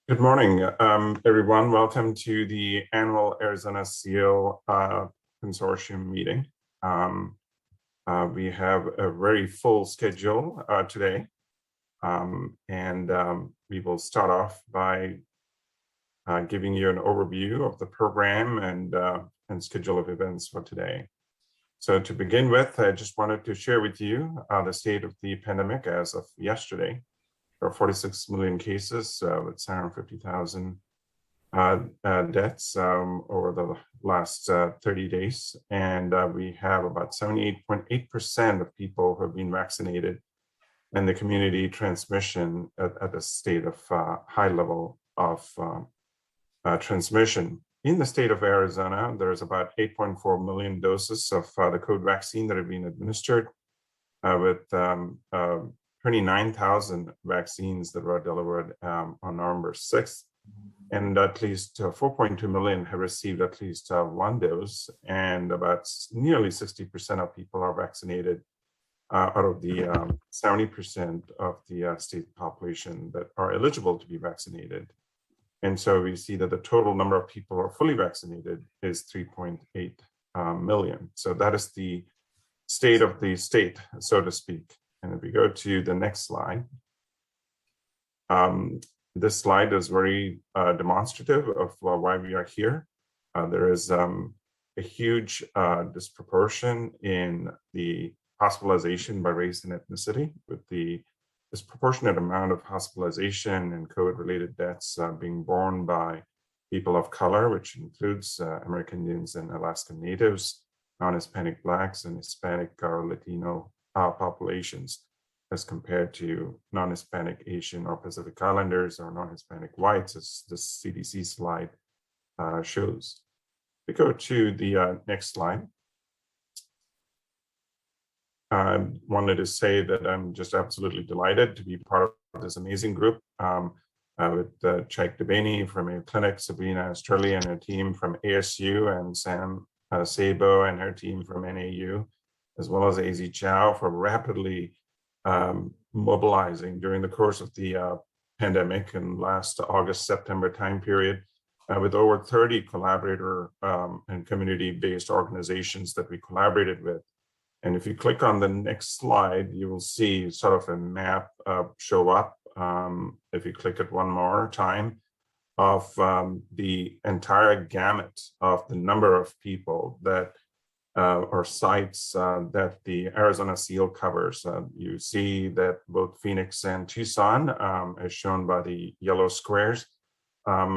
Good morning, everyone. Welcome to the annual Arizona-CEAL Consortium meeting. We have a very full schedule today, and we will start off by giving you an overview of the program and schedule of events for today. So to begin with, I just wanted to share with you the state of the pandemic as of yesterday. There are 46 million cases with 750,000 deaths over the last 30 days. And we have about 78.8% of people who have been vaccinated, and the community transmission at a state of high level of transmission. In the state of Arizona, there's about 8.4 million doses of the COVID vaccine that have been administered with 29,000 vaccines that were delivered on November 6th, and at least 4.2 million have received at least one dose, and about nearly 60% of people are vaccinated out of the 70% of the state population that are eligible to be vaccinated. And so we see that the total number of people who are fully vaccinated is 3.8 million. So that is the state of the state, so to speak. And if we go to the next slide, this slide is very demonstrative of why we are here. There is a huge disproportion in the hospitalization by race and ethnicity, with the disproportionate amount of hospitalization and COVID-related deaths being borne by people of color, which includes American Indians and Alaskan Natives, non-Hispanic Blacks, and Hispanic or Latino populations, as compared to non-Hispanic Asian or Pacific Islanders or non-Hispanic whites, as this CDC slide shows. We go to the next slide. I wanted to say that I'm just absolutely delighted to be part of this amazing group with Chaik Devaney from Mayo Clinic, Sabrina Estrelli and her team from ASU, and Sam Sabo and her team from NAU, as well as AZ Chow, for rapidly mobilizing during the course of the pandemic in last August-September time period with over 30 collaborator and community-based organizations that we collaborated with. And if you click on the next slide, you will see sort of a map show up, if you click it one more time, of the entire gamut of the number of people that or sites that the Arizona-CEAL covers. You see that both Phoenix and Tucson, as shown by the yellow squares, have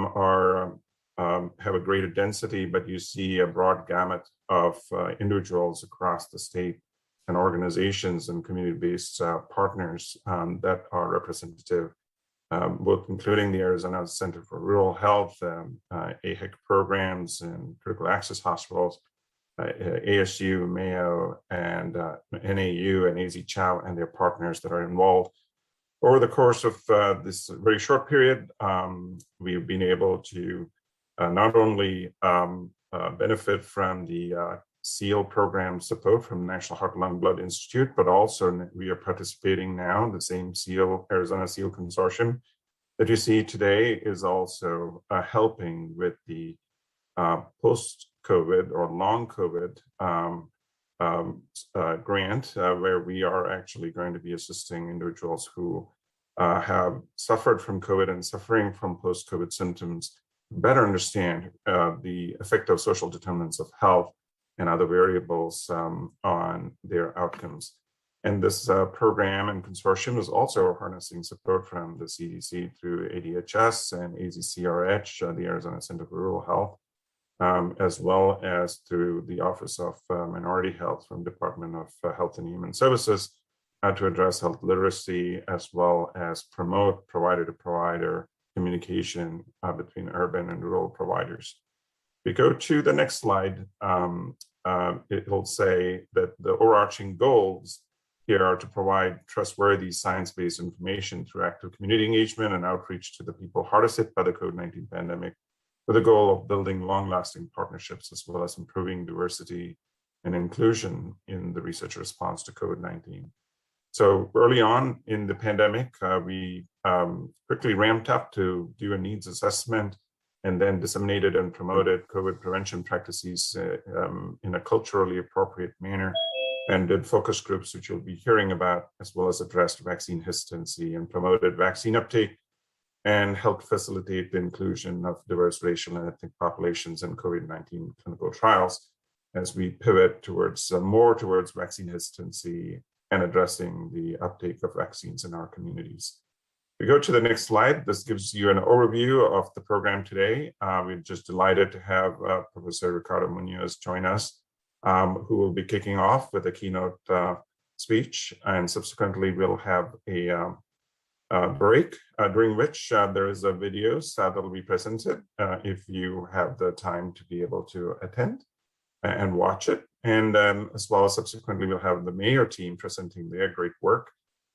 a greater density, but you see a broad gamut of individuals across the state and organizations and community-based partners that are representative, both including the Arizona Center for Rural Health, AHEC programs, and critical access hospitals, ASU, Mayo, and NAU, and AZ Chow and their partners that are involved. Over the course of this very short period, we've been able to not only benefit from the SEAL program support from National Heart, Lung, Blood Institute, but also we are participating now in the same Arizona-CEAL Consortium that you see today is also helping with the post-COVID or long COVID grant, where we are actually going to be assisting individuals who have suffered from COVID and suffering from post-COVID symptoms better understand the effect of social determinants of health and other variables on their outcomes. And this program and consortium is also harnessing support from the CDC through ADHS and AZCRH, the Arizona Center for Rural Health, as well as through the Office of Minority Health from Department of Health and Human Services to address health literacy, as well as promote provider-to-provider communication between urban and rural providers. We go to the next slide. It will say that the overarching goals here are to provide trustworthy science-based information through active community engagement and outreach to the people hardest hit by the COVID-19 pandemic, with the goal of building long-lasting partnerships, as well as improving diversity and inclusion in the research response to COVID-19. So early on in the pandemic, we quickly ramped up to do a needs assessment and then disseminated and promoted COVID prevention practices in a culturally appropriate manner, and did focus groups, which you'll be hearing about, as well as addressed vaccine hesitancy and promoted vaccine uptake, and helped facilitate the inclusion of diverse racial and ethnic populations in COVID-19 clinical trials as we pivot towards more towards vaccine hesitancy and addressing the uptake of vaccines in our communities. We go to the next slide. This gives you an overview of the program today. We're just delighted to have Professor Ricardo Muñoz join us, who will be kicking off with a keynote speech, and subsequently we'll have a break during which there is a videos that will be presented if you have the time to be able to attend and watch it. And as well as subsequently we'll have the mayor team presenting their great work.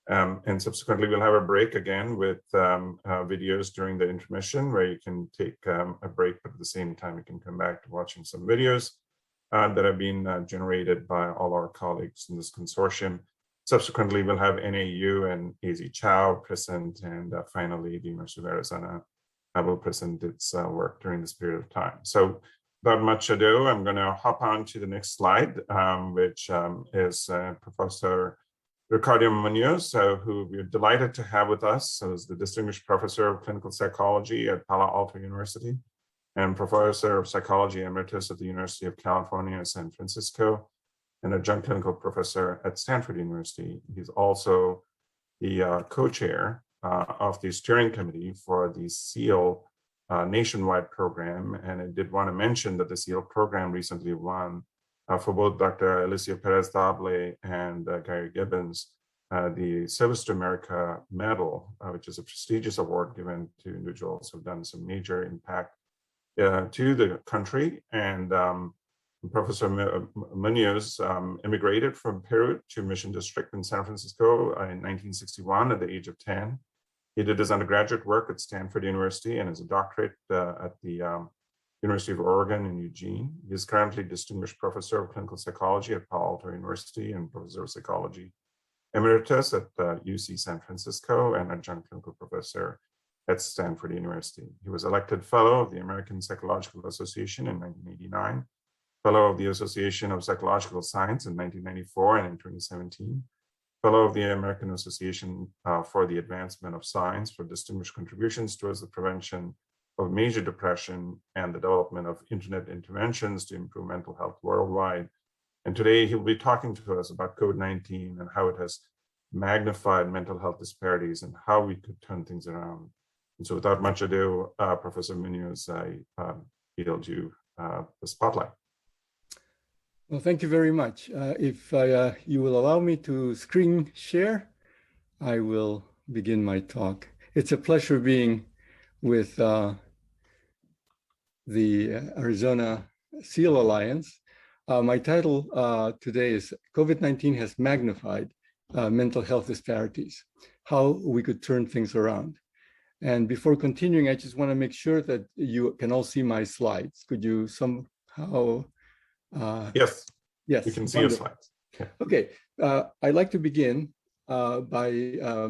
And subsequently we'll have a break again with videos during the intermission where you can take a break, but at the same time you can come back to watching some videos that have been generated by all our colleagues in this consortium. Subsequently, we'll have NAU and NIH-CEAL present, and finally, the University of Arizona will present its work during this period of time. So without much ado, I'm going to hop on to the next slide, which is Professor Ricardo Muñoz, who we're delighted to have with us. So is the Distinguished Professor of Clinical Psychology at Palo Alto University and Professor of Psychology Emeritus at the University of California, San Francisco, and adjunct clinical professor at Stanford University. He's also the co-chair of the steering committee for the SEAL nationwide program. And I did want to mention that the SEAL program recently won for both Dr. Alicia Perez-Dable and Gary Gibbons, the Service to America Medal, which is a prestigious award given to individuals who've done some major impact to the country. And Professor Muñoz immigrated from Peru to Mission District in San Francisco in 1961 at the age of 10. He did his undergraduate work at Stanford University and his doctorate at the University of Oregon in Eugene. He is currently Distinguished Professor of Clinical Psychology at Palo Alto University and Professor of Psychology Emeritus at UC San Francisco and Adjunct Clinical Professor at Stanford University. He was elected Fellow of the American Psychological Association in 1989, Fellow of the Association of Psychological Science in 1994 and in 2017, Fellow of the American Association for the Advancement of Science for distinguished contributions towards the prevention of major depression and the development of internet interventions to improve mental health worldwide. And today he'll be talking to us about COVID-19 and how it has magnified mental health disparities and how we could turn things around. And so without much ado, Professor Muñoz, I yield you the spotlight. Well, thank you very much. If you will allow me to screen share, I will begin my talk. It's a pleasure being with the Arizona SEAL Alliance. My title today is COVID-19 has magnified mental health disparities, how we could turn things around. And before continuing, I just want to make sure that you can all see my slides. Could you somehow... Yes, yes, you can see your slides. Okay, I'd like to begin by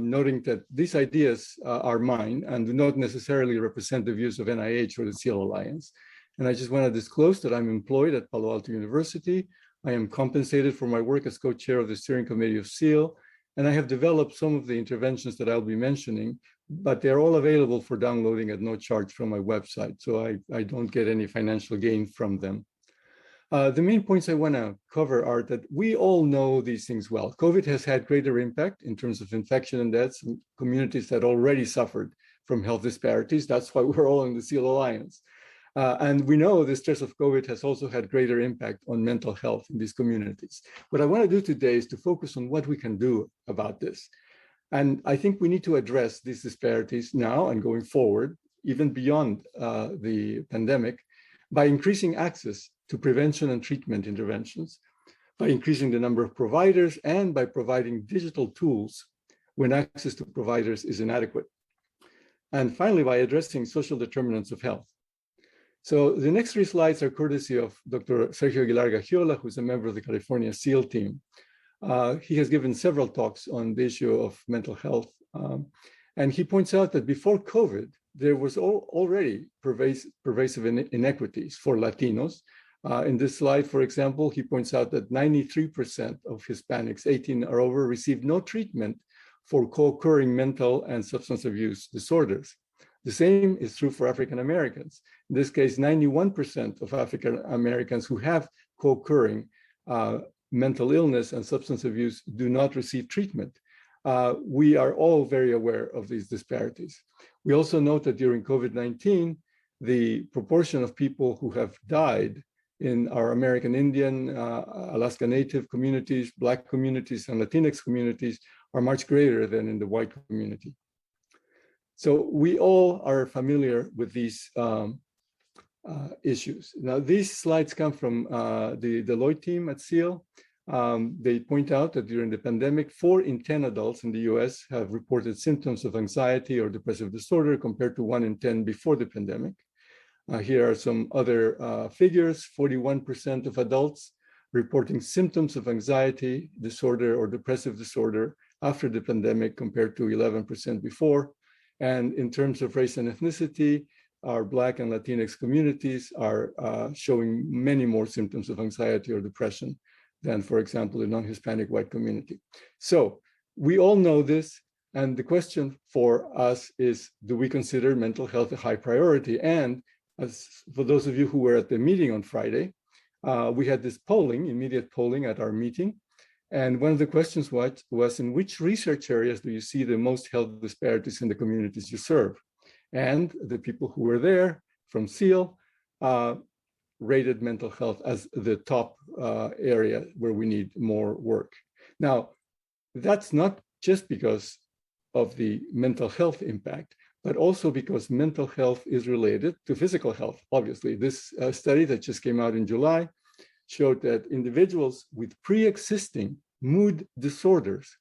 noting that these ideas are mine and do not necessarily represent the views of NIH or the SEAL Alliance. And I just want to disclose that I'm employed at Palo Alto University. I am compensated for my work as co-chair of the steering committee of SEAL, and I have developed some of the interventions that I'll be mentioning, but they're all available for downloading at no charge from my website, so I don't get any financial gain from them. The main points I want to cover are that we all know these things well. COVID has had greater impact in terms of infection and deaths in communities that already suffered from health disparities. That's why we're all in the SEAL Alliance. And we know the stress of COVID has also had greater impact on mental health in these communities. What I want to do today is to focus on what we can do about this. And I think we need to address these disparities now and going forward, even beyond the pandemic, by increasing access to prevention and treatment interventions, by increasing the number of providers, and by providing digital tools when access to providers is inadequate. And finally, by addressing social determinants of health. So the next three slides are courtesy of Dr. Sergio Aguilar Gagiola, who's a member of the California SEAL team. He has given several talks on the issue of mental health. And he points out that before COVID, there was already pervasive inequities for Latinos. In this slide, for example, he points out that 93% of Hispanics 18 or over received no treatment for co-occurring mental and substance abuse disorders. The same is true for African Americans. In this case, 91% of African Americans who have co-occurring mental illness and substance abuse do not receive treatment. We are all very aware of these disparities. We also note that during COVID-19, the proportion of people who have died in our American Indian, Alaska Native communities, Black communities, and Latinx communities are much greater than in the white community. So we all are familiar with these issues. Now, these slides come from the Deloitte team at SEAL. They point out that during the pandemic, 4 in 10 adults in the US have reported symptoms of anxiety or depressive disorder compared to 1 in 10 before the pandemic. Here are some other figures. 41% of adults reporting symptoms of anxiety disorder or depressive disorder after the pandemic compared to 11% before. And in terms of race and ethnicity, our Black and Latinx communities are showing many more symptoms of anxiety or depression than, for example, the non-Hispanic white community. So we all know this. And the question for us is, do we consider mental health a high priority? And as for those of you who were at the meeting on Friday, we had this polling, immediate polling at our meeting. And one of the questions was in which research areas do you see the most health disparities in the communities you serve? And the people who were there from SEAL rated mental health as the top area where we need more work. Now, that's not just because of the mental health impact, but also because mental health is related to physical health. Obviously, this study that just came out in July showed that individuals with pre-existing mood disorders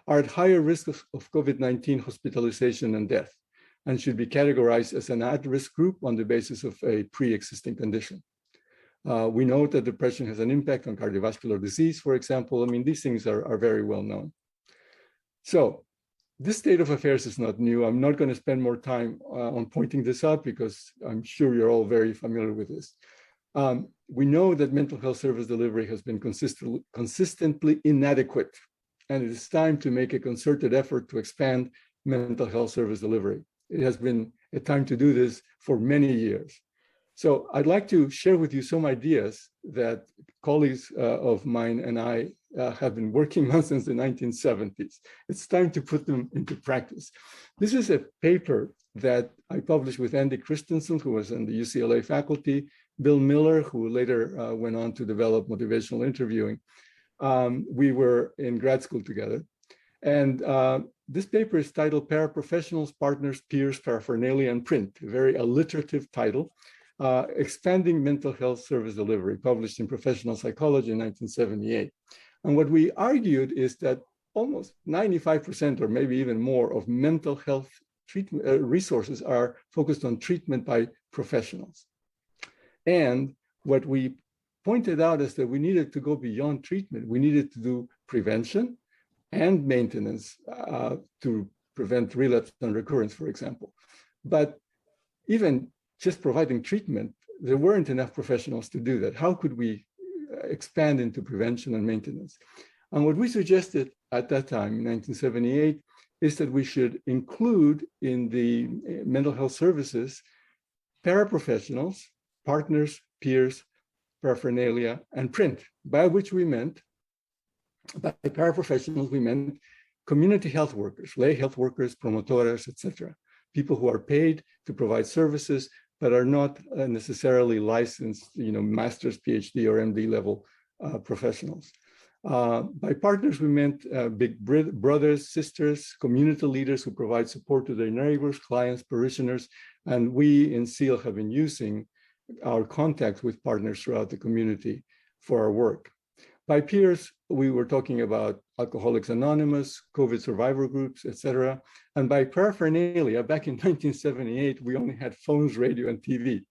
are at higher risk of COVID-19 hospitalization and death, and should be categorized as an at-risk group on the basis of a pre-existing condition. We know that depression has an impact on cardiovascular disease, for example. I mean, these things are very well known. So this state of affairs is not new. I'm not going to spend more time on pointing this out because I'm sure you're all very familiar with this. We know that mental health service delivery has been consistently inadequate, and it is time to make a concerted effort to expand mental health service delivery. It has been a time to do this for many years. So I'd like to share with you some ideas that colleagues of mine and I have been working on since the 1970s. It's time to put them into practice. This is a paper that I published with Andy Christensen, who was in the UCLA faculty, Bill Miller, who later went on to develop motivational interviewing. We were in grad school together. And this paper is titled Paraprofessionals, Partners, Peers, Paraphernalia, and Print, a very alliterative title. Expanding Mental Health Service Delivery, published in Professional Psychology in 1978. And what we argued is that almost 95% or maybe even more of mental health treatment resources are focused on treatment by professionals. And what we pointed out is that we needed to go beyond treatment. We needed to do prevention and maintenance to prevent relapse and recurrence, for example. But even just providing treatment, there weren't enough professionals to do that. How could we expand into prevention and maintenance? And what we suggested at that time in 1978 is that we should include in the mental health services paraprofessionals, partners, peers, paraphernalia, and print, by which we meant, by paraprofessionals, we meant community health workers, lay health workers, promotoras, etc. People who are paid to provide services, but are not necessarily licensed, master's, PhD, or MD level professionals. By partners, we meant big brothers, sisters, community leaders who provide support to their neighbors, clients, parishioners, and we in SEAL have been using our contacts with partners throughout the community for our work. By peers, we were talking about Alcoholics Anonymous, COVID survivor groups, etc. And by paraphernalia, back in 1978, we only had phones, radio, and TV.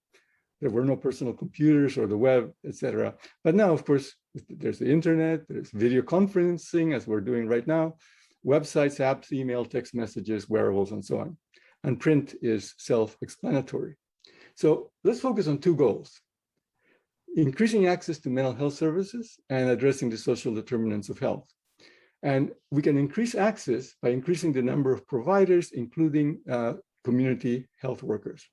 There were no personal computers or the web, etc. But now, of course, There's the internet, there's video conferencing, as we're doing right now, websites, apps, email, text messages, wearables, and so on. And print is self-explanatory. So let's focus on two goals: increasing access to mental health services and addressing the social determinants of health. And we can increase access by increasing the number of providers, including community health workers,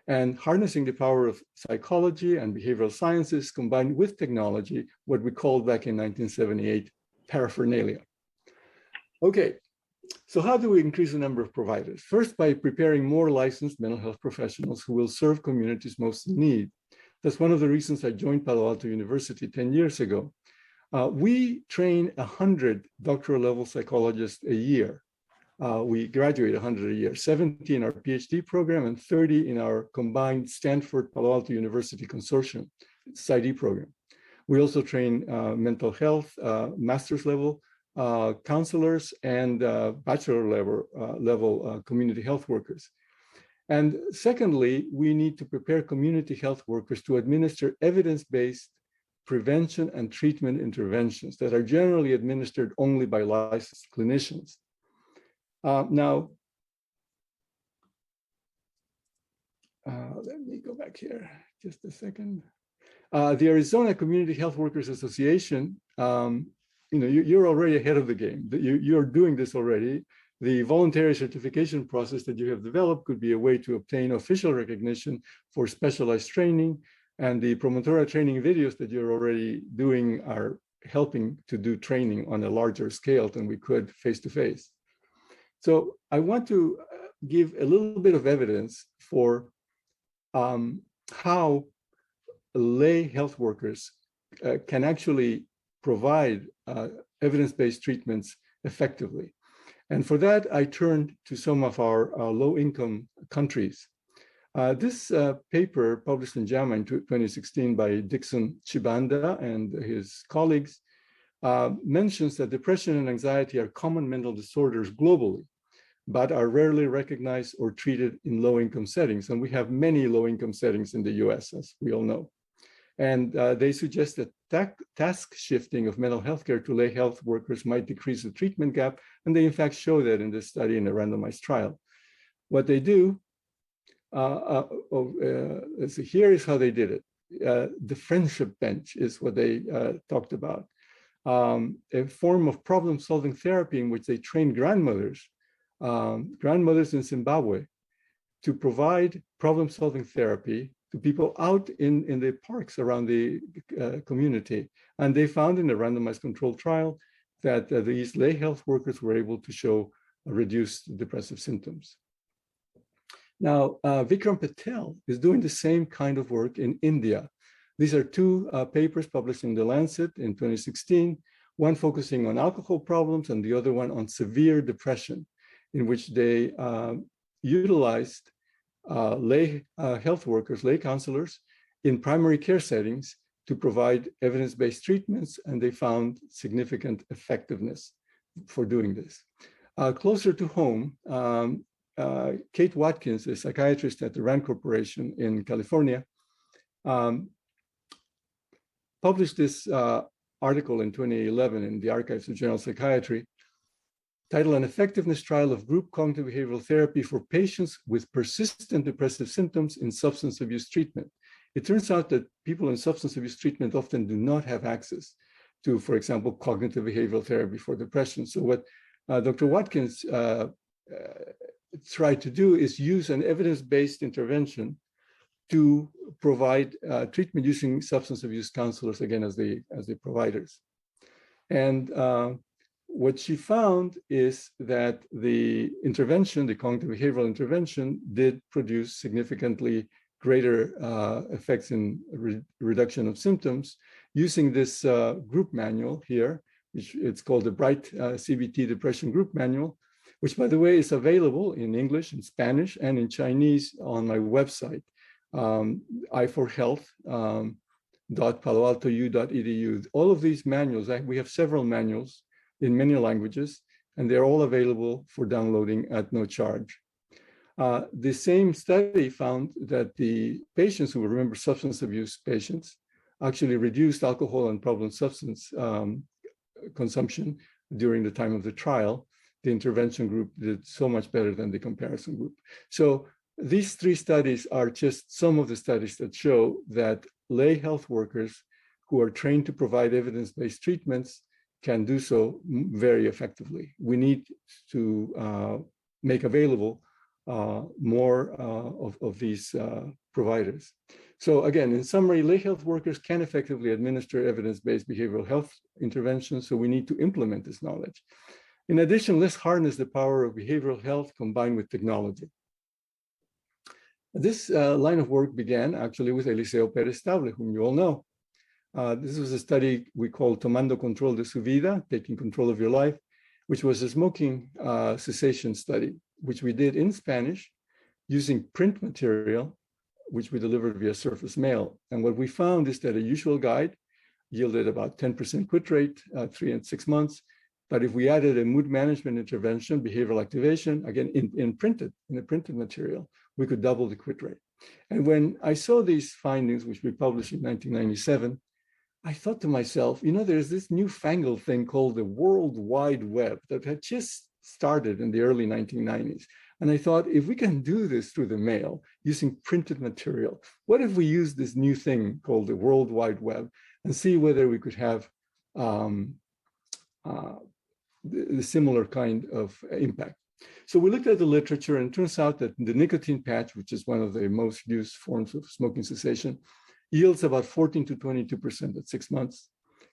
and harnessing the power of psychology and behavioral sciences combined with technology, what we called back in 1978 paraphernalia. Okay, so how do we increase the number of providers? First, by preparing more licensed mental health professionals who will serve communities most in need. That's one of the reasons I joined Palo Alto University 10 years ago. We train 100 doctoral level psychologists a year. We graduate 100 a year, 70 in our PhD program and 30 in our combined Stanford Palo Alto University Consortium PsyD program. We also train mental health, master's level counselors and bachelor level community health workers. And secondly, we need to prepare community health workers to administer evidence-based prevention and treatment interventions that are generally administered only by licensed clinicians. Now, let me go back here just a second. The Arizona Community Health Workers Association, you're already ahead of the game. You're doing this already. The voluntary certification process that you have developed could be a way to obtain official recognition for specialized training, and the promotorial training videos that you're already doing are helping to do training on a larger scale than we could face-to-face. So I want to give a little bit of evidence for how lay health workers can actually provide evidence-based treatments effectively. And for that, I turned to some of our low-income countries. This paper published in JAMA in 2016 by Dixon Chibanda and his colleagues mentions that depression and anxiety are common mental disorders globally, but are rarely recognized or treated in low-income settings. And we have many low-income settings in the US, as we all know. And they suggest that task shifting of mental health care to lay health workers might decrease the treatment gap. And they in fact show that in this study in a randomized trial. What they do, let's see, here is how they did it. The friendship bench is what they talked about. A form of problem-solving therapy in which they train grandmothers in Zimbabwe to provide problem-solving therapy to people out in the parks around the community. And they found in a randomized controlled trial that these lay health workers were able to show reduced depressive symptoms. Now, Vikram Patel is doing the same kind of work in India. These are two papers published in The Lancet in 2016, one focusing on alcohol problems and the other one on severe depression, in which they utilized lay health workers, lay counselors in primary care settings to provide evidence-based treatments, and they found significant effectiveness for doing this. Closer to home, Kate Watkins, a psychiatrist at the Rand Corporation in California, published this article in 2011 in the Archives of General Psychiatry, titled An Effectiveness Trial of Group Cognitive Behavioral Therapy for Patients with Persistent Depressive Symptoms in Substance Abuse Treatment. It turns out that people in substance abuse treatment often do not have access to, for example, cognitive behavioral therapy for depression. So what Dr. Watkins tried to do is use an evidence-based intervention to provide treatment using substance abuse counselors, again, as the providers. And what she found is that the intervention, the cognitive behavioral intervention, did produce significantly greater effects in reduction of symptoms using this group manual here, which it's called the Bright CBT Depression Group Manual, which, by the way, is available in English, in Spanish, and in Chinese on my website, i4health.paloaltou.edu. All of these manuals, we have several manuals in many languages, and they're all available for downloading at no charge. The same study found that the patients who were, remember, substance abuse patients, actually reduced alcohol and problem substance consumption during the time of the trial. The intervention group did so much better than the comparison group. So these three studies are just some of the studies that show that lay health workers who are trained to provide evidence-based treatments can do so very effectively. We need to make available more of these providers. So again, in summary, lay health workers can effectively administer evidence-based behavioral health interventions, so we need to implement this knowledge. In addition, let's harness the power of behavioral health combined with technology. This line of work began actually with Eliseo Perez-Table, whom you all know. This was a study we called Tomando Control de su Vida, Taking Control of Your Life, which was a smoking cessation study, which we did in Spanish using print material, which we delivered via surface mail. And what we found is that a usual guide yielded about 10% quit rate, 3 and 6 months. But if we added a mood management intervention, behavioral activation, again, in a printed material, we could double the quit rate. And when I saw these findings, which we published in 1997, I thought to myself, you know, there's this newfangled thing called the World Wide Web that had just started in the early 1990s. And I thought, if we can do this through the mail using printed material, what if we use this new thing called the World Wide Web and see whether we could have the similar kind of impact? So we looked at the literature, and it turns out that the nicotine patch, which is one of the most used forms of smoking cessation, yields about 14 to 22% at 6 months,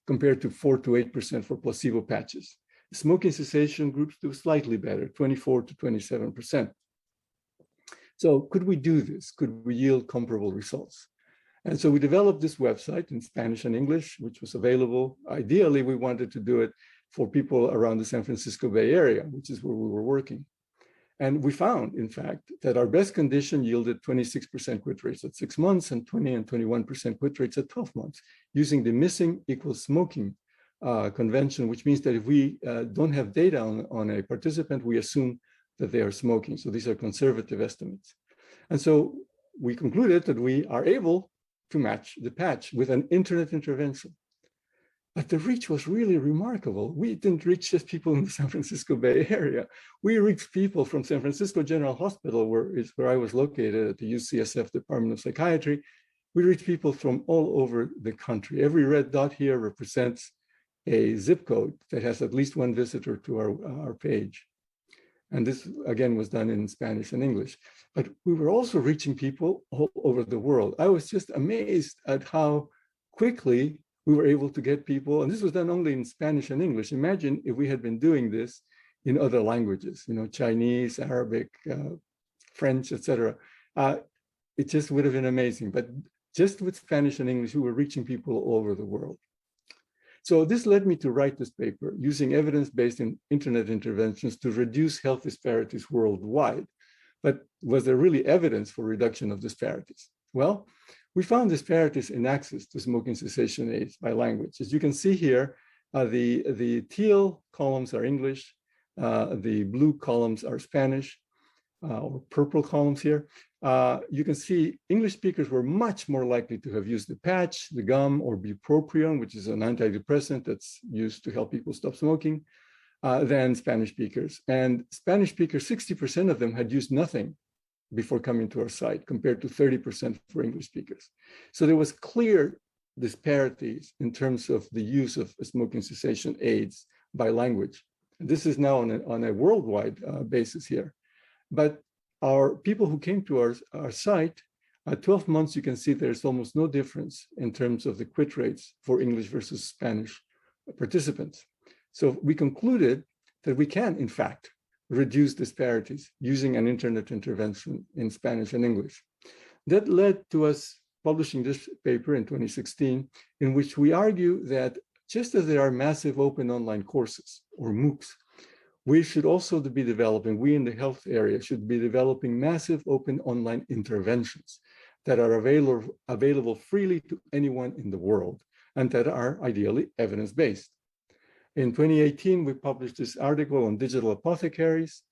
compared to 4 to 8% for placebo patches. Smoking cessation groups do slightly better, 24 to 27%. So could we do this? Could we yield comparable results? And so we developed this website in Spanish and English, which was available. Ideally, we wanted to do it for people around the San Francisco Bay Area, which is where we were working. And we found, in fact, that our best condition yielded 26% quit rates at 6 months and 20 and 21% quit rates at 12 months, using the missing equals smoking convention, which means that if we don't have data on a participant, we assume that they are smoking. So these are conservative estimates. And so we concluded that we are able to match the patch with an internet intervention. But the reach was really remarkable. We didn't reach just people in the San Francisco Bay Area. We reached people from San Francisco General Hospital, where I was located at the UCSF Department of Psychiatry. We reached people from all over the country. Every red dot here represents a zip code that has at least one visitor to our page. And this, again, was done in Spanish and English. But we were also reaching people all over the world. I was just amazed at how quickly we were able to get people, and this was done only in Spanish and English. Imagine if we had been doing this in other languages, you know, Chinese, Arabic, French, etc. It just would have been amazing. But just with Spanish and English, we were reaching people all over the world. So this led me to write this paper using evidence-based internet interventions to reduce health disparities worldwide. But was there really evidence for reduction of disparities? Well, we found disparities in access to smoking cessation aids by language. As you can see here, the teal columns are English, the blue columns are Spanish, or purple columns here. You can see English speakers were much more likely to have used the patch, the gum, or bupropion, which is an antidepressant that's used to help people stop smoking, than Spanish speakers. And Spanish speakers, 60% of them had used nothing before coming to our site, compared to 30% for English speakers. So there was clear disparities in terms of the use of smoking cessation aids by language. And this is now on a worldwide basis here. But our people who came to our site, at 12 months, you can see there's almost no difference in terms of the quit rates for English versus Spanish participants. So we concluded that we can, in fact, reduce disparities using an internet intervention in Spanish and English. That led to us publishing this paper in 2016, in which we argue that just as there are massive open online courses, or MOOCs, we should also be developing, we in the health area should be developing massive open online interventions that are available freely to anyone in the world and that are ideally evidence-based. In 2018, we published this article on digital apothecaries,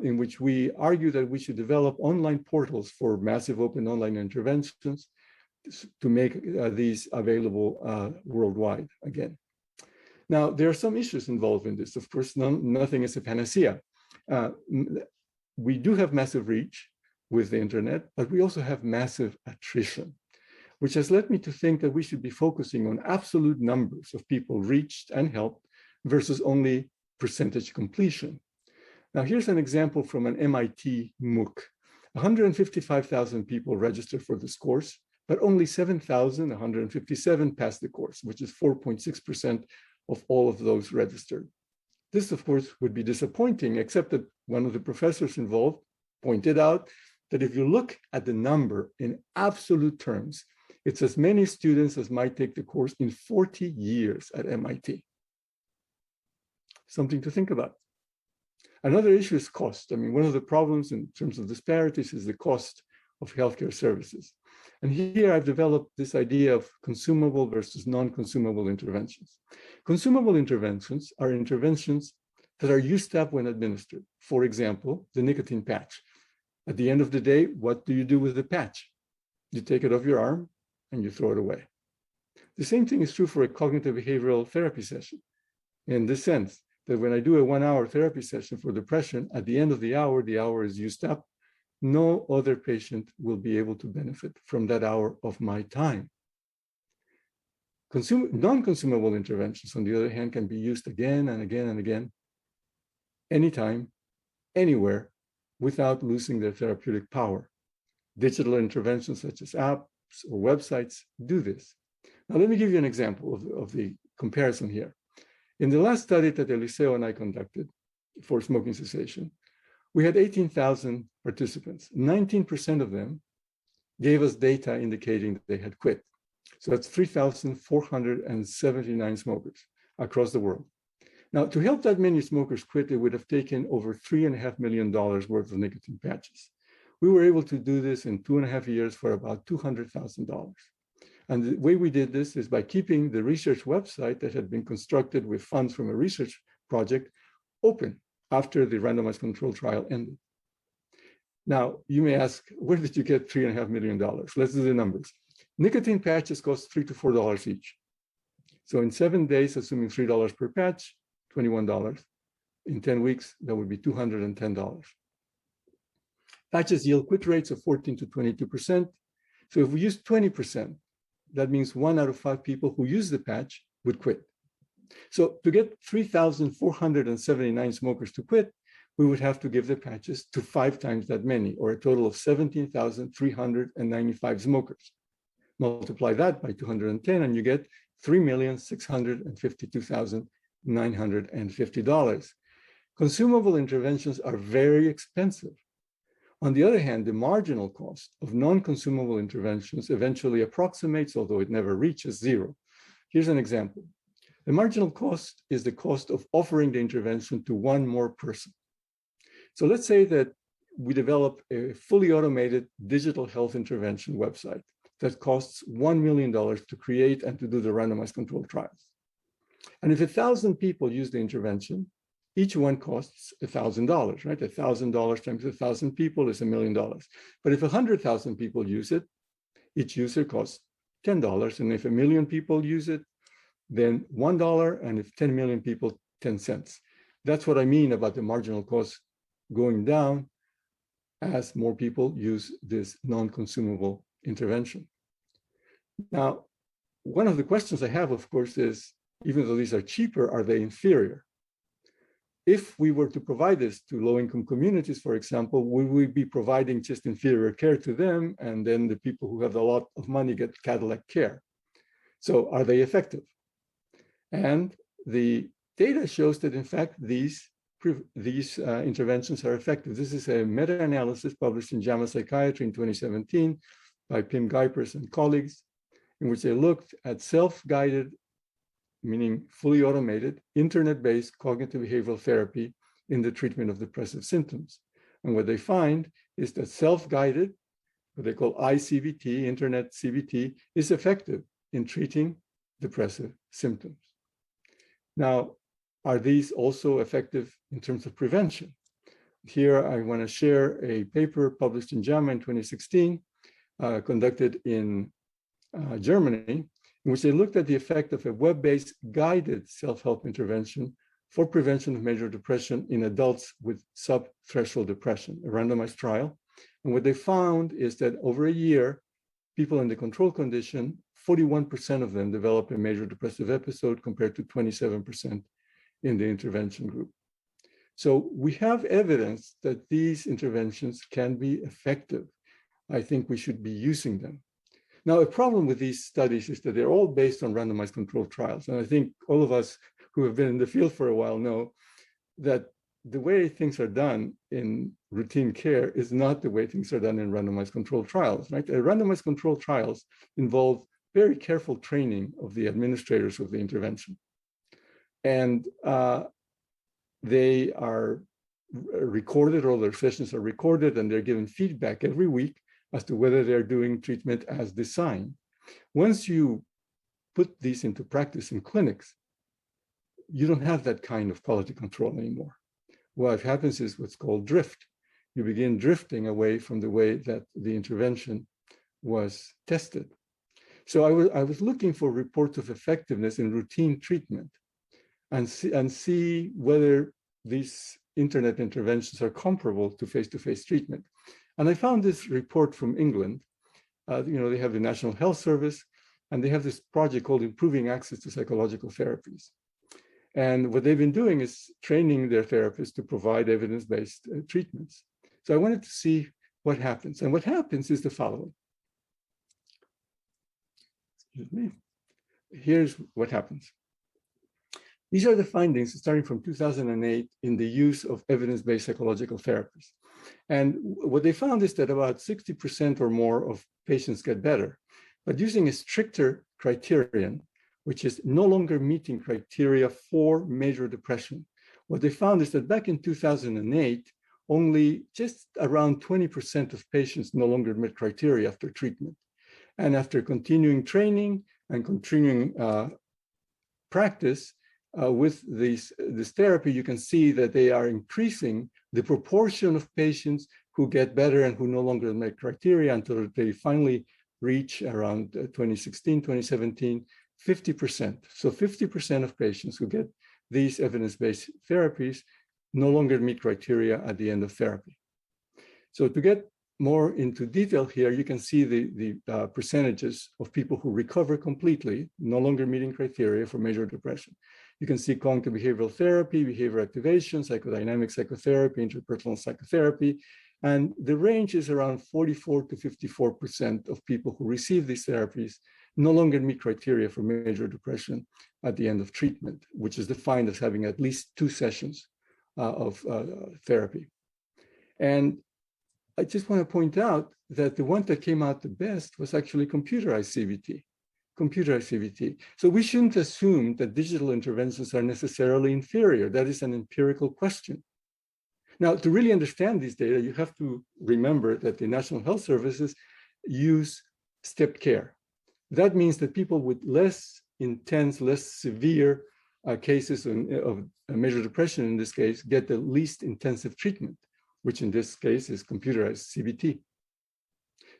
in which we argue that we should develop online portals for massive open online interventions. to make these available worldwide again. Now, there are some issues involved in this. Of course, nothing is a panacea. We do have massive reach with the internet, but we also have massive attrition, which has led me to think that we should be focusing on absolute numbers of people reached and helped versus only percentage completion. Now, here's an example from an MIT MOOC. 155,000 people registered for this course, but only 7,157 passed the course, which is 4.6% of all of those registered. This, of course, would be disappointing, except that one of the professors involved pointed out that if you look at the number in absolute terms, it's as many students as might take the course in 40 years at MIT. Something to think about. Another issue is cost. I mean, one of the problems in terms of disparities is the cost of healthcare services. And here I've developed this idea of consumable versus non-consumable interventions. Consumable interventions are interventions that are used up when administered. For example, the nicotine patch. At the end of the day, what do you do with the patch? You take it off your arm and you throw it away. The same thing is true for a cognitive behavioral therapy session, in the sense that when I do a 1-hour therapy session for depression, at the end of the hour is used up. No other patient will be able to benefit from that hour of my time. Non-consumable interventions, on the other hand, can be used again and again and again, anytime, anywhere, without losing their therapeutic power. Digital interventions such as apps or websites do this. Now, let me give you an example of the comparison here. In the last study that Eliseo and I conducted for smoking cessation, we had 18,000 participants. 19% of them gave us data indicating that they had quit. So that's 3,479 smokers across the world. Now, to help that many smokers quit, it would have taken over $3.5 million worth of nicotine patches. We were able to do this in 2.5 years for about $200,000. And the way we did this is by keeping the research website that had been constructed with funds from a research project open after the randomized control trial ended. Now, you may ask, where did you get $3.5 million? Let's do the numbers. Nicotine patches cost $3 to $4 each. So in 7 days, assuming $3 per patch, $21. In 10 weeks, that would be $210. Patches yield quit rates of 14 to 22%. So if we use 20%, that means 1 out of 5 people who use the patch would quit. So to get 3,479 smokers to quit, we would have to give the patches to 5 times that many, or a total of 17,395 smokers. Multiply that by 210, and you get $3,652,950. Consumable interventions are very expensive. On the other hand, the marginal cost of non-consumable interventions eventually approximates, although it never reaches, zero. Here's an example. The marginal cost is the cost of offering the intervention to one more person. So let's say that we develop a fully automated digital health intervention website that costs $1 million to create and to do the randomized controlled trials. And if 1,000 people use the intervention, each one costs $1,000, right? $1,000 times 1,000 people is $1 million. But if 100,000 people use it, each user costs $10. And if 1 million people use it, then $1. And if 10 million people, 10 cents. That's what I mean about the marginal cost going down as more people use this non-consumable intervention. Now, one of the questions I have, of course, is, even though these are cheaper, are they inferior? If we were to provide this to low-income communities, for example, would we be providing just inferior care to them, and then the people who have a lot of money get Cadillac care? So are they effective? And the data shows that, in fact, these interventions are effective. This is a meta-analysis published in JAMA Psychiatry in 2017 by Pim Guipers and colleagues, in which they looked at self-guided, meaning fully automated, internet-based cognitive behavioral therapy in the treatment of depressive symptoms. And what they find is that self-guided, what they call ICBT, internet CBT, is effective in treating depressive symptoms. Now, are these also effective in terms of prevention? Here, I want to share a paper published in JAMA in 2016, conducted in Germany, in which they looked at the effect of a web-based guided self-help intervention for prevention of major depression in adults with sub-threshold depression, a randomized trial. And what they found is that over a year, people in the control condition, 41% of them developed a major depressive episode compared to 27% in the intervention group. So we have evidence that these interventions can be effective. I think we should be using them. Now, a problem with these studies is that they're all based on randomized controlled trials. And I think all of us who have been in the field for a while know that the way things are done in routine care is not the way things are done in randomized controlled trials, right? Randomized controlled trials involve very careful training of the administrators of the intervention. And they are recorded, all their sessions are recorded, and they're given feedback every week as to whether they're doing treatment as designed. Once you put these into practice in clinics, you don't have that kind of quality control anymore. What happens is what's called drift. You begin drifting away from the way that the intervention was tested. So I was looking for reports of effectiveness in routine treatment and see whether these internet interventions are comparable to face-to-face treatment. And I found this report from England. They have the National Health Service, and they have this project called Improving Access to Psychological Therapies. And what they've been doing is training their therapists to provide evidence-based treatments. So I wanted to see what happens. And what happens is the following. Excuse me. Here's what happens. These are the findings starting from 2008 in the use of evidence-based psychological therapies. And what they found is that about 60% or more of patients get better, but using a stricter criterion, which is no longer meeting criteria for major depression. What they found is that back in 2008, only just around 20% of patients no longer met criteria after treatment. And after continuing training and continuing practice with this therapy, you can see that they are increasing the proportion of patients who get better and who no longer meet criteria until they finally reach around 2016, 2017, 50%. So 50% of patients who get these evidence-based therapies no longer meet criteria at the end of therapy. So to get more into detail here, you can see the percentages of people who recover completely, no longer meeting criteria for major depression. You can see cognitive behavioral therapy, behavior activation, psychodynamic psychotherapy, interpersonal psychotherapy, and the range is around 44 to 54% of people who receive these therapies no longer meet criteria for major depression at the end of treatment, which is defined as having at least 2 sessions of therapy. And I just want to point out that the one that came out the best was actually computerized CBT. So we shouldn't assume that digital interventions are necessarily inferior. That is an empirical question. Now, to really understand these data, you have to remember that the National Health Services use stepped care. That means that people with less intense, less severe cases of major depression, in this case, get the least intensive treatment, which in this case is computerized CBT.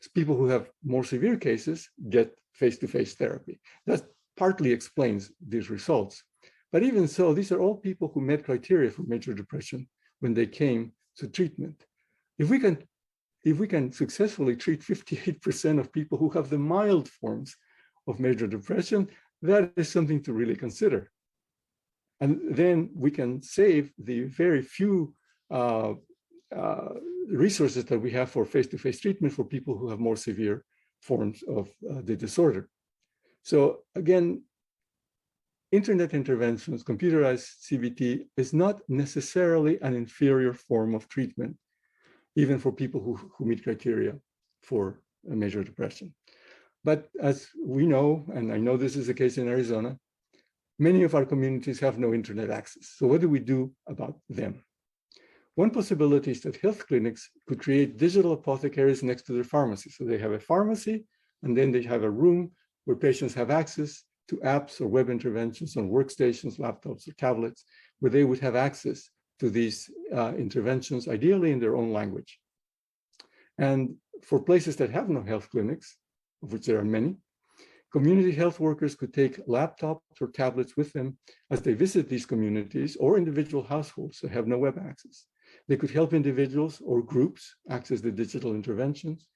So people who have more severe cases get face-to-face therapy. That partly explains these results. But even so, these are all people who met criteria for major depression when they came to treatment. If we can successfully treat 58% of people who have the mild forms of major depression, that is something to really consider. And then we can save the very few resources that we have for face-to-face treatment for people who have more severe forms of the disorder. So again, internet interventions, computerized CBT is not necessarily an inferior form of treatment, even for people who meet criteria for a major depression. But as we know, and I know this is the case in Arizona, many of our communities have no internet access. So what do we do about them? One possibility is that health clinics could create digital apothecaries next to their pharmacy. So they have a pharmacy, and then they have a room where patients have access to apps or web interventions on workstations, laptops, or tablets, where they would have access to these interventions, ideally in their own language. And for places that have no health clinics, of which there are many, Community health workers could take laptops or tablets with them as they visit these communities or individual households that have no web access. They could help individuals or groups access the digital interventions.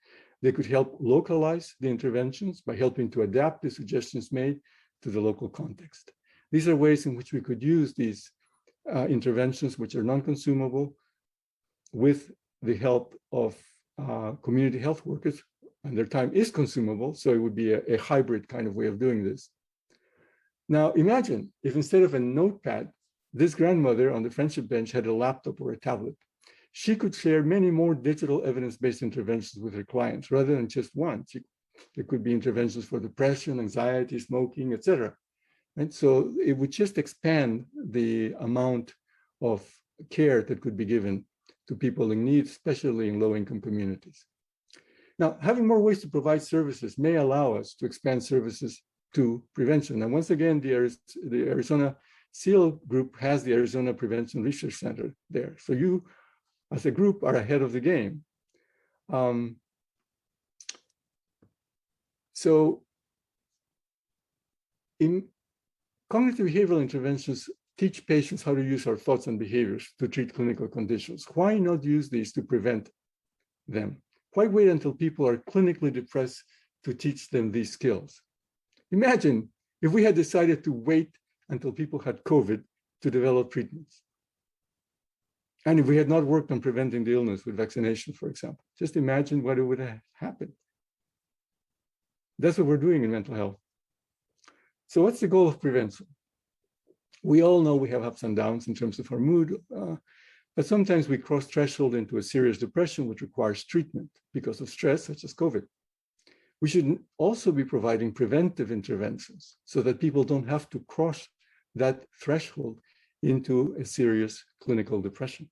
They could help localize the interventions by helping to adapt the suggestions made to the local context. These are ways in which we could use these interventions, which are non-consumable, with the help of community health workers, and their time is consumable, so it would be a hybrid kind of way of doing this. Now, imagine if instead of a notepad, this grandmother on the friendship bench had a laptop or a tablet. She could share many more digital evidence-based interventions with her clients rather than just one. There could be interventions for depression, anxiety, smoking, etc. And so it would just expand the amount of care that could be given to people in need, especially in low-income communities. Now, having more ways to provide services may allow us to expand services to prevention. And once again, the Arizona SEAL group has the Arizona Prevention Research Center there. So you, as a group, are ahead of the game. So in cognitive behavioral interventions, teach patients how to use our thoughts and behaviors to treat clinical conditions. Why not use these to prevent them? Why wait until people are clinically depressed to teach them these skills? Imagine if we had decided to wait until people had COVID to develop treatments. And if we had not worked on preventing the illness with vaccination, for example. Just imagine what would have happened. That's what we're doing in mental health. So what's the goal of prevention? We all know we have ups and downs in terms of our mood, but sometimes we cross threshold into a serious depression, which requires treatment because of stress, such as COVID. We should also be providing preventive interventions so that people don't have to cross that threshold into a serious clinical depression.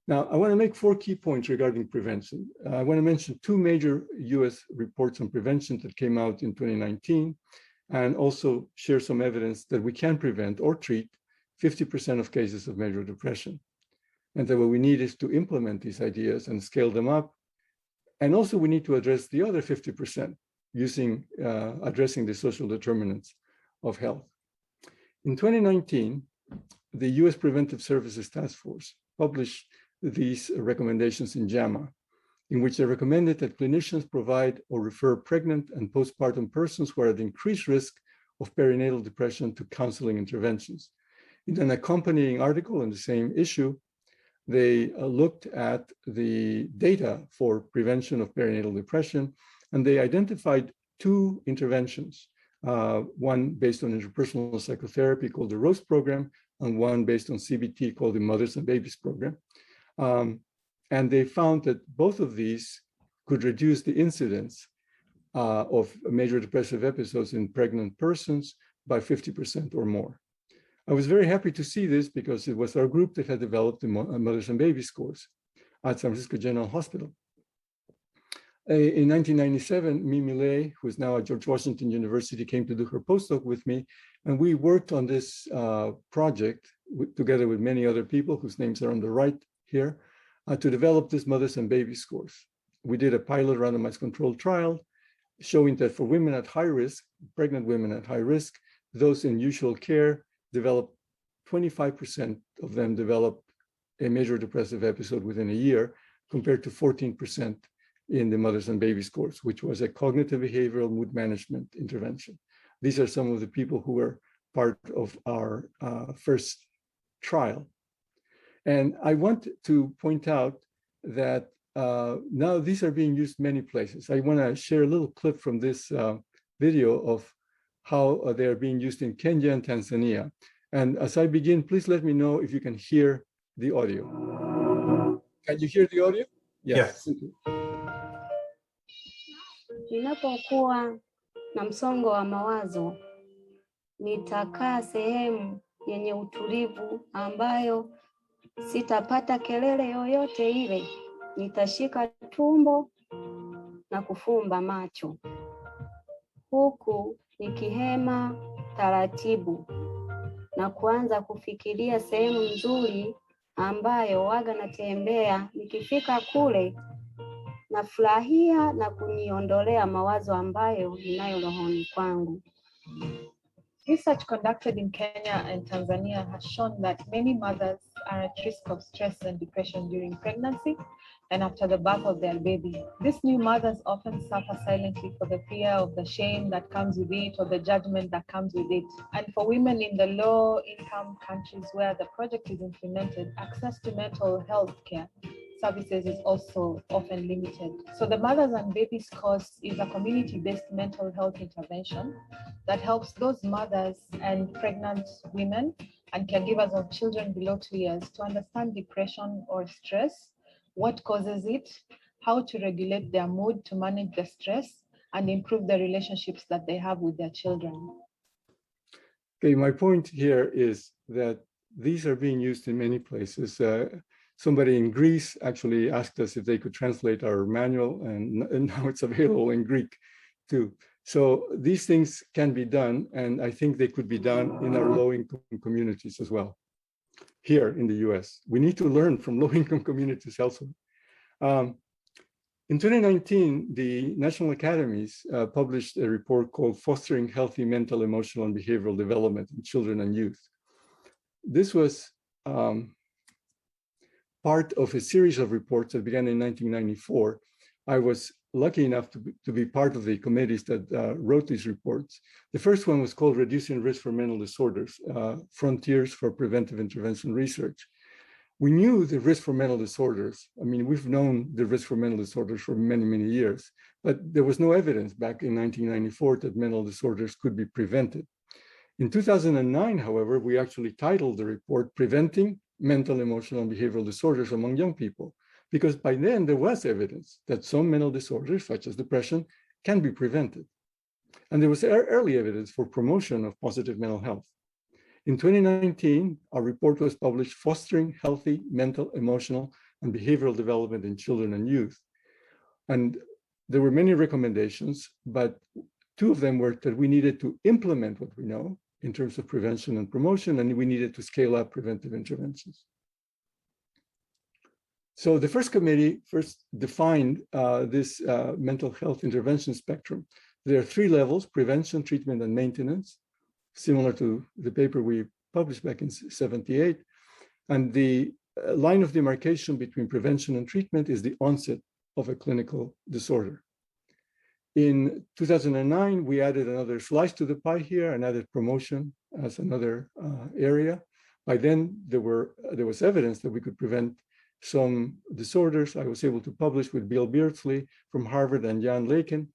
Now, I want to make 4 key points regarding prevention. I want to mention 2 major US reports on prevention that came out in 2019, and also share some evidence that we can prevent or treat 50% of cases of major depression. And that what we need is to implement these ideas and scale them up. And also we need to address the other 50% using addressing the social determinants of health. In 2019, the US Preventive Services Task Force published these recommendations in JAMA, in which they recommended that clinicians provide or refer pregnant and postpartum persons who are at increased risk of perinatal depression to counseling interventions. In an accompanying article on the same issue, they looked at the data for prevention of perinatal depression, and they identified 2 interventions, one based on interpersonal psychotherapy called the ROSE program, and one based on CBT called the Mothers and Babies program. And they found that both of these could reduce the incidence of major depressive episodes in pregnant persons by 50% or more. I was very happy to see this because it was our group that had developed the Mothers and Babies scores at San Francisco General Hospital. In 1997, Mimi Lay, who is now at George Washington University, came to do her postdoc with me, and we worked on this project together with many other people whose names are on the right here, to develop this Mothers and Babies scores. We did a pilot randomized controlled trial showing that for women at high risk, pregnant women at high risk, those in usual care, 25% of them developed a major depressive episode within a year, compared to 14% in the Mothers and Babies course, which was a cognitive behavioral mood management intervention. These are some of the people who were part of our first trial. And I want to point out that now these are being used many places. I want to share a little clip from this video of how they are being used in Kenya and Tanzania. And as I begin, please let me know if you can hear the audio. Can you hear the audio? Yes. Ninapokuwa na msongo wa mawazo, nitakaa sehemu yenye utulivu ambayo sitapata kelele yoyote ile. Nitashika tumbo na kufumba macho, huku nikihema taratibu na kuanza kufikiria sehemu nzuri ambayo waga natembea. Nikifika kule nafurahia na kuniondolea mawazo ambayo ninayo rohoni kwangu. Research conducted in Kenya and Tanzania has shown that many mothers are at risk of stress and depression during pregnancy and after the birth of their baby. These new mothers often suffer silently for the fear of the shame that comes with it or the judgment that comes with it. And for women in the low-income countries where the project is implemented, access to mental health care services is also often limited. So the Mothers and Babies course is a community-based mental health intervention that helps those mothers and pregnant women and caregivers of children below 2 years to understand depression or stress, what causes it, how to regulate their mood to manage the stress, and improve the relationships that they have with their children. Okay, my point here is that these are being used in many places. Somebody in Greece actually asked us if they could translate our manual, and now it's available in Greek too. So these things can be done, and I think they could be done in our low-income communities as well, here in the US. We need to learn from low-income communities elsewhere. In 2019, the National Academies published a report called Fostering Healthy Mental, Emotional, and Behavioral Development in Children and Youth. This was part of a series of reports that began in 1994. I was lucky enough to be part of the committees that wrote these reports. The first one was called Reducing Risk for Mental Disorders, Frontiers for Preventive Intervention Research. We knew the risk for mental disorders. I mean, we've known the risk for mental disorders for many, many years, but there was no evidence back in 1994 that mental disorders could be prevented. In 2009, however, we actually titled the report Preventing Mental, Emotional, and Behavioral Disorders Among Young People, because by then there was evidence that some mental disorders, such as depression, can be prevented. And there was early evidence for promotion of positive mental health. In 2019, our report was published, Fostering Healthy Mental, Emotional, and Behavioral Development in Children and Youth. And there were many recommendations, but two of them were that we needed to implement what we know in terms of prevention and promotion, and we needed to scale up preventive interventions. So the first committee first defined this mental health intervention spectrum. There are three levels: prevention, treatment, and maintenance, similar to the paper we published back in '78. And the line of demarcation between prevention and treatment is the onset of a clinical disorder. In 2009, we added another slice to the pie here and added promotion as another area. By then, there was evidence that we could prevent some disorders. I was able to publish with Bill Beardsley from Harvard and Jan Laken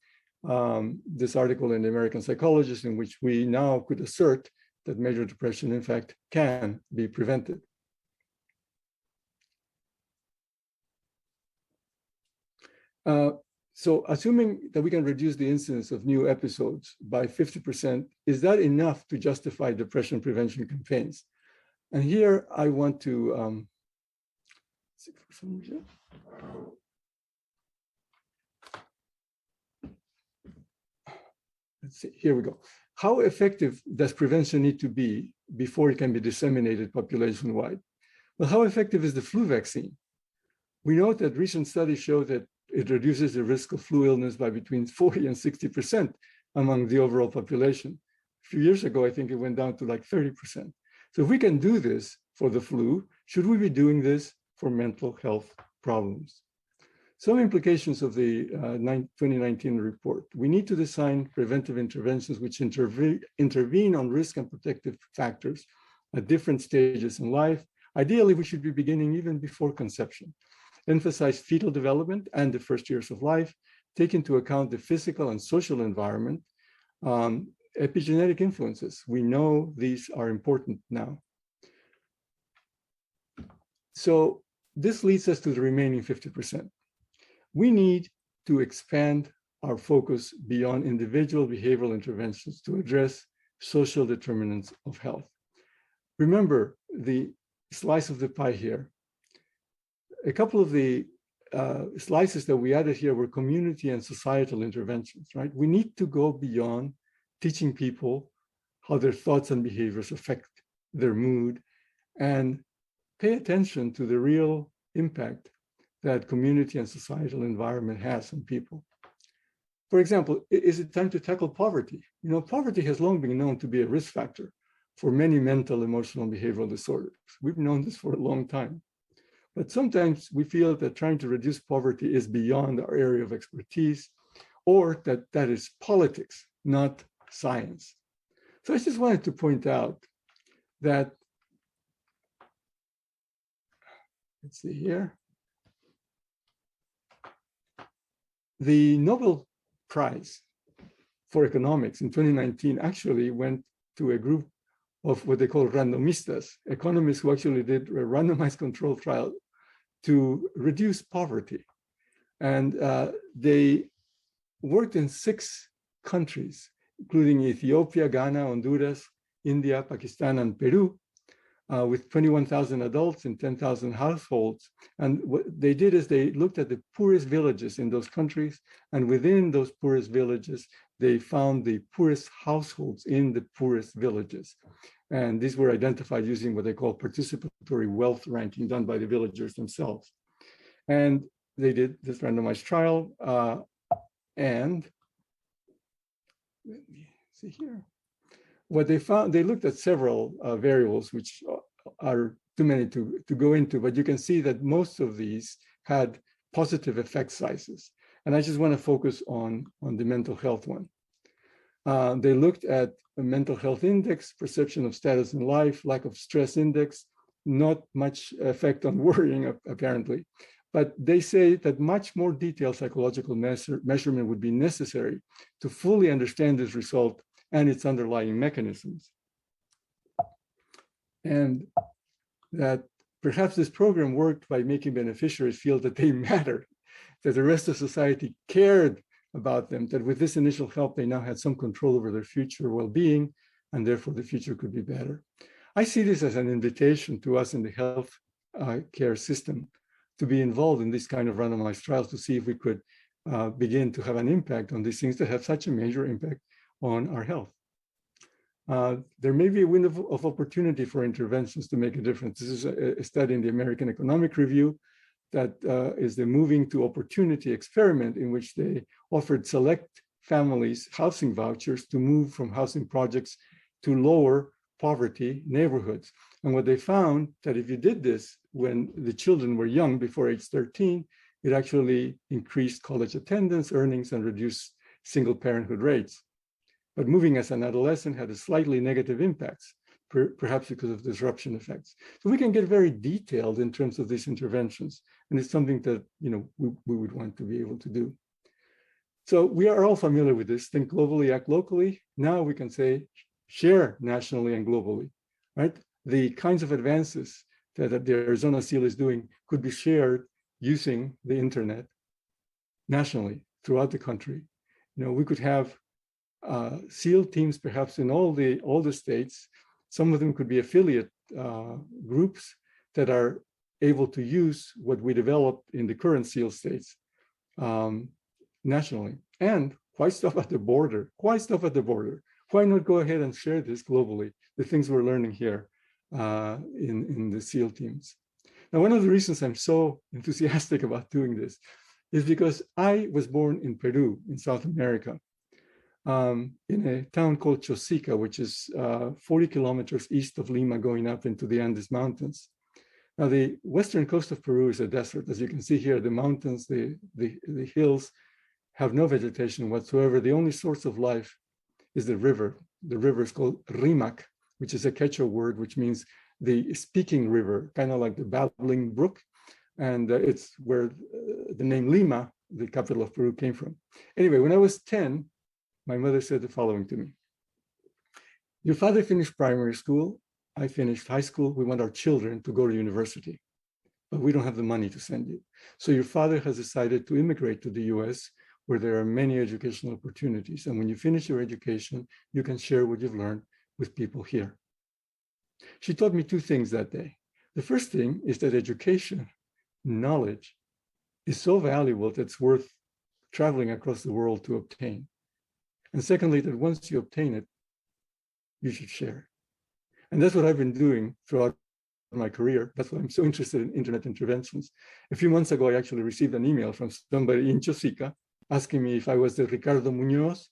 this article in the American Psychologist, in which we now could assert that major depression, in fact, can be prevented. So assuming that we can reduce the incidence of new episodes by 50%, is that enough to justify depression prevention campaigns? And here I want to, let's see, here we go. How effective does prevention need to be before it can be disseminated population-wide? Well, how effective is the flu vaccine? We know that recent studies show that it reduces the risk of flu illness by between 40 and 60% among the overall population. A few years ago, I think it went down to like 30%. So if we can do this for the flu, should we be doing this for mental health problems? Some implications of the 2019 report. We need to design preventive interventions which intervene on risk and protective factors at different stages in life. Ideally, we should be beginning even before conception. Emphasize fetal development and the first years of life, take into account the physical and social environment, epigenetic influences. We know these are important now. So this leads us to the remaining 50%. We need to expand our focus beyond individual behavioral interventions to address social determinants of health. Remember the slice of the pie here. A couple of the slices that we added here were community and societal interventions, right? We need to go beyond teaching people how their thoughts and behaviors affect their mood and pay attention to the real impact that community and societal environment has on people. For example, is it time to tackle poverty? You know, poverty has long been known to be a risk factor for many mental, emotional, and behavioral disorders. We've known this for a long time. But sometimes we feel that trying to reduce poverty is beyond our area of expertise, or that is politics, not science. So I just wanted to point out that, let's see here, the Nobel Prize for Economics in 2019 actually went to a group of what they call randomistas, economists who actually did a randomized control trial to reduce poverty. And they worked in 6 countries, including Ethiopia, Ghana, Honduras, India, Pakistan, and Peru, with 21,000 adults and 10,000 households. And what they did is they looked at the poorest villages in those countries, and within those poorest villages, they found the poorest households in the poorest villages. And these were identified using what they call participatory wealth ranking done by the villagers themselves. And they did this randomized trial, and let me see here. What they found, they looked at several variables, which are too many to go into, but you can see that most of these had positive effect sizes. And I just want to focus on the mental health one. They looked at a mental health index, perception of status in life, lack of stress index, not much effect on worrying, apparently. But they say that much more detailed psychological measurement would be necessary to fully understand this result and its underlying mechanisms. And that perhaps this program worked by making beneficiaries feel that they mattered, that the rest of society cared about them, that with this initial help, they now had some control over their future well-being, and therefore the future could be better. I see this as an invitation to us in the health care system to be involved in this kind of randomized trials to see if we could begin to have an impact on these things that have such a major impact on our health. There may be a window of opportunity for interventions to make a difference. This is a study in the American Economic Review that is the Moving to Opportunity experiment, in which they offered select families housing vouchers to move from housing projects to lower poverty neighborhoods. And what they found that if you did this when the children were young, before age 13, it actually increased college attendance, earnings, and reduced single parenthood rates. But moving as an adolescent had a slightly negative impacts, perhaps because of disruption effects. So we can get very detailed in terms of these interventions. And it's something that we would want to be able to do. So we are all familiar with this. Think globally, act locally. Now we can say share nationally and globally, right? The kinds of advances that the Arizona SEAL is doing could be shared using the internet nationally throughout the country. We could have SEAL teams perhaps in all the states. Some of them could be affiliate groups that are able to use what we developed in the current SEAL states nationally. And why stop at the border? Why stop at the border? Why not go ahead and share this globally, the things we're learning here in the SEAL teams? Now, one of the reasons I'm so enthusiastic about doing this is because I was born in Peru, in South America, in a town called Chosica, which is 40 kilometers east of Lima, going up into the Andes Mountains. Now, the western coast of Peru is a desert. As you can see here, the mountains, the hills have no vegetation whatsoever. The only source of life is the river. The river is called Rimac, which is a Quechua word, which means the speaking river, kind of like the babbling brook. And it's where the name Lima, the capital of Peru, came from. Anyway, when I was 10, my mother said the following to me: your father finished primary school, I finished high school. We want our children to go to university, but we don't have the money to send you. So your father has decided to immigrate to the US, where there are many educational opportunities. And when you finish your education, you can share what you've learned with people here. She taught me two things that day. The first thing is that education, knowledge, is so valuable that it's worth traveling across the world to obtain. And secondly, that once you obtain it, you should share it. And that's what I've been doing throughout my career. That's why I'm so interested in internet interventions. A few months ago, I actually received an email from somebody in Chosica asking me if I was the Ricardo Muñoz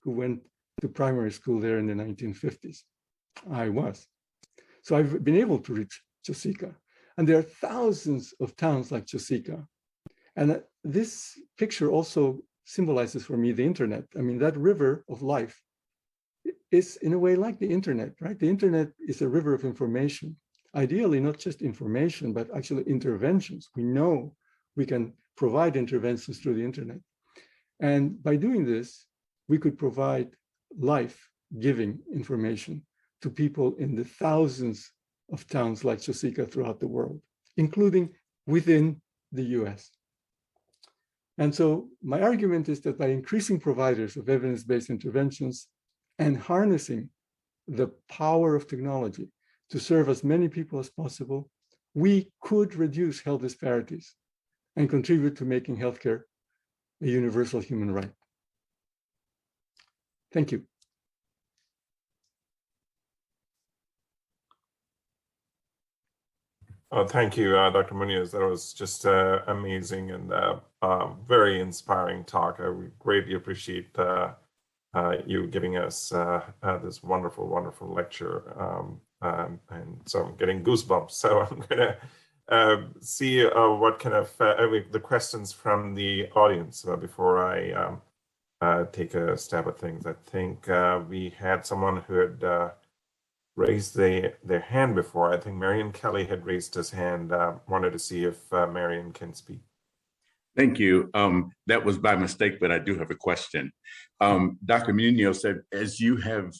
who went to primary school there in the 1950s. I was. So I've been able to reach Chosica. And there are thousands of towns like Chosica. And this picture also symbolizes for me the internet. I mean, that river of life is in a way like the internet, right? The internet is a river of information. Ideally, not just information, but actually interventions. We know we can provide interventions through the internet. And by doing this, we could provide life-giving information to people in the thousands of towns like Chosica throughout the world, including within the US. And so my argument is that by increasing providers of evidence-based interventions and harnessing the power of technology to serve as many people as possible, we could reduce health disparities and contribute to making healthcare a universal human right. Thank you. Thank you, Dr. Muñoz. That was just amazing and very inspiring talk. I greatly appreciate you giving us this wonderful, wonderful lecture. And so I'm getting goosebumps. So I'm going to see what kind of the questions from the audience before I take a stab at things. I think we had someone who had raised their hand before. I think Marion Kelly had raised his hand. Wanted to see if Marion can speak. Thank you. That was by mistake, but I do have a question. Dr. Muñoz said, as you have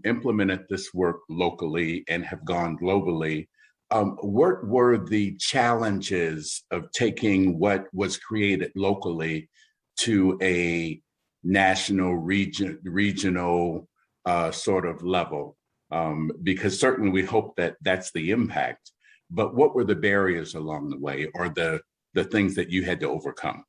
implemented this work locally and have gone globally, what were the challenges of taking what was created locally to a national, regional sort of level? Because certainly we hope that that's the impact, but what were the barriers along the way, or the things that you had to overcome?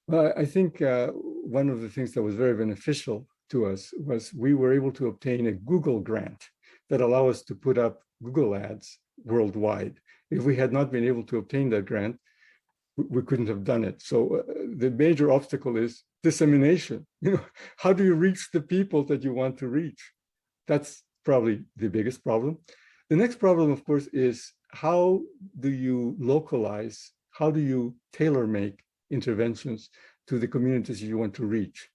Well, I think one of the things that was very beneficial to us was we were able to obtain a Google grant that allowed us to put up Google ads worldwide. If we had not been able to obtain that grant, we couldn't have done it. So the major obstacle is dissemination. How do you reach the people that you want to reach? That's probably the biggest problem. The next problem, of course, is how do you localize, how do you tailor-make interventions to the communities you want to reach?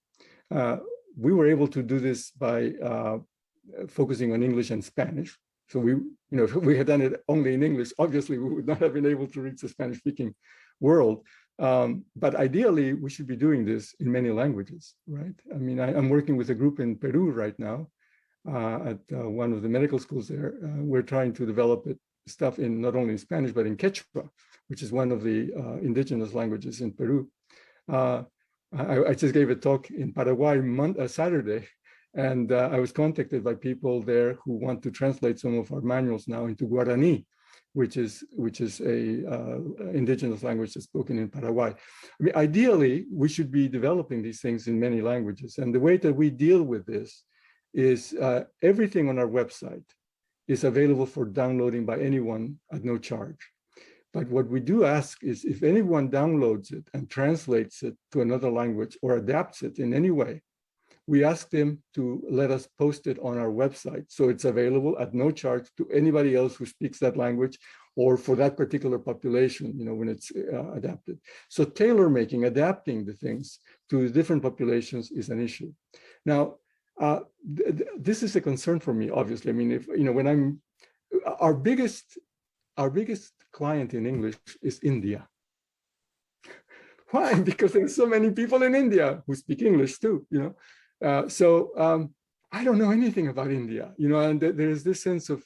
We were able to do this by focusing on English and Spanish. So if we had done it only in English, obviously we would not have been able to reach the Spanish-speaking world. But ideally, we should be doing this in many languages, right? I mean, I'm working with a group in Peru right now at one of the medical schools there. We're trying to develop stuff in not only in Spanish, but in Quechua, which is one of the indigenous languages in Peru. I just gave a talk in Paraguay Saturday, and I was contacted by people there who want to translate some of our manuals now into Guarani, which is a indigenous language that's spoken in Paraguay. I mean, ideally, we should be developing these things in many languages. And the way that we deal with this is everything on our website is available for downloading by anyone at no charge. But what we do ask is if anyone downloads it and translates it to another language or adapts it in any way, we ask them to let us post it on our website. So it's available at no charge to anybody else who speaks that language or for that particular population, when it's adapted. So tailor-making, adapting the things to different populations is an issue. Now, this is a concern for me, obviously. I mean, if when our biggest client in English is India. Why? Because there's so many people in India who speak English too. So I don't know anything about India. And there's this sense of,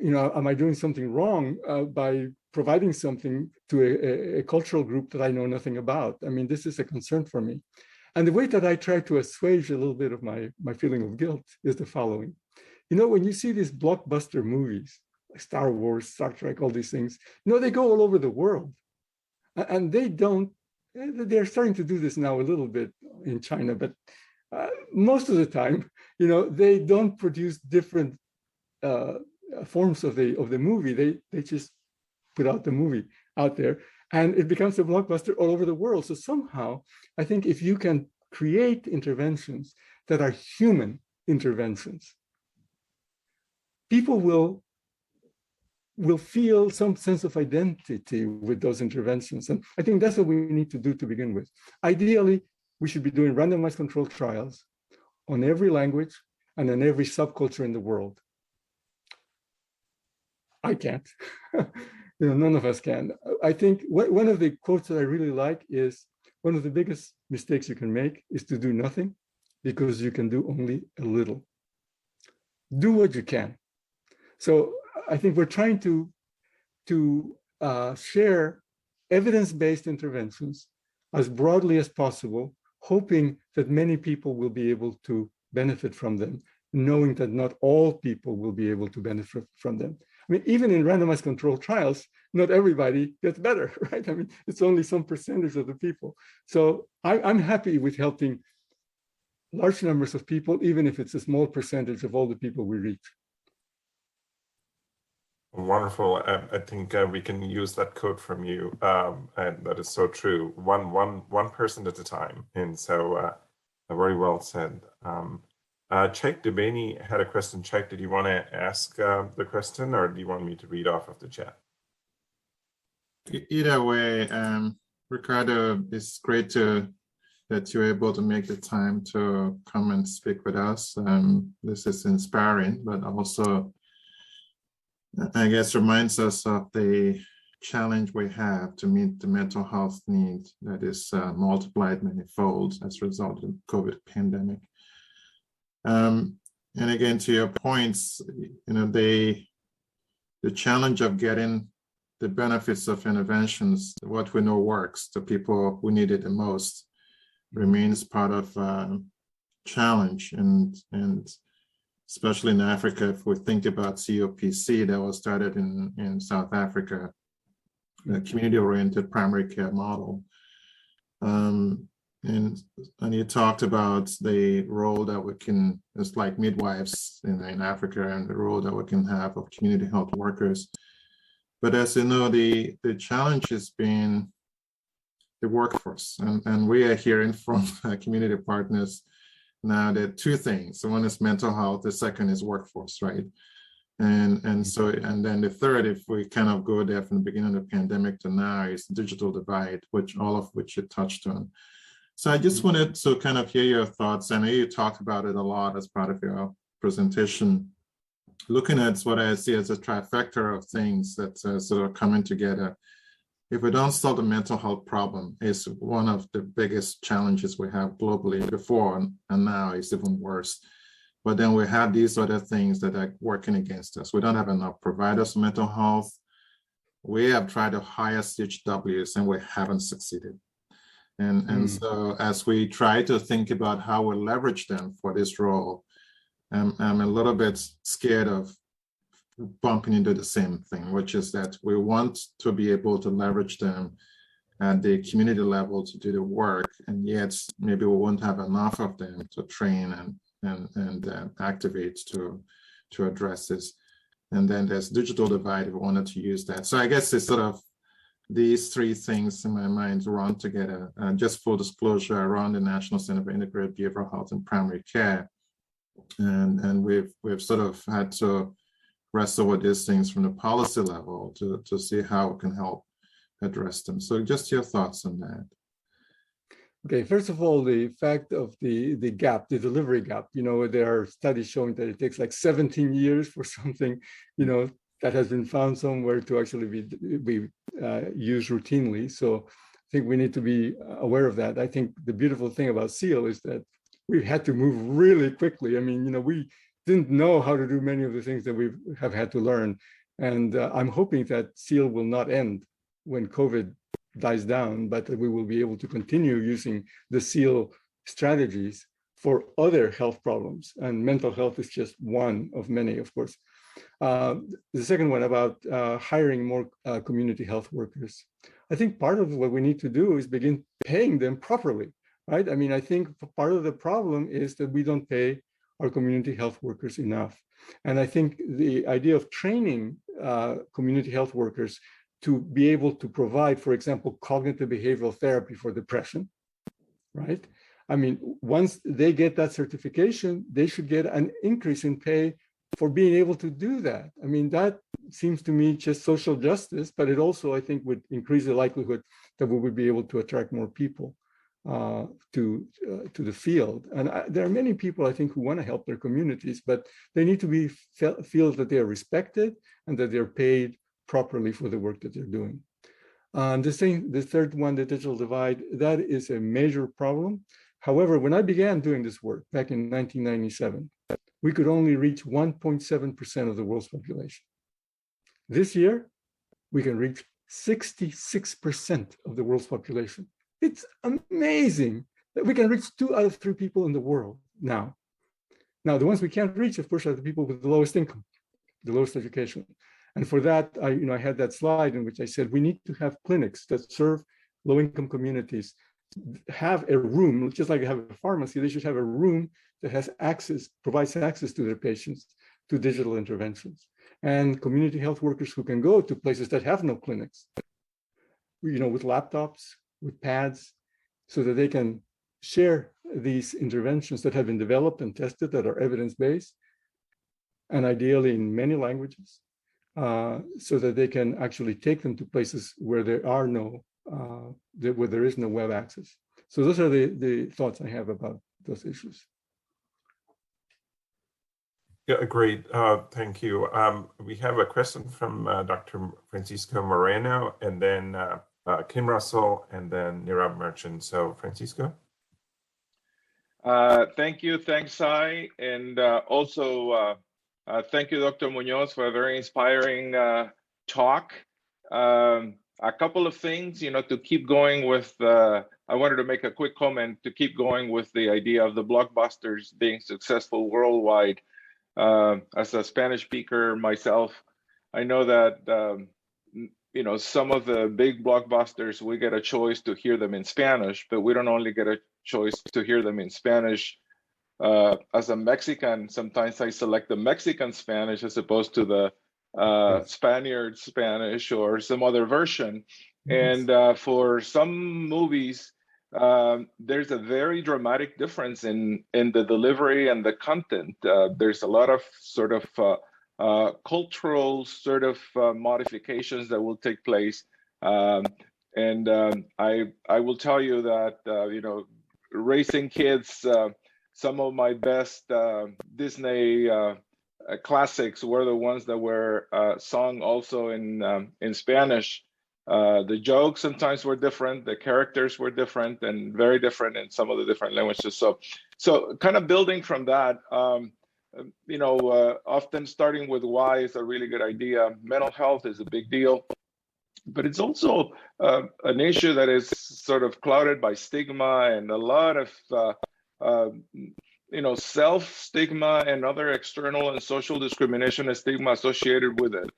am I doing something wrong by providing something to a cultural group that I know nothing about? I mean, this is a concern for me. And the way that I try to assuage a little bit of my feeling of guilt is the following. When you see these blockbuster movies, like Star Wars, Star Trek, all these things, they go all over the world. And they're starting to do this now a little bit in China, but most of the time, they don't produce different forms of the movie, they just put out the movie out there, and it becomes a blockbuster all over the world. So somehow, I think if you can create interventions that are human interventions, people will feel some sense of identity with those interventions. And I think that's what we need to do to begin with. Ideally, we should be doing randomized controlled trials on every language and on every subculture in the world. I can't. None of us can. I think one of the quotes that I really like is, one of the biggest mistakes you can make is to do nothing, because you can do only a little. Do what you can. So I think we're trying to share evidence-based interventions as broadly as possible, hoping that many people will be able to benefit from them, knowing that not all people will be able to benefit from them. I mean, even in randomized controlled trials, not everybody gets better, right? I mean, it's only some percentage of the people. So I'm happy with helping large numbers of people, even if it's a small percentage of all the people we reach. Wonderful. I think we can use that quote from you, and that is so true. One person at a time. And so very well said. Cheikh Debeni had a question. Cheikh, did you want to ask the question, or do you want me to read off of the chat? Either way, Ricardo, it's great that you're able to make the time to come and speak with us. This is inspiring, but also, I guess, reminds us of the challenge we have to meet the mental health need that is multiplied many-fold as a result of the COVID pandemic. And again, to your points, the challenge of getting the benefits of interventions, what we know works, to people who need it the most, remains part of challenge. And especially in Africa, if we think about COPC that was started in South Africa, a community-oriented primary care model. And you talked about the role that we can, it's like midwives in Africa, and the role that we can have of community health workers. But as you know, the challenge has been the workforce. And we are hearing from community partners now that two things. So one is mental health, the second is workforce, right? And then the third, if we kind of go there from the beginning of the pandemic to now, is digital divide, all of which you touched on. So I just wanted to kind of hear your thoughts. I know you talked about it a lot as part of your presentation, looking at what I see as a trifecta of things that sort of coming together. If we don't solve the mental health problem, it's one of the biggest challenges we have globally before, and now it's even worse. But then we have these other things that are working against us. We don't have enough providers for mental health. We have tried to hire CHWs and we haven't succeeded. And so as we try to think about how we leverage them for this role, I'm a little bit scared of bumping into the same thing, which is that we want to be able to leverage them at the community level to do the work, and yet maybe we won't have enough of them to train and activate to address this. And then there's digital divide if we wanted to use that. So I guess it's sort of these three things in my mind run together. Just full disclosure, around the National Center for Integrated Behavioral Health and Primary Care. And we've sort of had to wrestle with these things from the policy level to see how we can help address them. So just your thoughts on that. Okay, first of all, the fact of the gap, the delivery gap, there are studies showing that it takes like 17 years for something, that has been found somewhere to actually be used routinely. So I think we need to be aware of that. I think the beautiful thing about SEAL is that we had to move really quickly. I mean, we didn't know how to do many of the things that we have had to learn. And I'm hoping that SEAL will not end when COVID dies down, but that we will be able to continue using the SEAL strategies for other health problems. And mental health is just one of many, of course. The second one about hiring more community health workers. I think part of what we need to do is begin paying them properly, right? I mean, I think part of the problem is that we don't pay our community health workers enough. And I think the idea of training community health workers to be able to provide, for example, cognitive behavioral therapy for depression, right? I mean, once they get that certification, they should get an increase in pay for being able to do that. I mean, that seems to me just social justice, but it also, I think, would increase the likelihood that we would be able to attract more people to the field. And there are many people, I think, who want to help their communities, but they need to feel that they are respected and that they're paid properly for the work that they're doing. The third one, the digital divide, that is a major problem. However, when I began doing this work back in 1997, we could only reach 1.7% of the world's population. This year, we can reach 66% of the world's population. It's amazing that we can reach 2 out of 3 people in the world now. Now, the ones we can't reach, of course, are the people with the lowest income, the lowest education. And for that, I had that slide in which I said, we need to have clinics that serve low-income communities, have a room, just like you have a pharmacy, they should have a room that has access, provides access to their patients to digital interventions. And community health workers who can go to places that have no clinics, with laptops, with pads, so that they can share these interventions that have been developed and tested that are evidence-based, and ideally in many languages, so that they can actually take them to places where there are no, where there is no web access. So those are the thoughts I have about those issues. Yeah, great. Thank you. We have a question from Dr. Francisco Moreno, and then Kim Russell, and then Nirav Merchant. So Francisco. Thank you. Thanks, Sai. And also thank you, Dr. Muñoz, for a very inspiring talk. A couple of things, to keep going with, I wanted to make a quick comment to keep going with the idea of the blockbusters being successful worldwide. As a Spanish speaker myself, I know that, some of the big blockbusters, we get a choice to hear them in Spanish, but we don't only get a choice to hear them in Spanish. As a Mexican, sometimes I select the Mexican Spanish as opposed to the Spaniard Spanish or some other version. And for some movies, there's a very dramatic difference in the delivery and the content. There's a lot of sort of cultural sort of modifications that will take place. And I will tell you that, raising kids, some of my best Disney classics were the ones that were sung also in Spanish. The jokes sometimes were different, the characters were different and very different in some of the different languages. So kind of building from that, often starting with why is a really good idea. Mental health is a big deal, but it's also an issue that is sort of clouded by stigma and a lot of self-stigma and other external and social discrimination and stigma associated with it.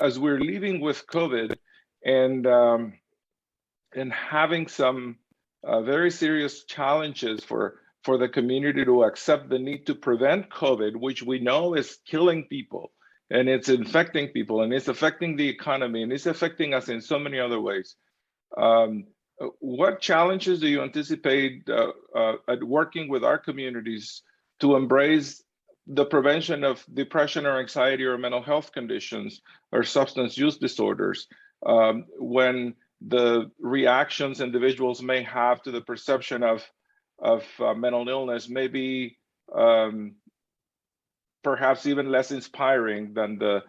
As we're living with COVID and having some very serious challenges for the community to accept the need to prevent COVID, which we know is killing people and it's infecting people and it's affecting the economy and it's affecting us in so many other ways. What challenges do you anticipate at working with our communities to embrace the prevention of depression or anxiety or mental health conditions or substance use disorders when the reactions individuals may have to the perception of mental illness may be perhaps even less inspiring than the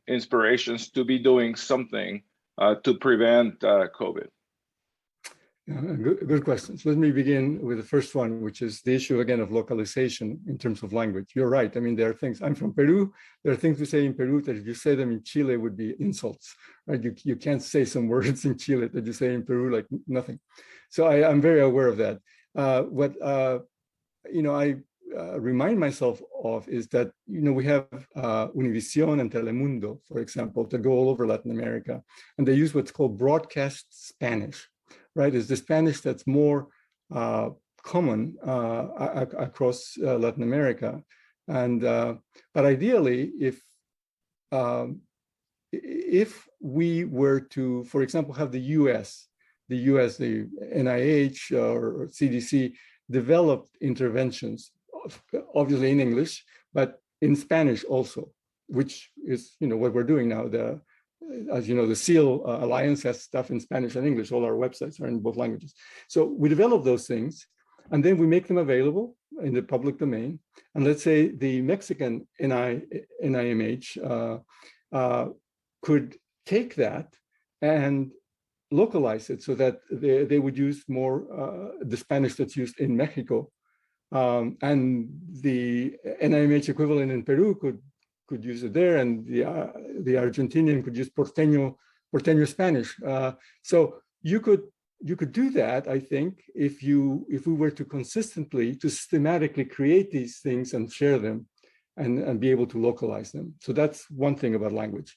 inspirations to be doing something to prevent COVID? Good questions. Let me begin with the first one, which is the issue again of localization in terms of language. You're right. I mean, there are things, I'm from Peru. There are things we say in Peru that if you say them in Chile would be insults, right? You can't say some words in Chile that you say in Peru like nothing. So I'm very aware of that. What I remind myself of is that, we have Univision and Telemundo, for example, that go all over Latin America, and they use what's called broadcast Spanish. Right, is the Spanish that's more common across Latin America. And but ideally, if we were to, for example, have the NIH or CDC developed interventions, obviously in English, but in Spanish also, which is what we're doing now. As you know, the SEAL Alliance has stuff in Spanish and English. All our websites are in both languages. So we develop those things, and then we make them available in the public domain. And let's say the Mexican NIMH could take that and localize it so that they would use more the Spanish that's used in Mexico. And the NIMH equivalent in Peru could use it there, and the Argentinian could use porteño Spanish. So you could do that, I think, if we were to systematically create these things and share them, and be able to localize them. So that's one thing about language.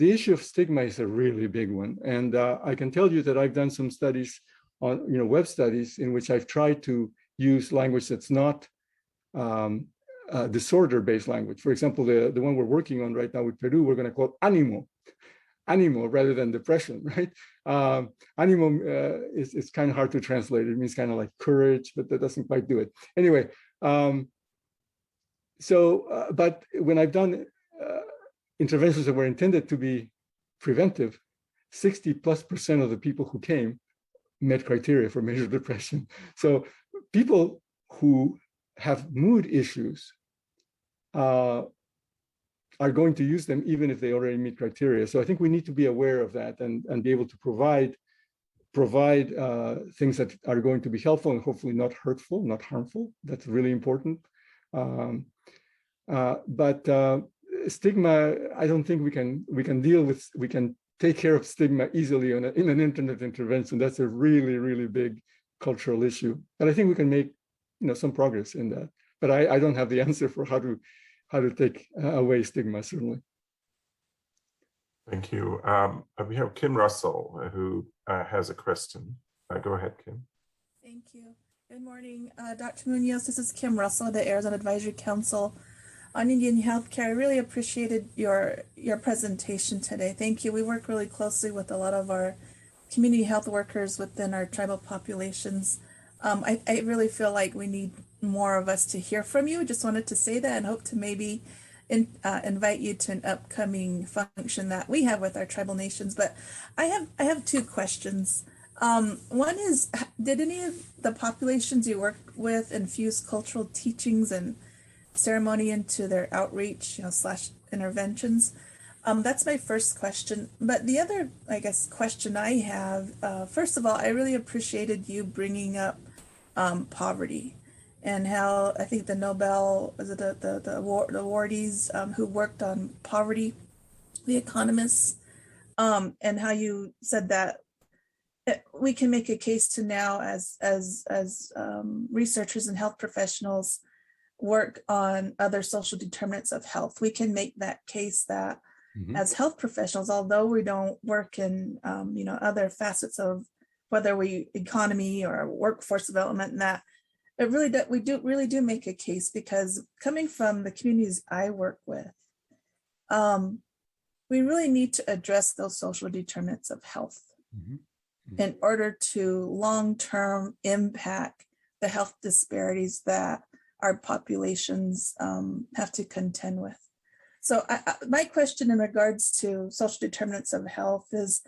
The issue of stigma is a really big one, and I can tell you that I've done some studies on web studies in which I've tried to use language that's not disorder-based language. For example, the one we're working on right now with Peru, we're going to call ánimo rather than depression, right? Ánimo is kind of hard to translate. It means kind of like courage, but that doesn't quite do it. Anyway, but when I've done interventions that were intended to be preventive, 60+% of the people who came met criteria for major depression. So people who have mood issues are going to use them even if they already meet criteria. So I think we need to be aware of that and be able to provide things that are going to be helpful and hopefully not hurtful, not harmful. That's really important. But stigma, I don't think we can take care of stigma easily in an internet intervention. That's a really, really big cultural issue. And I think we can make some progress in that. But I don't have the answer for how to take away stigma, certainly. Thank you. We have Kim Russell who has a question. Go ahead, Kim. Thank you. Good morning, Dr. Muñoz. This is Kim Russell, the Arizona Advisory Council on Indian Healthcare. I really appreciated your presentation today. Thank you. We work really closely with a lot of our community health workers within our tribal populations. I really feel like we need more of us to hear from you. Just wanted to say that and hope to maybe invite you to an upcoming function that we have with our tribal nations. But I have two questions. One is, did any of the populations you work with infuse cultural teachings and ceremony into their outreach, / interventions? That's my first question. But the other, question I have, first of all, I really appreciated you bringing up poverty and how I think the Nobel, the awardees who worked on poverty, the economists, and how you said that we can make a case to now as researchers and health professionals work on other social determinants of health. We can make that case that as health professionals, although we don't work in other facets of whether we economy or workforce development, and that it really we really do make a case, because coming from the communities I work with, we really need to address those social determinants of health in order to long-term impact the health disparities that our populations have to contend with. So my question in regards to social determinants of health is,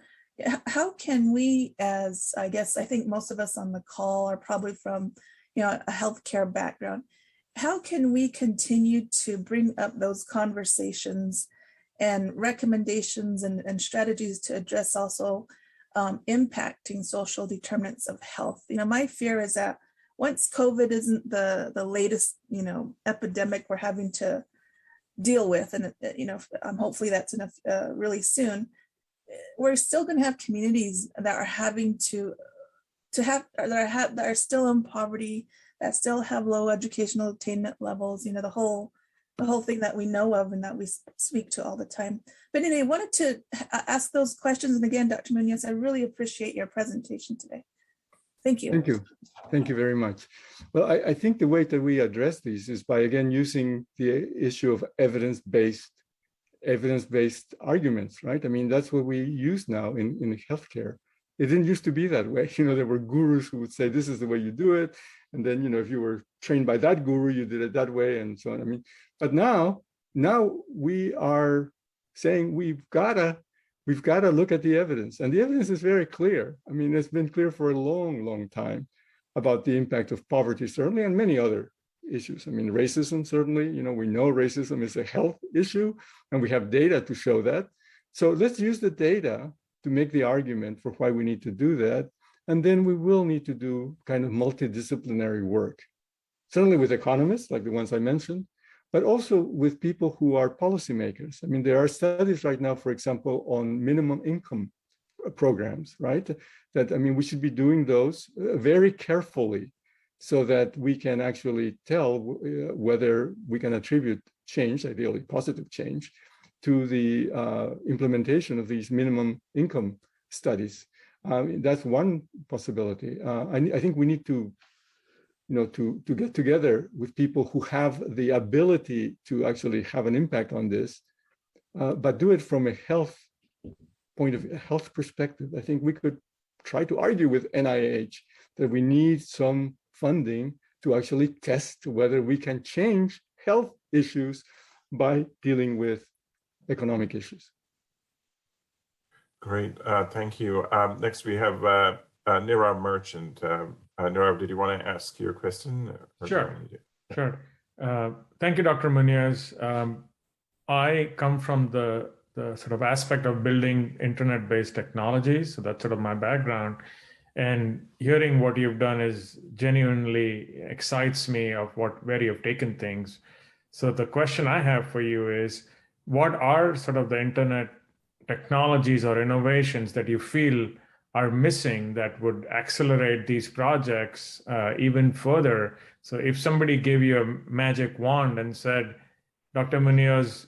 how can we, as I think most of us on the call are probably from a healthcare background, how can we continue to bring up those conversations and recommendations and strategies to address also impacting social determinants of health? My fear is that once COVID isn't the latest, epidemic we're having to deal with, and hopefully that's enough really soon, we're still going to have communities that are having that are still in poverty, that still have low educational attainment levels. The whole thing that we know of and that we speak to all the time. But anyway, I wanted to ask those questions. And again, Dr. Muñoz, I really appreciate your presentation today. Thank you. Thank you. Thank you very much. Well, I think the way that we address these is by, again, using the issue of evidence-based arguments, right? I mean, that's what we use now in healthcare. It didn't used to be that way. There were gurus who would say, this is the way you do it. And then, if you were trained by that guru, you did it that way and so on. I mean, but now we are saying we've got to look at the evidence. And the evidence is very clear. I mean, it's been clear for a long, long time about the impact of poverty, certainly, and many other issues. I mean, racism, certainly, we know racism is a health issue, and we have data to show that. So let's use the data to make the argument for why we need to do that. And then we will need to do kind of multidisciplinary work, certainly with economists, like the ones I mentioned, but also with people who are policymakers. I mean, there are studies right now, for example, on minimum income programs, right? That, I mean, we should be doing those very carefully so that we can actually tell whether we can attribute change, ideally positive change, to the implementation of these minimum income studies. That's one possibility. I think we need to get together with people who have the ability to actually have an impact on this, but do it from a health perspective. I think we could try to argue with NIH that we need some funding to actually test whether we can change health issues by dealing with economic issues. Great, thank you. Next we have Nirav Merchant. Nirav, did you want to ask your question? Sure. Thank you, Dr. Muñoz. I come from the sort of aspect of building internet-based technologies, so that's sort of my background. And hearing what you've done is genuinely excites me of where you've taken things. So the question I have for you is, what are sort of the internet technologies or innovations that you feel are missing that would accelerate these projects even further? So if somebody gave you a magic wand and said, Dr. Muñoz,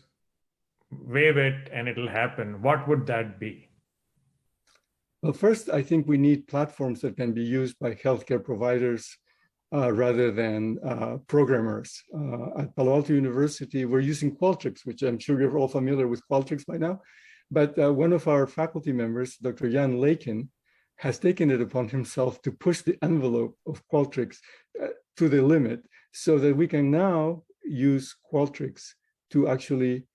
wave it and it'll happen, what would that be? Well, first, I think we need platforms that can be used by healthcare providers rather than programmers. At Palo Alto University, we're using Qualtrics, which I'm sure you're all familiar with Qualtrics by now. But one of our faculty members, Dr. Jan Lakin, has taken it upon himself to push the envelope of Qualtrics to the limit so that we can now use Qualtrics to actually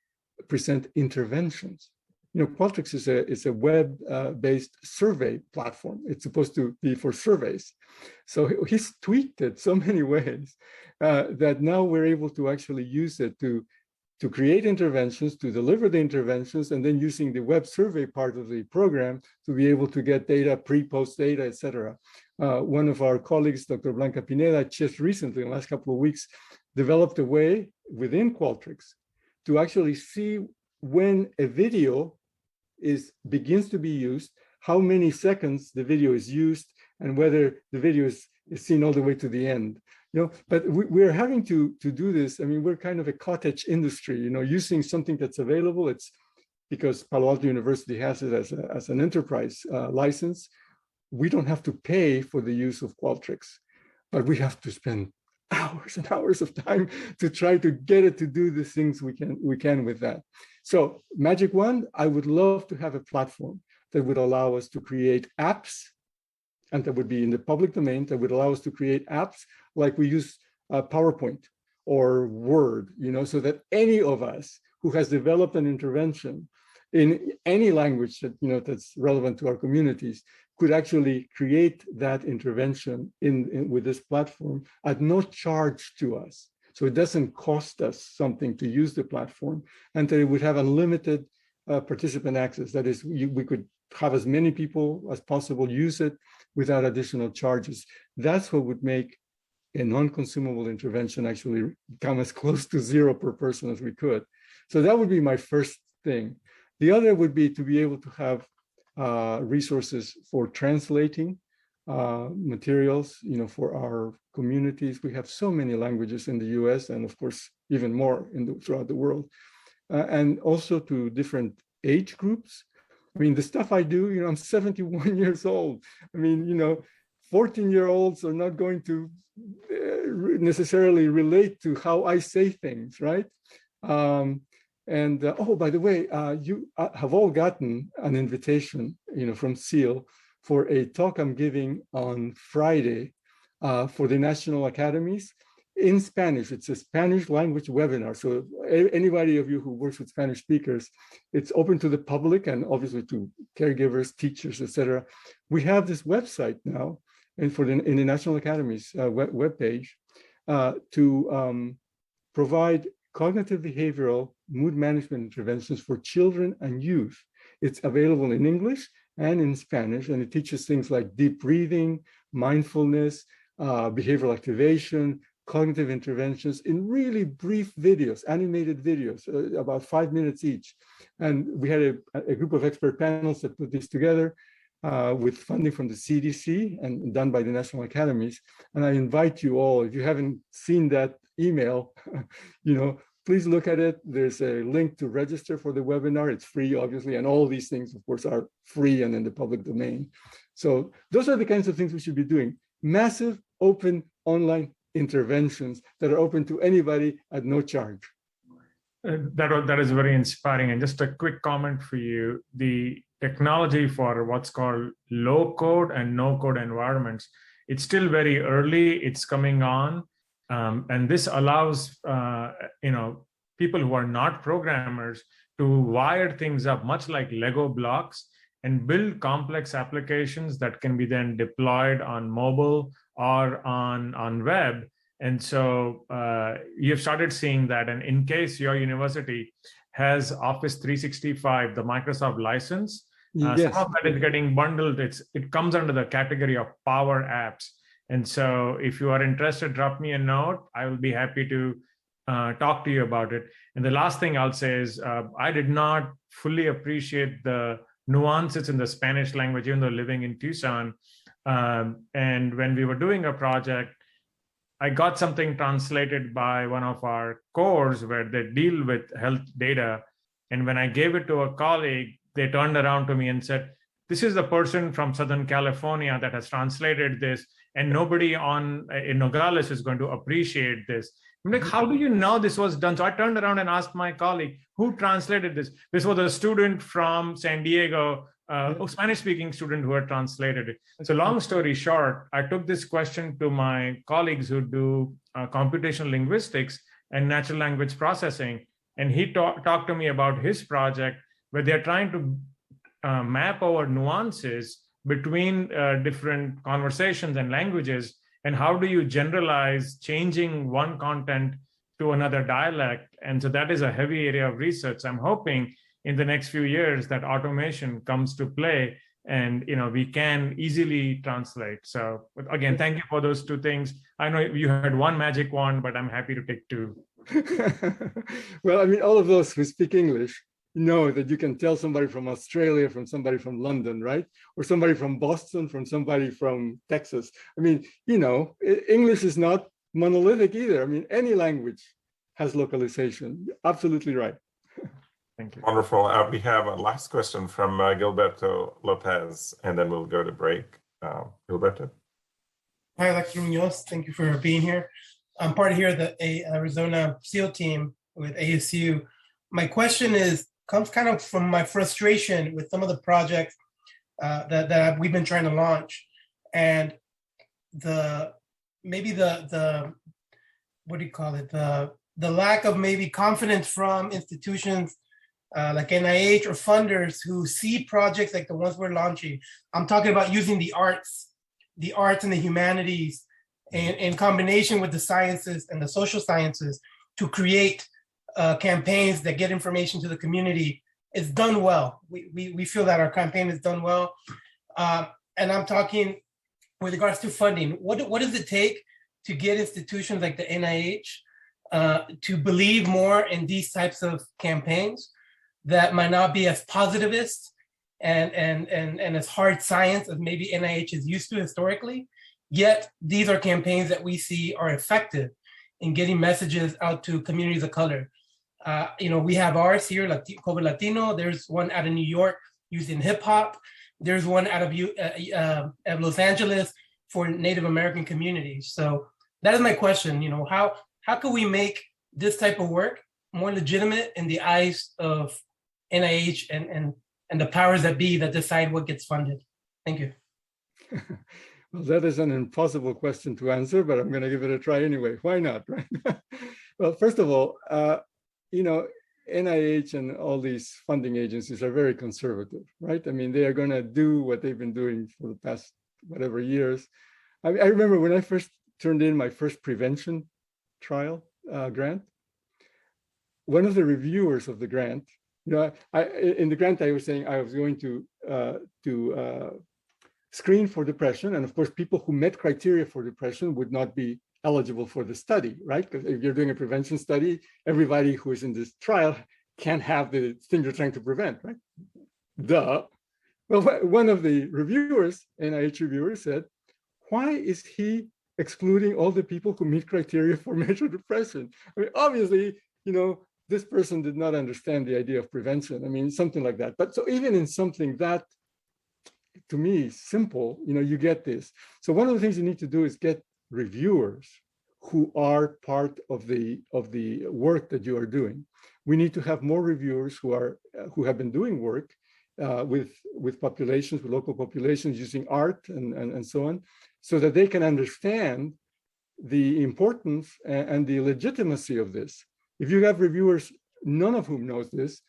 present interventions. Qualtrics is a web-based survey platform. It's supposed to be for surveys. So he's tweaked it so many ways that now we're able to actually use it to create interventions, to deliver the interventions, and then using the web survey part of the program to be able to get data, pre-post data, et cetera. One of our colleagues, Dr. Blanca Pineda, just recently, in the last couple of weeks, developed a way within Qualtrics to actually see when a video begins to be used, how many seconds the video is used, and whether the video is seen all the way to the end. But we're having to do this. I mean, we're kind of a cottage industry, using something that's available. It's because Palo Alto University has it as an enterprise license. We don't have to pay for the use of Qualtrics, but we have to spend hours and hours of time to try to get it to do the things we can with that. So magic wand, I would love to have a platform that would allow us to create apps, and that would be in the public domain, that would allow us to create apps like we use PowerPoint or Word, so that any of us who has developed an intervention in any language that, that's relevant to our communities could actually create that intervention with this platform at no charge to us. So it doesn't cost us something to use the platform, and that it would have unlimited participant access. That is, we could have as many people as possible use it without additional charges. That's what would make a non-consumable intervention actually come as close to zero per person as we could. So that would be my first thing. The other would be to be able to have resources for translating materials, for our communities. We have so many languages in the US, and of course, even more throughout the world. And also to different age groups. I mean, the stuff I do, I'm 71 years old. I mean, 14-year-olds are not going to necessarily relate to how I say things, right? Oh, by the way, you have all gotten an invitation, from CEAL for a talk I'm giving on Friday for the National Academies in Spanish. It's a Spanish language webinar. So anybody of you who works with Spanish speakers, it's open to the public and obviously to caregivers, teachers, etc. We have this website now, and in the National Academies webpage to provide cognitive behavioral mood management interventions for children and youth. It's available in English and in Spanish, and it teaches things like deep breathing, mindfulness, behavioral activation, cognitive interventions in really brief videos, animated videos, about 5 minutes each. And we had a group of expert panels that put this together with funding from the CDC and done by the National Academies. And I invite you all, if you haven't seen that email, please look at it. There's a link to register for the webinar. It's free, obviously, and all these things, of course, are free and in the public domain. So those are the kinds of things we should be doing. Massive, open, online interventions that are open to anybody at no charge. That is very inspiring. And just a quick comment for you, the technology for what's called low code and no code environments, it's still very early, it's coming on. And this allows people who are not programmers to wire things up much like Lego blocks and build complex applications that can be then deployed on mobile or on web. And so you've started seeing that. And in case your university has Office 365, the Microsoft license, yes. Some of that is getting bundled. It comes under the category of Power Apps. And so if you are interested, drop me a note. I will be happy to talk to you about it. And the last thing I'll say is I did not fully appreciate the nuances in the Spanish language, even though living in Tucson. And when we were doing a project, I got something translated by one of our cores where they deal with health data. And when I gave it to a colleague, they turned around to me and said, "This is the person from Southern California that has translated this, and nobody in Nogales is going to appreciate this." I'm like, "How do you know this was done?" So I turned around and asked my colleague, "Who translated this?" This was a student from San Diego, a Spanish-speaking student who had translated it. So long story short, I took this question to my colleagues who do computational linguistics and natural language processing, and he talked to me about his project where they're trying to map over nuances between different conversations and languages, and how do you generalize changing one content to another dialect. And so that is a heavy area of research. I'm hoping in the next few years that automation comes to play and we can easily translate. So again, thank you for those two things. I know you had one magic wand, but I'm happy to take two. Well, I mean, all of those who speak English know that you can tell somebody from Australia from somebody from London, right? Or somebody from Boston from somebody from Texas. I mean, English is not monolithic either. I mean, any language has localization. Absolutely right. Thank you. Wonderful. We have a last question from Gilberto Lopez, and then we'll go to break. Gilberto. Hi, Dr. Muñoz. Thank you for being here. I'm part of here the Arizona SEAL team with ASU. My question comes kind of from my frustration with some of the projects that we've been trying to launch, and the lack of maybe confidence from institutions like NIH or funders who see projects like the ones we're launching. I'm talking about using the arts and the humanities in combination with the sciences and the social sciences to create campaigns that get information to the community. It's done well. We feel that our campaign is done well. And I'm talking with regards to funding. What does it take to get institutions like the NIH to believe more in these types of campaigns that might not be as positivist and as hard science as maybe NIH is used to historically, yet these are campaigns that we see are effective in getting messages out to communities of color. We have ours here, COVID Latino. There's one out of New York using hip hop. There's one out of Los Angeles for Native American communities. So that is my question, you know, how can we make this type of work more legitimate in the eyes of NIH and the powers that be that decide what gets funded? Thank you. Well, that is an impossible question to answer, but I'm going to give it a try anyway. Why not, right? Well, first of all, you know, NIH and all these funding agencies are very conservative, right? I mean, they are going to do what they've been doing for the past whatever years. I remember when I first turned in my first prevention trial grant, one of the reviewers of the grant, you know, in the grant I was saying I was going to screen for depression, and of course, people who met criteria for depression would not be eligible for the study, right? Because if you're doing a prevention study, everybody who is in this trial can't have the thing you're trying to prevent, right? Duh. Well, one of the reviewers, NIH reviewers, said, why is he excluding all the people who meet criteria for major depression? I mean, obviously, you know, this person did not understand the idea of prevention. I mean, something like that. But so even in something that, to me, simple, you know, you get this. So one of the things you need to do is get reviewers who are part of the work that you are doing. We need to have more reviewers who have been doing work with populations, with local populations, using art and so on, so that they can understand the importance and the legitimacy of this. If you have reviewers, none of whom knows this,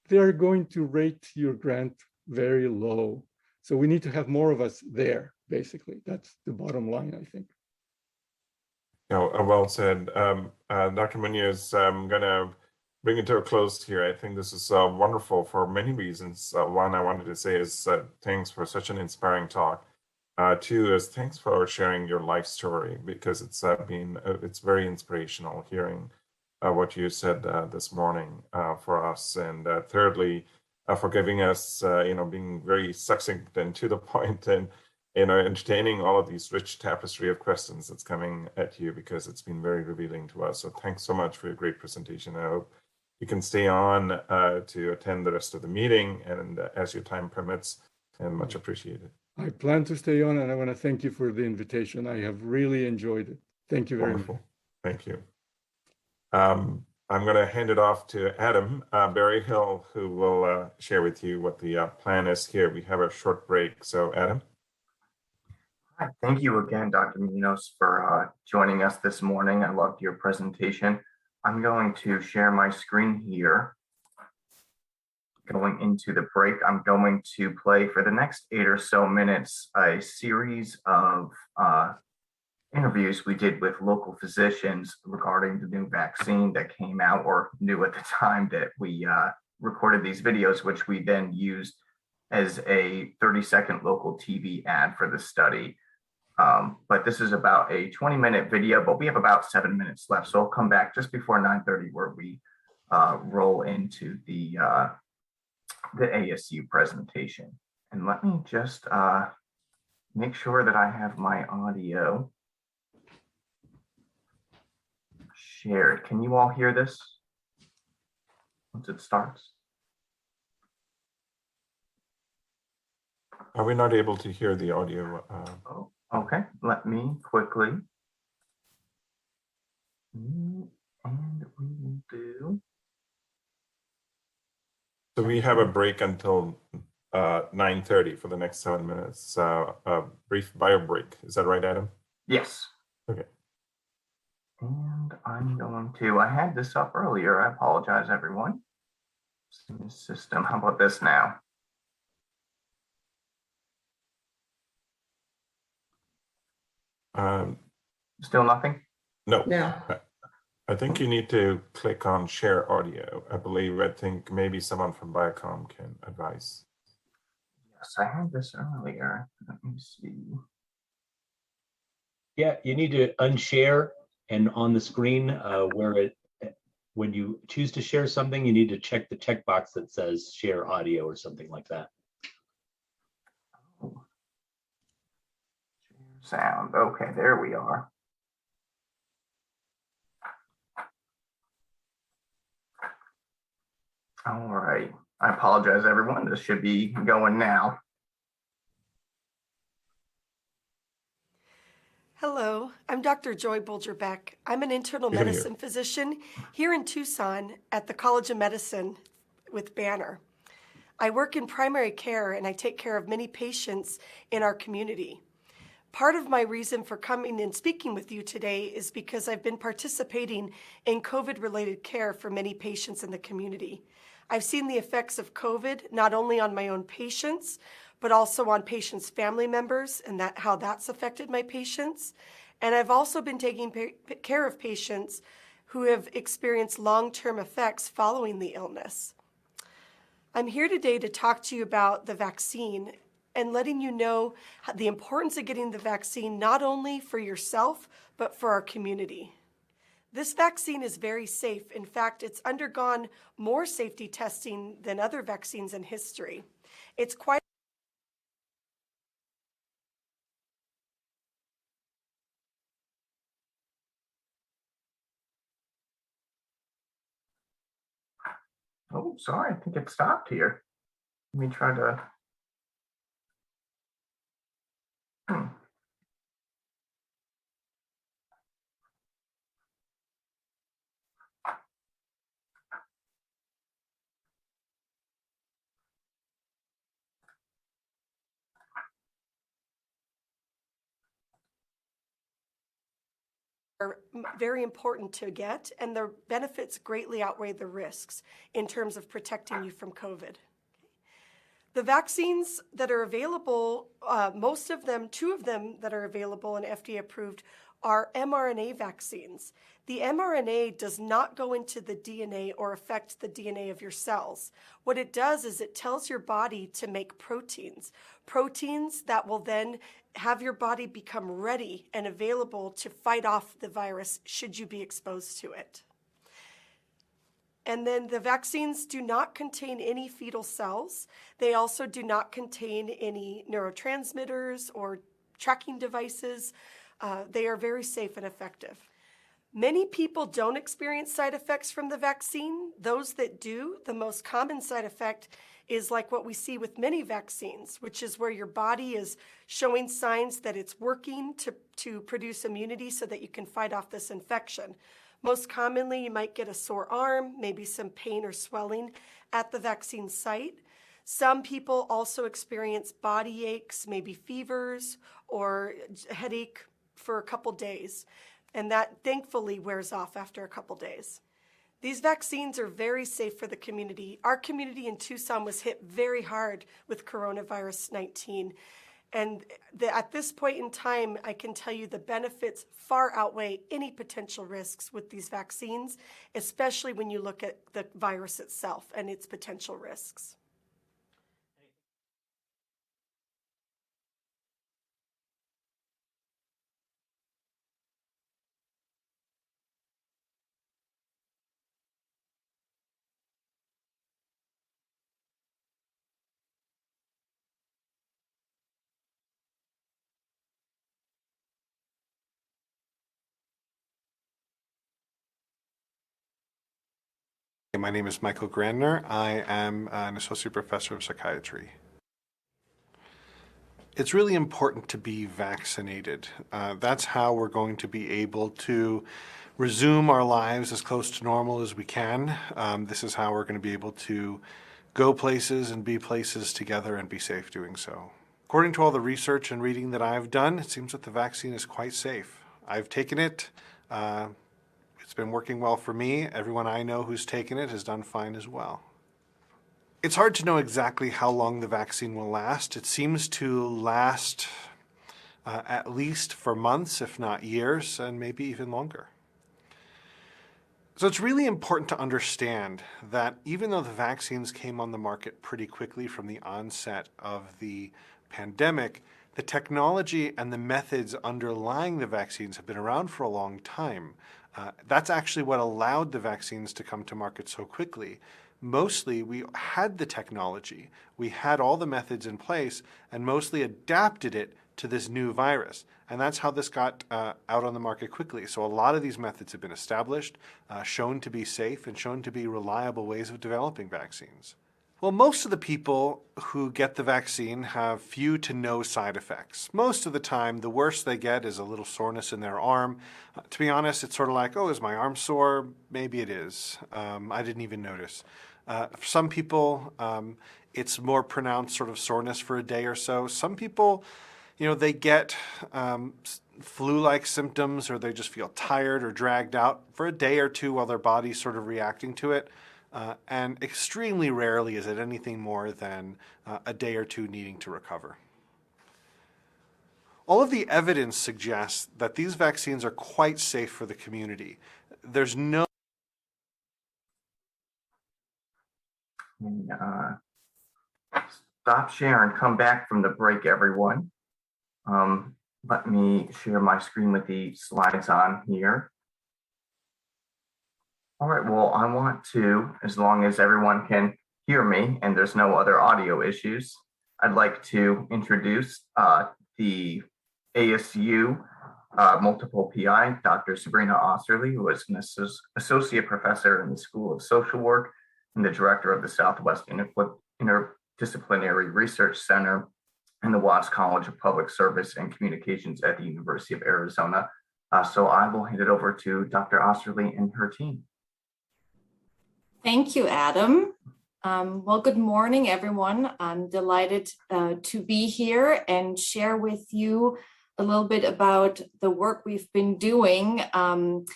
they are going to rate your grant very low. So we need to have more of us there, basically. That's the bottom line, I think. Well said. Dr. Muñoz, I'm going to bring it to a close here. I think this is wonderful for many reasons. One, I wanted to say is thanks for such an inspiring talk. Two is thanks for sharing your life story, because it's very inspirational hearing what you said this morning for us. And thirdly, for giving us, being very succinct and to the point, and entertaining all of these rich tapestry of questions that's coming at you, because it's been very revealing to us. So thanks so much for your great presentation. I hope you can stay on to attend the rest of the meeting, and as your time permits, and much appreciated. I plan to stay on, and I want to thank you for the invitation. I have really enjoyed it. Thank you very much. Thank you. I'm going to hand it off to Adam Berryhill, who will share with you what the plan is here. We have a short break. So, Adam. Hi, thank you again, Dr. Muñoz, for joining us this morning. I loved your presentation. I'm going to share my screen here. Going into the break, I'm going to play for the next 8 or so minutes a series of interviews we did with local physicians regarding the new vaccine that came out, or new at the time that we recorded these videos, which we then used as a 30-second local TV ad for the study. But this is about a 20-minute video, but we have about 7 minutes left. So I'll come back just before 9:30 where we roll into the ASU presentation. And let me just make sure that I have my audio shared. Can you all hear this once it starts? Are we not able to hear the audio? Oh, okay, let me quickly. And we will do. So we have a break until 9:30 for the next 7 minutes. A brief bio break. Is that right, Adam? Yes. Okay. And I'm going to, I had this up earlier. I apologize, everyone. System, how about this now? Still nothing? No. No. I think you need to click on share audio. I think maybe someone from Biocom can advise. Yes, I had this earlier. Let me see. Yeah, you need to unshare, and on the screen when you choose to share something, you need to check the checkbox that says share audio or something like that. Oh. Sound. Okay, there we are. All right. I apologize, everyone. This should be going now. Hello, I'm Dr. Joy Bulger-Beck. I'm an internal medicine physician here in Tucson at the College of Medicine with Banner. I work in primary care and I take care of many patients in our community. Part of my reason for coming and speaking with you today is because I've been participating in COVID-related care for many patients in the community. I've seen the effects of COVID not only on my own patients, but also on patients' family members and how that's affected my patients. And I've also been taking care of patients who have experienced long-term effects following the illness. I'm here today to talk to you about the vaccine and letting you know the importance of getting the vaccine not only for yourself, but for our community. This vaccine is very safe. In fact, it's undergone more safety testing than other vaccines in history. It's quite Oh, sorry, I think it stopped here. Let me try to. are very important to get, and the benefits greatly outweigh the risks in terms of protecting you from COVID. The vaccines that are available, most of them, 2 of them that are available and FDA approved, are mRNA vaccines. The mRNA does not go into the DNA or affect the DNA of your cells. What it does is it tells your body to make proteins that will then have your body become ready and available to fight off the virus should you be exposed to it. And then the vaccines do not contain any fetal cells. They also do not contain any neurotransmitters or tracking devices. They are very safe and effective. Many people don't experience side effects from the vaccine. Those that do, the most common side effect is like what we see with many vaccines, which is where your body is showing signs that it's working to produce immunity so that you can fight off this infection. Most commonly, you might get a sore arm, maybe some pain or swelling at the vaccine site. Some people also experience body aches, maybe fevers or headache for a couple days, and that thankfully wears off after a couple days. These vaccines are very safe for the community. Our community in Tucson was hit very hard with coronavirus 19. And at this point in time, I can tell you the benefits far outweigh any potential risks with these vaccines, especially when you look at the virus itself and its potential risks. My name is Michael Grandner. I am an associate professor of psychiatry. It's really important to be vaccinated. That's how we're going to be able to resume our lives as close to normal as we can. This is how we're going to be able to go places and be places together and be safe doing so. According to all the research and reading that I've done, it seems that the vaccine is quite safe. I've taken it. It's been working well for me. Everyone I know who's taken it has done fine as well. It's hard to know exactly how long the vaccine will last. It seems to last at least for months, if not years, and maybe even longer. So it's really important to understand that even though the vaccines came on the market pretty quickly from the onset of the pandemic, the technology and the methods underlying the vaccines have been around for a long time. That's actually what allowed the vaccines to come to market so quickly. Mostly, we had the technology, we had all the methods in place, and mostly adapted it to this new virus. And that's how this got out on the market quickly. So a lot of these methods have been established, shown to be safe, and shown to be reliable ways of developing vaccines. Well, most of the people who get the vaccine have few to no side effects. Most of the time, the worst they get is a little soreness in their arm. To be honest, it's sort of like, oh, is my arm sore? Maybe it is. I didn't even notice. For some people, it's more pronounced sort of soreness for a day or so. Some people, they get flu-like symptoms, or they just feel tired or dragged out for a day or two while their body's sort of reacting to it. And extremely rarely is it anything more than a day or two needing to recover. All of the evidence suggests that these vaccines are quite safe for the community. There's no Stop share and come back from the break, everyone. Let me share my screen with the slides on here. All right, well, I want to, as long as everyone can hear me and there's no other audio issues, I'd like to introduce the ASU multiple PI, Dr. Sabrina Osterly, who is an associate professor in the School of Social Work and the director of the Southwest Interdisciplinary Research Center and the Watts College of Public Service and Communications at the University of Arizona. So I will hand it over to Dr. Osterly and her team. Thank you, Adam. Well, good morning, everyone. I'm delighted to be here and share with you a little bit about the work we've been doing. And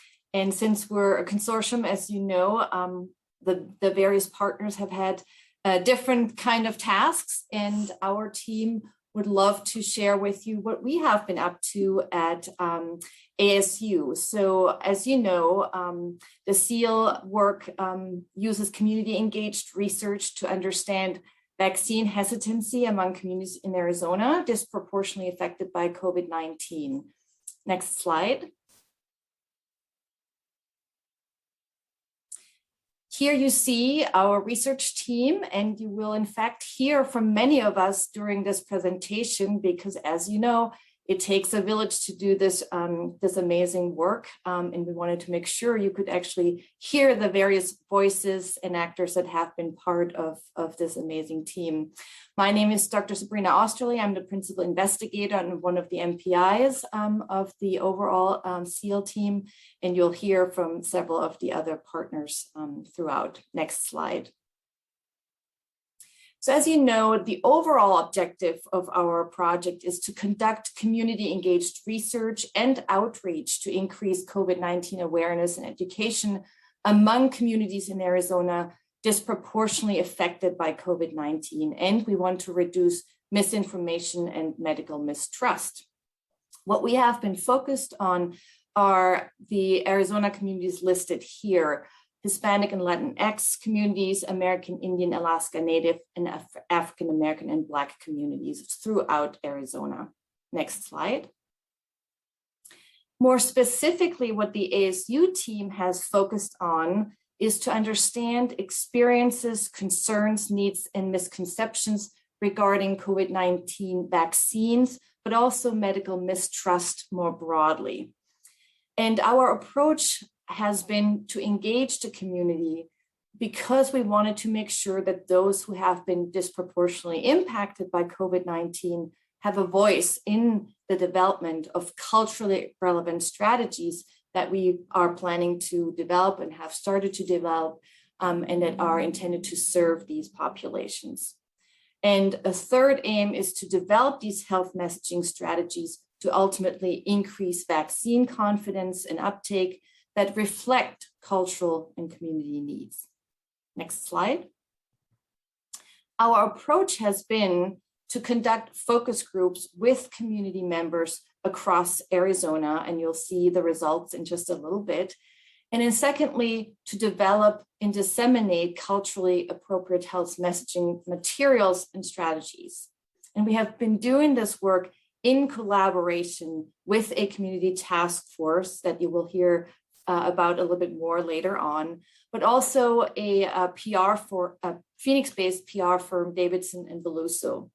since we're a consortium, as you know, the various partners have had different kind of tasks, and our team would love to share with you what we have been up to at ASU. So as you know, the SEAL work uses community engaged research to understand vaccine hesitancy among communities in Arizona disproportionately affected by COVID-19. Next slide. Here you see our research team, and you will in fact hear from many of us during this presentation, because as you know, it takes a village to do this, this amazing work. And we wanted to make sure you could actually hear the various voices and actors that have been part of this amazing team. My name is Dr. Sabrina Osterly. I'm the principal investigator and one of the MPIs of the overall SEAL team. And you'll hear from several of the other partners throughout. Next slide. So as you know, the overall objective of our project is to conduct community engaged research and outreach to increase COVID-19 awareness and education among communities in Arizona disproportionately affected by COVID-19. And we want to reduce misinformation and medical mistrust. What we have been focused on are the Arizona communities listed here: Hispanic and Latinx communities, American Indian, Alaska Native, and African American and Black communities throughout Arizona. Next slide. More specifically, what the ASU team has focused on is to understand experiences, concerns, needs, and misconceptions regarding COVID-19 vaccines, but also medical mistrust more broadly. And our approach has been to engage the community because we wanted to make sure that those who have been disproportionately impacted by COVID-19 have a voice in the development of culturally relevant strategies that we are planning to develop and have started to develop, and that are intended to serve these populations. And a third aim is to develop these health messaging strategies to ultimately increase vaccine confidence and uptake that reflect cultural and community needs. Next slide. Our approach has been to conduct focus groups with community members across Arizona, and you'll see the results in just a little bit. And then secondly, to develop and disseminate culturally appropriate health messaging materials and strategies. And we have been doing this work in collaboration with a community task force that you will hear about a little bit more later on, but also a Phoenix-based PR firm, Davidson and Beluso.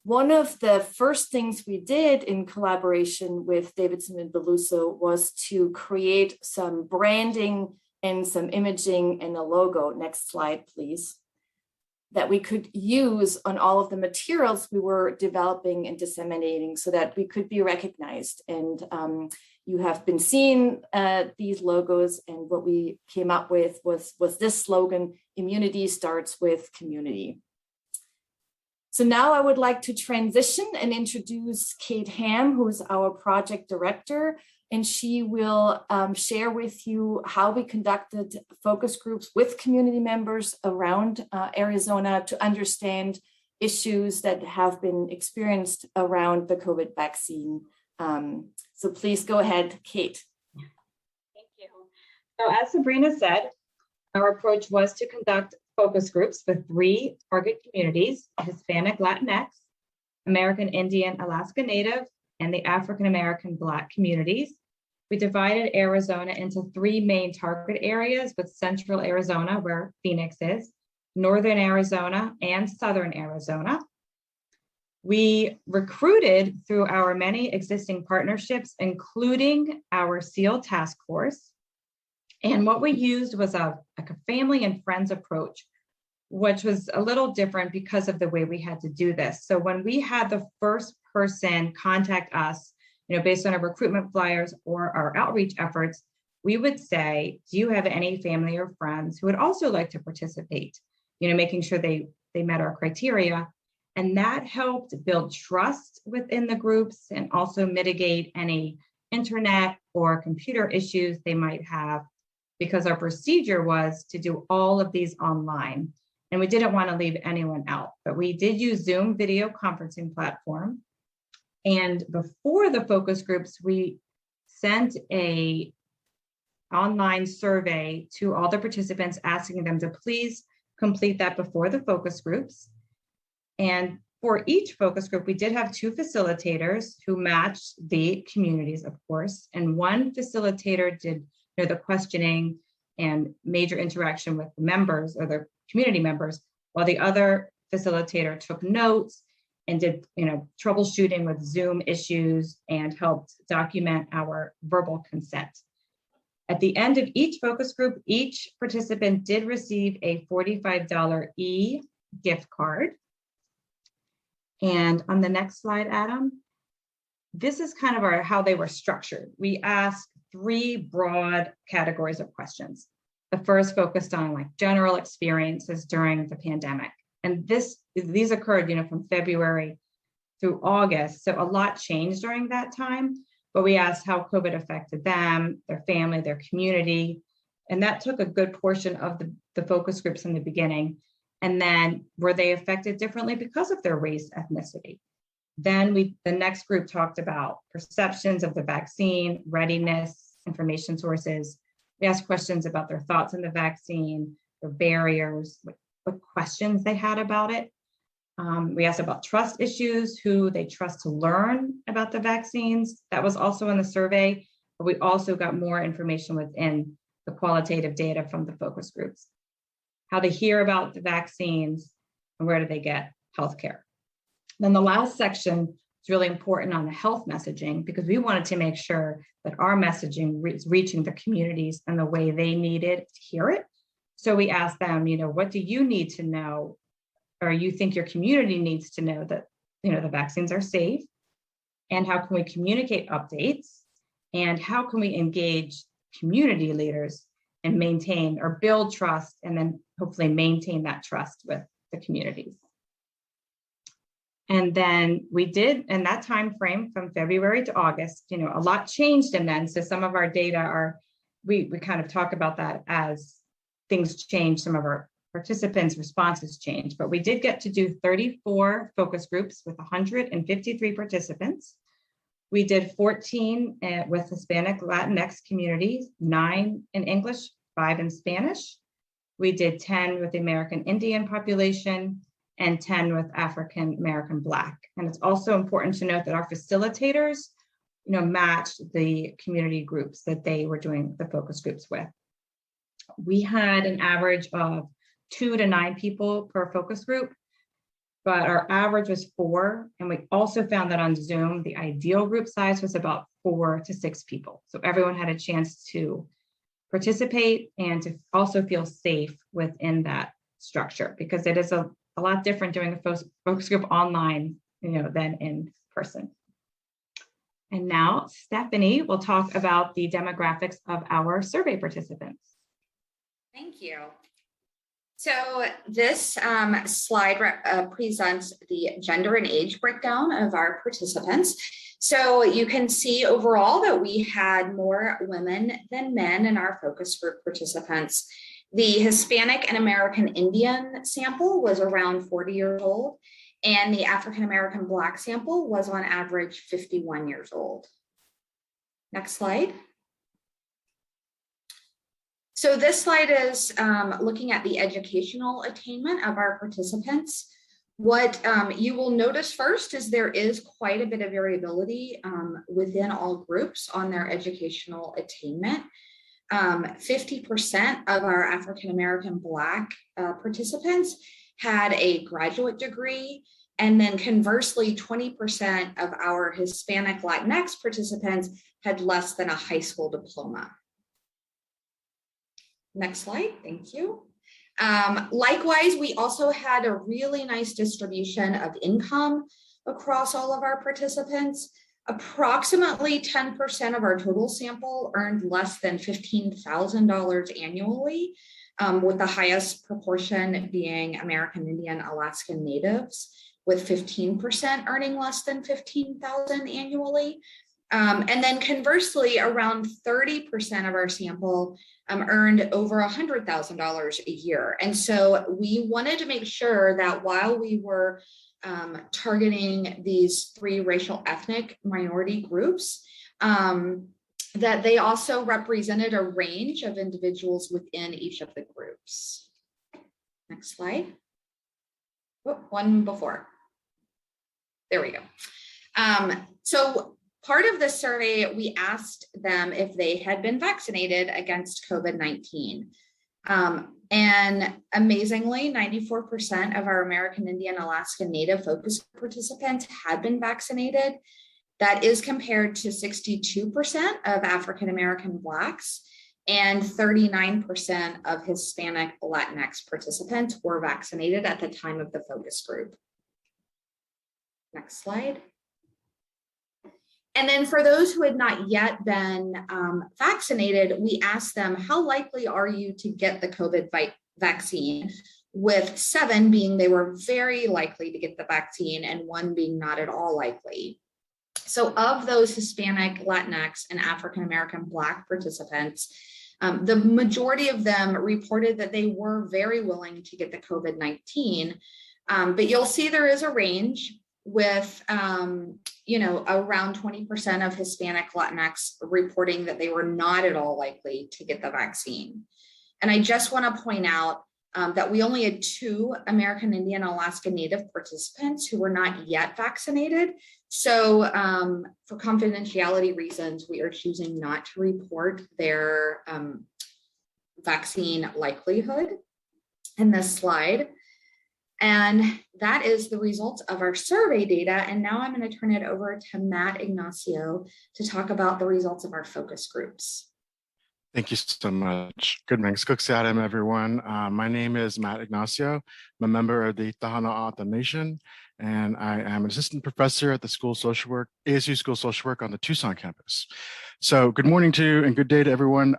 One of the first things we did in collaboration with Davidson and Beluso was to create some branding and some imaging and a logo. Next slide, please. that we could use on all of the materials we were developing and disseminating so that we could be recognized. And you have been seeing these logos, and what we came up with was this slogan, immunity starts with community. So now I would like to transition and introduce Kate Ham, who's our project director, and she will share with you how we conducted focus groups with community members around Arizona to understand issues that have been experienced around the COVID vaccine. So please go ahead, Kate. Thank you. So as Sabrina said, our approach was to conduct focus groups with 3 target communities: Hispanic Latinx, American Indian Alaska Native, and the African American Black communities. We divided Arizona into 3 main target areas, with Central Arizona, where Phoenix is, Northern Arizona, and Southern Arizona. We recruited through our many existing partnerships, including our SEAL task force. And what we used was a family and friends approach, which was a little different because of the way we had to do this. So when we had the first person contact us, based on our recruitment flyers or our outreach efforts, we would say, do you have any family or friends who would also like to participate? Making sure they met our criteria. And that helped build trust within the groups and also mitigate any internet or computer issues they might have, because our procedure was to do all of these online. And we didn't want to leave anyone out, but we did use Zoom video conferencing platform. And before the focus groups, we sent a online survey to all the participants, asking them to please complete that before the focus groups. And for each focus group, we did have 2 facilitators who matched the communities, of course, and 1 facilitator did the questioning and major interaction with the members or the community members, while the other facilitator took notes and did troubleshooting with Zoom issues and helped document our verbal consent. At the end of each focus group, each participant did receive a $45 e-gift card. And on the next slide, Adam, this is kind of how they were structured. We asked 3 broad categories of questions. The first focused on general experiences during the pandemic. And these occurred, from February through August. So a lot changed during that time, but we asked how COVID affected them, their family, their community. And that took a good portion of the focus groups in the beginning. And then were they affected differently because of their race, ethnicity? Then the next group talked about perceptions of the vaccine, readiness, information sources. We asked questions about their thoughts on the vaccine, their barriers, what questions they had about it. We asked about trust issues, who they trust to learn about the vaccines. That was also in the survey, but we also got more information within the qualitative data from the focus groups. How they hear about the vaccines and where do they get healthcare. Then the last section is really important on the health messaging, because we wanted to make sure that our messaging is reaching the communities in the way they needed to hear it. So we asked them, what do you need to know, or you think your community needs to know that, the vaccines are safe? And how can we communicate updates? And how can we engage community leaders and maintain or build trust, and then hopefully maintain that trust with the communities? And then we did, in that time frame from February to August, a lot changed. And then, so some of our data we kind of talk about that as things change, some of our participants' responses change, but we did get to do 34 focus groups with 153 participants. We did 14 with Hispanic Latinx communities, 9 in English, 5 in Spanish. We did 10 with the American Indian population and 10 with African American Black. And it's also important to note that our facilitators, matched the community groups that they were doing the focus groups with. We had an average of 2 to 9 people per focus group, but our average was 4. And we also found that on Zoom, the ideal group size was about 4 to 6 people. So everyone had a chance to participate and to also feel safe within that structure, because it is a lot different doing a focus group online, than in person. And now Stephanie will talk about the demographics of our survey participants. Thank you. So this slide presents the gender and age breakdown of our participants. So you can see overall that we had more women than men in our focus group participants. The Hispanic and American Indian sample was around 40 years old, and the African American Black sample was on average 51 years old. Next slide. So this slide is looking at the educational attainment of our participants. What you will notice first is there is quite a bit of variability within all groups on their educational attainment. 50% of our African American Black participants had a graduate degree, and then conversely, 20% of our Hispanic Latinx participants had less than a high school diploma. Next slide, thank you. Likewise, we also had a really nice distribution of income across all of our participants. Approximately 10% of our total sample earned less than $15,000 annually, with the highest proportion being American Indian Alaskan Natives, with 15% earning less than $15,000 annually. And then conversely, around 30% of our sample earned over $100,000 a year. And so we wanted to make sure that while we were targeting these three racial ethnic minority groups, that they also represented a range of individuals within each of the groups. Next slide. Oh, one before. There we go. So part of this survey, we asked them if they had been vaccinated against COVID-19. And amazingly, 94% of our American Indian Alaskan Native focus participants had been vaccinated. That is compared to 62% of African American Blacks, and 39% of Hispanic Latinx participants were vaccinated at the time of the focus group. Next slide. And then for those who had not yet been vaccinated, we asked them, how likely are you to get the COVID vaccine? With 7 being they were very likely to get the vaccine and 1 being not at all likely. So of those Hispanic, Latinx, and African American Black participants, the majority of them reported that they were very willing to get the COVID-19, but you'll see there is a range with, around 20% of Hispanic Latinx reporting that they were not at all likely to get the vaccine. And I just want to point out that we only had 2 American Indian Alaska Native participants who were not yet vaccinated. So for confidentiality reasons, we are choosing not to report their vaccine likelihood in this slide. And that is the results of our survey data. And now I'm going to turn it over to Matt Ignacio to talk about the results of our focus groups. Thank you so much. Good morning, everyone. My name is Matt Ignacio. I'm a member of the Tahano'ata Nation, and I am an assistant professor at the School of Social Work, ASU School of Social Work on the Tucson campus. So good morning to and good day to everyone.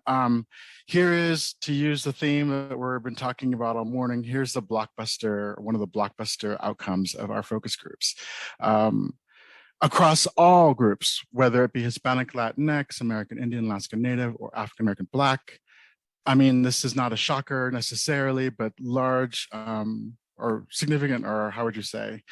Here is, to use the theme that we've been talking about all morning, here's the blockbuster, one of the blockbuster outcomes of our focus groups. Across all groups, whether it be Hispanic, Latinx, American Indian, Alaska Native, or African American Black. I mean, this is not a shocker necessarily, but large or significant, or how would you say,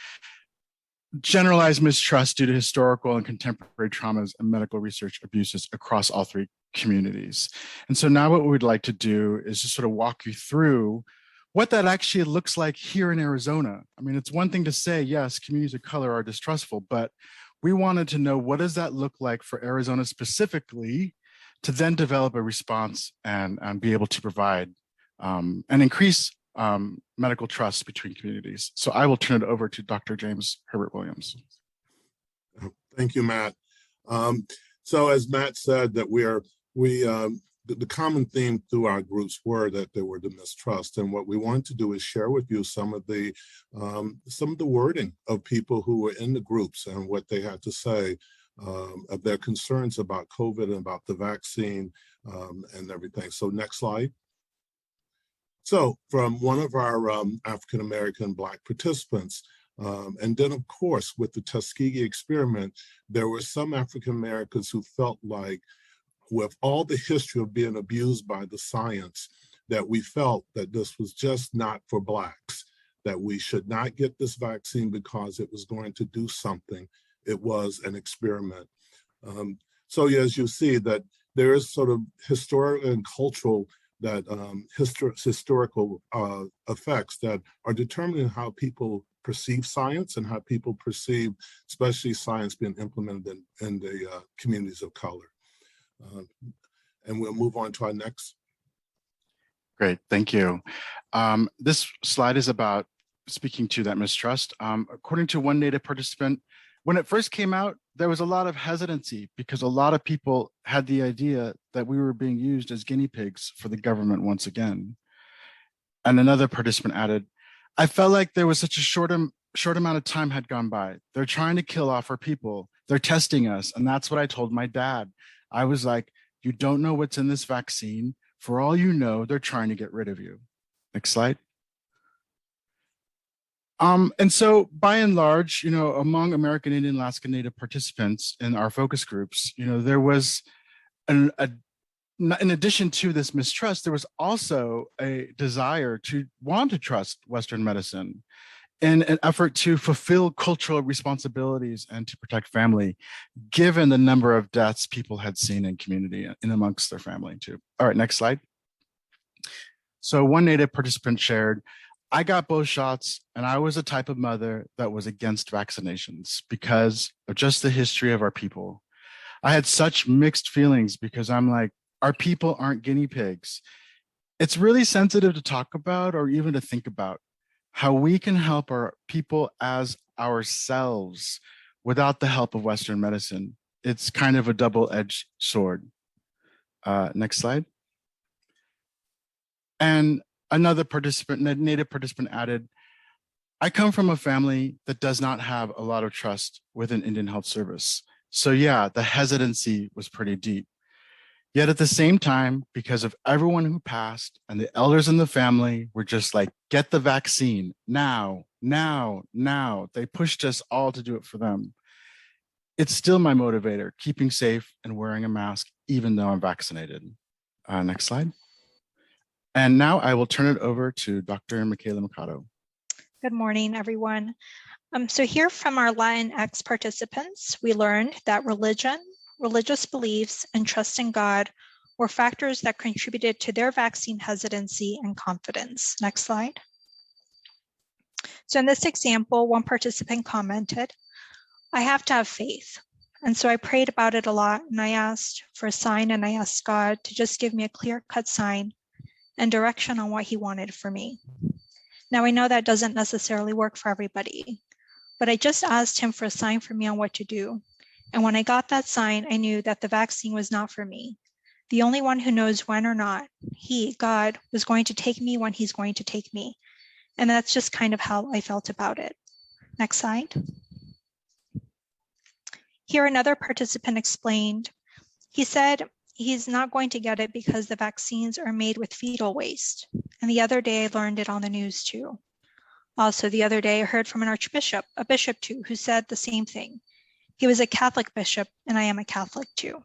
generalized mistrust due to historical and contemporary traumas and medical research abuses across all 3 communities. And so now what we'd like to do is just sort of walk you through what that actually looks like here in Arizona. I mean, it's one thing to say, yes, communities of color are distrustful, but we wanted to know, what does that look like for Arizona specifically, to then develop a response and be able to provide and increase medical trust between communities. So I will turn it over to Dr. James Herbert Williams. Thank you, Matt. So as Matt said, that the common theme through our groups were that there were the mistrust. And what we want to do is share with you some of the wording of people who were in the groups and what they had to say of their concerns about COVID and about the vaccine and everything. So next slide. So from one of our African-American Black participants, and then of course with the Tuskegee experiment, there were some African-Americans who felt like, with all the history of being abused by the science, that we felt that this was just not for Blacks, that we should not get this vaccine because it was going to do something. It was an experiment. So as you see that there is sort of historical and cultural that historical effects that are determining how people perceive science and how people perceive, especially science being implemented in the communities of color. And we'll move on to our next. Great, thank you. This slide is about speaking to that mistrust. According to one Native participant, when it first came out, there was a lot of hesitancy because a lot of people had the idea that we were being used as guinea pigs for the government once again. And another participant added, I felt like there was such a short amount of time had gone by. They're trying to kill off our people. They're testing us. And that's what I told my dad. I was like, you don't know what's in this vaccine. For all you know, they're trying to get rid of you. Next slide. And so by and large, you know, among American Indian, Alaska Native participants in our focus groups, you know, there was in addition to this mistrust, there was also a desire to want to trust Western medicine in an effort to fulfill cultural responsibilities and to protect family, given the number of deaths people had seen in community and amongst their family too. All right, next slide. So one Native participant shared, I got both shots and I was a type of mother that was against vaccinations because of just the history of our people. I had such mixed feelings because I'm like, our people aren't guinea pigs. It's really sensitive to talk about or even to think about how we can help our people as ourselves without the help of Western medicine. It's kind of a double-edged sword. Next slide. And another participant, Native participant added, I come from a family that does not have a lot of trust within Indian Health Service. So yeah, the hesitancy was pretty deep. Yet at the same time, because of everyone who passed and the elders in the family were just like, get the vaccine now, now, now. They pushed us all to do it for them. It's still my motivator, keeping safe and wearing a mask, even though I'm vaccinated. Next slide. And now I will turn it over to Dr. Michaela Mikado. Good morning, everyone. So here from our Latinx participants, we learned that religion, religious beliefs, and trust in God were factors that contributed to their vaccine hesitancy and confidence. Next slide. So in this example, one participant commented, I have to have faith. And so I prayed about it a lot and I asked for a sign and I asked God to just give me a clear-cut sign and direction on what he wanted for me. Now I know that doesn't necessarily work for everybody, but I just asked him for a sign for me on what to do. And when I got that sign, I knew that the vaccine was not for me. The only one who knows when or not, he, God, was going to take me when he's going to take me. And that's just kind of how I felt about it. Next slide. Here, another participant explained, he said he's not going to get it because the vaccines are made with fetal waste. And the other day I learned it on the news too. Also, the other day I heard from an archbishop, a bishop too, who said the same thing. He was a Catholic bishop, and I am a Catholic too.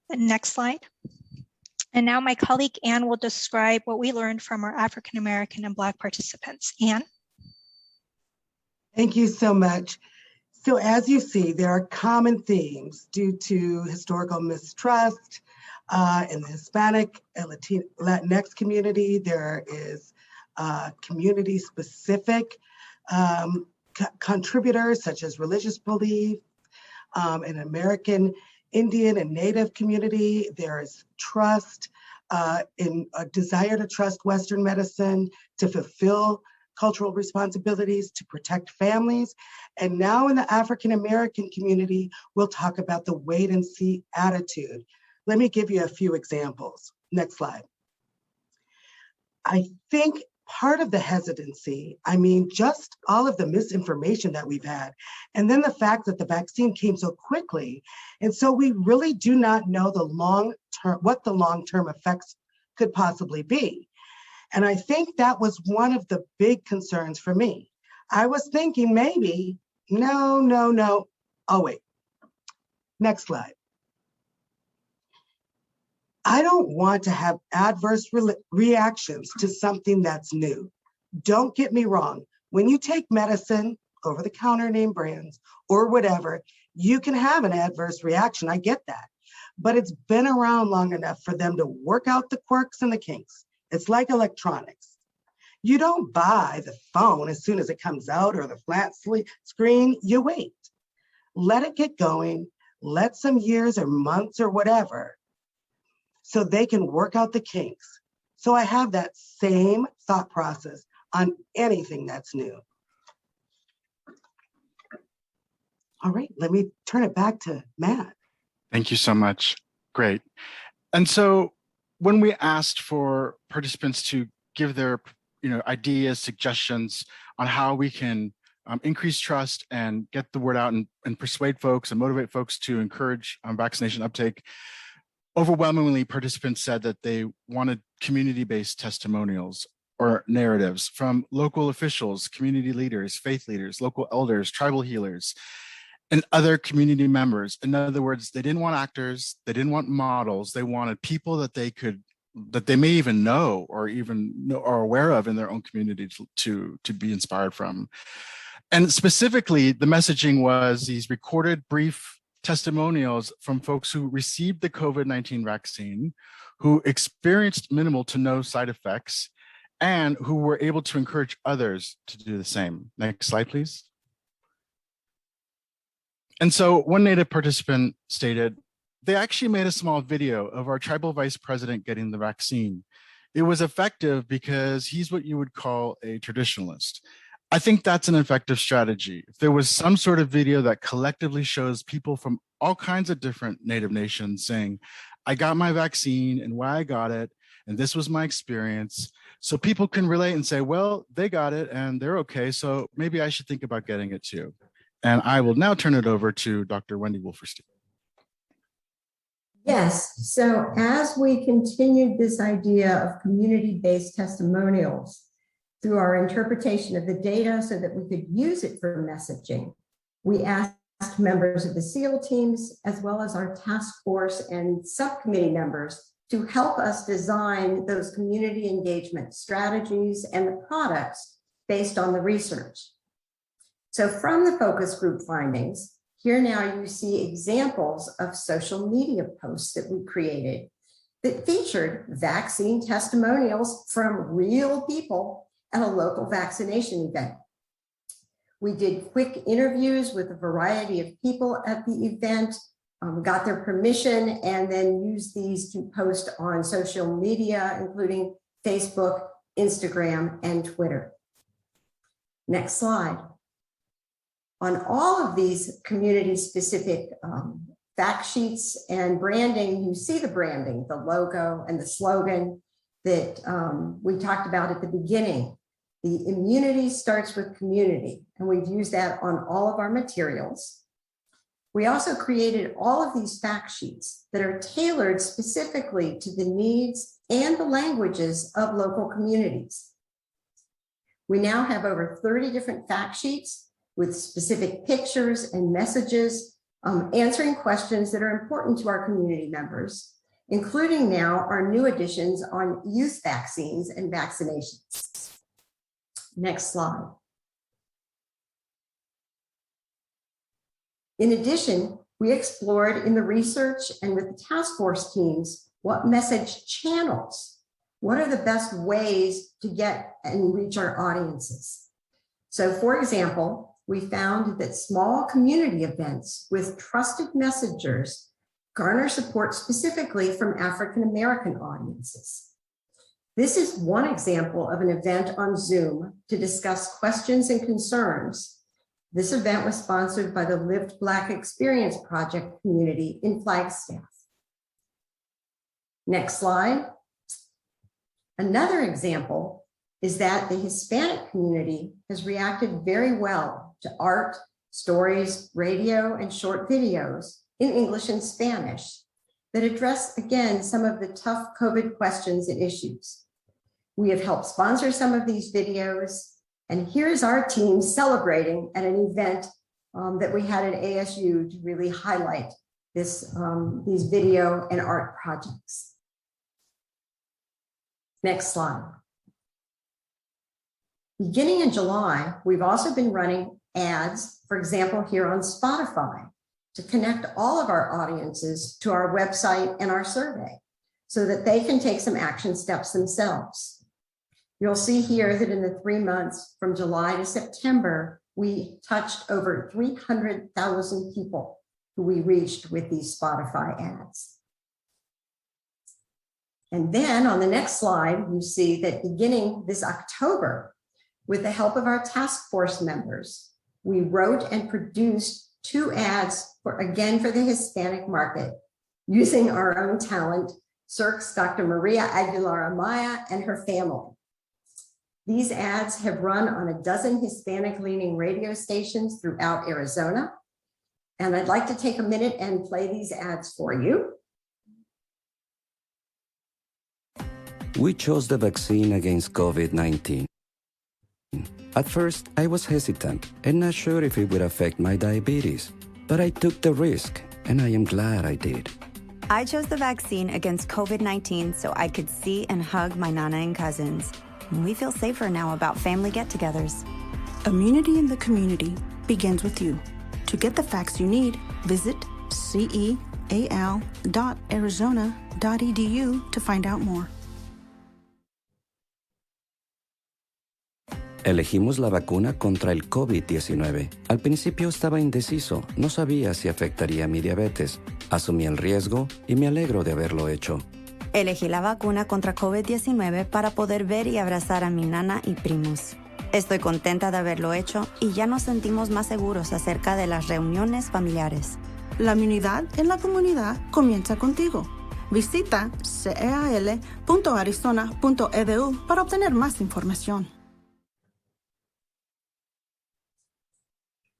And next slide. And now my colleague Anne will describe what we learned from our African American and Black participants. Anne? Thank you so much. So as you see, there are common themes due to historical mistrust in the Hispanic and Latinx community. There is community-specific contributors such as religious belief. In American Indian and Native community, there is trust in a desire to trust Western medicine, to fulfill cultural responsibilities, to protect families. And now in the African American community, we'll talk about the wait and see attitude. Let me give you a few examples. Next slide. I think part of the hesitancy, I mean, just all of the misinformation that we've had, and then the fact that the vaccine came so quickly. And so we really do not know what the long-term effects could possibly be. And I think that was one of the big concerns for me. I was thinking maybe, no. Oh, wait. Next slide. I don't want to have adverse reactions to something that's new. Don't get me wrong. When you take medicine, over-the-counter name brands, or whatever, you can have an adverse reaction. I get that. But it's been around long enough for them to work out the quirks and the kinks. It's like electronics. You don't buy the phone as soon as it comes out or the flat screen. You wait. Let it get going. Let some years or months or whatever so they can work out the kinks. So I have that same thought process on anything that's new. All right, let me turn it back to Matt. Thank you so much. Great. And so when we asked for participants to give their ideas, suggestions on how we can increase trust and get the word out and persuade folks and motivate folks to encourage vaccination uptake, overwhelmingly participants said that they wanted community-based testimonials or narratives from local officials, community leaders, faith leaders, local elders, tribal healers, and other community members. In other words, they didn't want actors, they didn't want models, they wanted people that they may even know or are aware of in their own community to be inspired from. And specifically, the messaging was these recorded brief testimonials from folks who received the COVID-19 vaccine, who experienced minimal to no side effects, and who were able to encourage others to do the same. Next slide, please. And so one Native participant stated, they actually made a small video of our tribal vice president getting the vaccine. It was effective because he's what you would call a traditionalist. I think that's an effective strategy. If there was some sort of video that collectively shows people from all kinds of different Native nations saying, I got my vaccine and why I got it, and this was my experience, so people can relate and say, well, they got it and they're okay, so maybe I should think about getting it too. And I will now turn it over to Dr. Wendy Wolferstein. Yes, so as we continued this idea of community-based testimonials through our interpretation of the data so that we could use it for messaging, we asked members of the SEAL teams, as well as our task force and subcommittee members, to help us design those community engagement strategies and the products based on the research. So from the focus group findings, here now you see examples of social media posts that we created that featured vaccine testimonials from real people at a local vaccination event. We did quick interviews with a variety of people at the event, got their permission, and then used these to post on social media, including Facebook, Instagram, and Twitter. Next slide. On all of these community-specific fact sheets and branding, you see the branding, the logo, and the slogan that we talked about at the beginning. The immunity starts with community, and we've used that on all of our materials. We also created all of these fact sheets that are tailored specifically to the needs and the languages of local communities. We now have over 30 different fact sheets with specific pictures and messages, answering questions that are important to our community members, including now our new additions on youth vaccines and vaccinations. Next slide. In addition, we explored in the research and with the task force teams, what message channels, what are the best ways to get and reach our audiences? So for example, we found that small community events with trusted messengers garner support specifically from African-American audiences. This is one example of an event on Zoom to discuss questions and concerns. This event was sponsored by the Lived Black Experience Project community in Flagstaff. Next slide. Another example is that the Hispanic community has reacted very well to art, stories, radio, and short videos in English and Spanish that address, again, some of the tough COVID questions and issues. We have helped sponsor some of these videos, and here's our team celebrating at an event that we had at ASU to really highlight these video and art projects. Next slide. Beginning in July, we've also been running ads, for example, here on Spotify, to connect all of our audiences to our website and our survey so that they can take some action steps themselves. You'll see here that in the 3 months from July to September, we touched over 300,000 people who we reached with these Spotify ads. And then on the next slide, you see that beginning this October, with the help of our task force members, we wrote and produced 2 ads for the Hispanic market using our own talent, CERC's Dr. Maria Aguilar Amaya and her family. These ads have run on a dozen Hispanic-leaning radio stations throughout Arizona. And I'd like to take a minute and play these ads for you. We chose the vaccine against COVID-19. At first, I was hesitant and not sure if it would affect my diabetes, but I took the risk, and I am glad I did. I chose the vaccine against COVID-19 so I could see and hug my Nana and cousins. We feel safer now about family get-togethers. Immunity in the community begins with you. To get the facts you need, visit ceal.arizona.edu to find out more. Elegimos la vacuna contra el COVID-19. Al principio estaba indeciso, no sabía si afectaría mi diabetes. Asumí el riesgo y me alegro de haberlo hecho. Elegí la vacuna contra COVID-19 para poder ver y abrazar a mi nana y primos. Estoy contenta de haberlo hecho y ya nos sentimos más seguros acerca de las reuniones familiares. La inmunidad en la comunidad comienza contigo. Visita ceal.arizona.edu para obtener más información.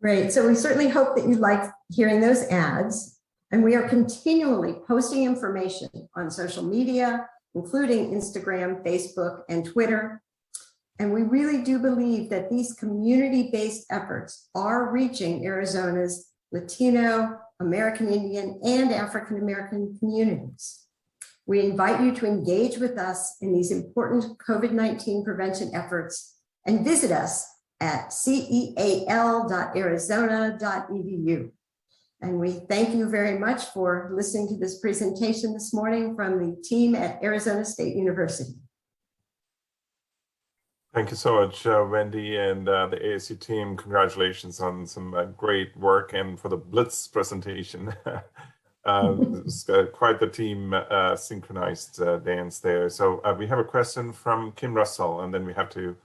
Great. So we certainly hope that you like hearing those ads. And we are continually posting information on social media, including Instagram, Facebook, and Twitter. And we really do believe that these community-based efforts are reaching Arizona's Latino, American Indian, and African American communities. We invite you to engage with us in these important COVID-19 prevention efforts and visit us at ceal.arizona.edu. And we thank you very much for listening to this presentation this morning from the team at Arizona State University. Thank you so much, Wendy, and the ASU team. Congratulations on some great work and for the Blitz presentation. It's quite the team synchronized dance there. So we have a question from Kim Russell, and then we have to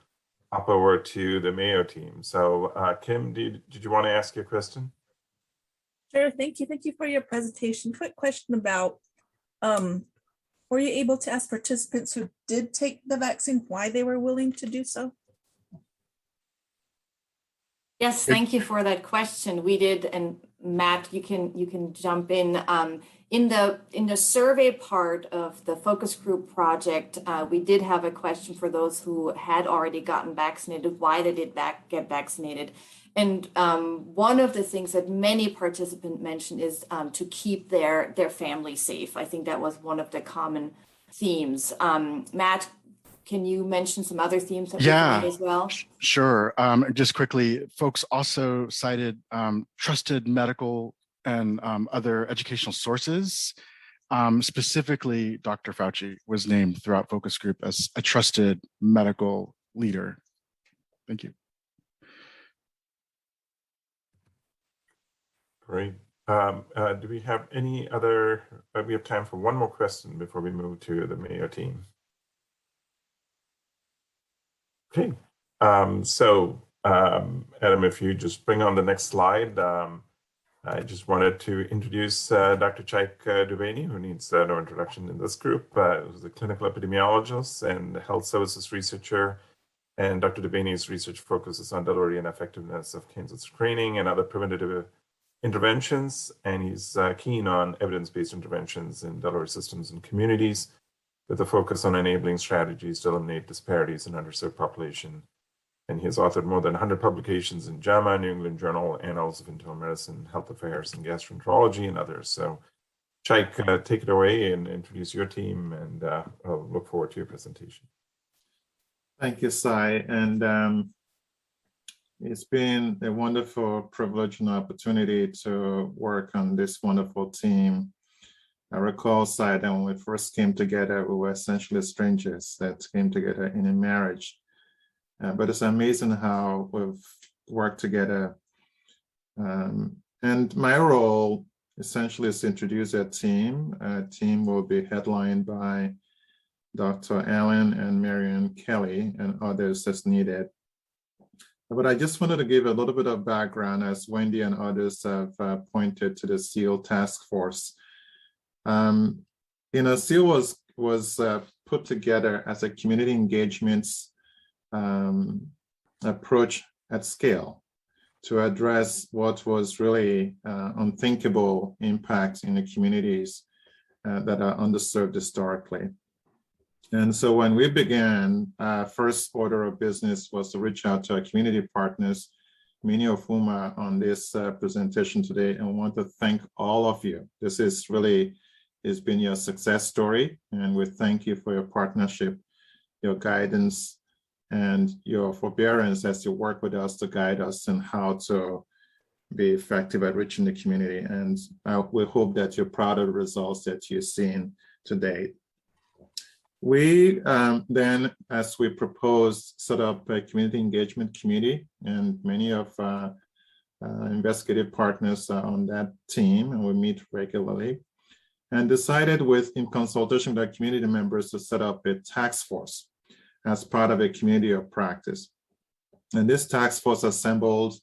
hop over to the Mayo team. So Kim, did you want to ask your question? Sure, thank you. Thank you for your presentation. Quick question about, were you able to ask participants who did take the vaccine why they were willing to do so? Yes, thank you for that question. We did, and Matt, you can jump in. In the survey part of the focus group project, we did have a question for those who had already gotten vaccinated, why they did get vaccinated. And one of the things that many participants mentioned is to keep their family safe. I think that was one of the common themes. Matt, can you mention some other themes that we find as well? Sure. Just quickly, folks also cited trusted medical and other educational sources. Specifically, Dr. Fauci was named throughout focus group as a trusted medical leader. Thank you. Great. Do we have any other, we have time for one more question before we move to the Mayo team. Okay, Adam, if you just bring on the next slide. I just wanted to introduce Dr. Chaik Dubeni, who needs no introduction in this group. Who's a clinical epidemiologist and health services researcher. And Dr. Dubeni's research focuses on delivery and effectiveness of cancer screening and other preventative interventions. And he's keen on evidence-based interventions in delivery systems and communities, with a focus on enabling strategies to eliminate disparities in underserved population. And he has authored more than 100 publications in JAMA, New England Journal, Annals of Internal Medicine, Health Affairs, and Gastroenterology, and others. So, Chaik, take it away and introduce your team, and I'll look forward to your presentation. Thank you, Sai. And it's been a wonderful privilege and opportunity to work on this wonderful team. I recall, Sai, that when we first came together, we were essentially strangers that came together in a marriage. But it's amazing how we've worked together. And my role essentially is to introduce a team. A team will be headlined by Dr. Allen and Marion Kelly and others as needed. But I just wanted to give a little bit of background, as Wendy and others have pointed to the SEAL task force. SEAL was put together as a community engagements approach at scale to address what was really unthinkable impacts in the communities that are underserved historically. And so when we began, first order of business was to reach out to our community partners, many of whom are on this presentation today, and want to thank all of you. This is really has been your success story, and we thank you for your partnership, your guidance, and your forbearance as you work with us to guide us in how to be effective at reaching the community. And we hope that you're proud of the results that you've seen to date. We then, as we proposed, set up a community engagement committee, and many of our investigative partners are on that team, and we meet regularly, and decided in consultation with our community members to set up a task force as part of a community of practice. And this task force assembled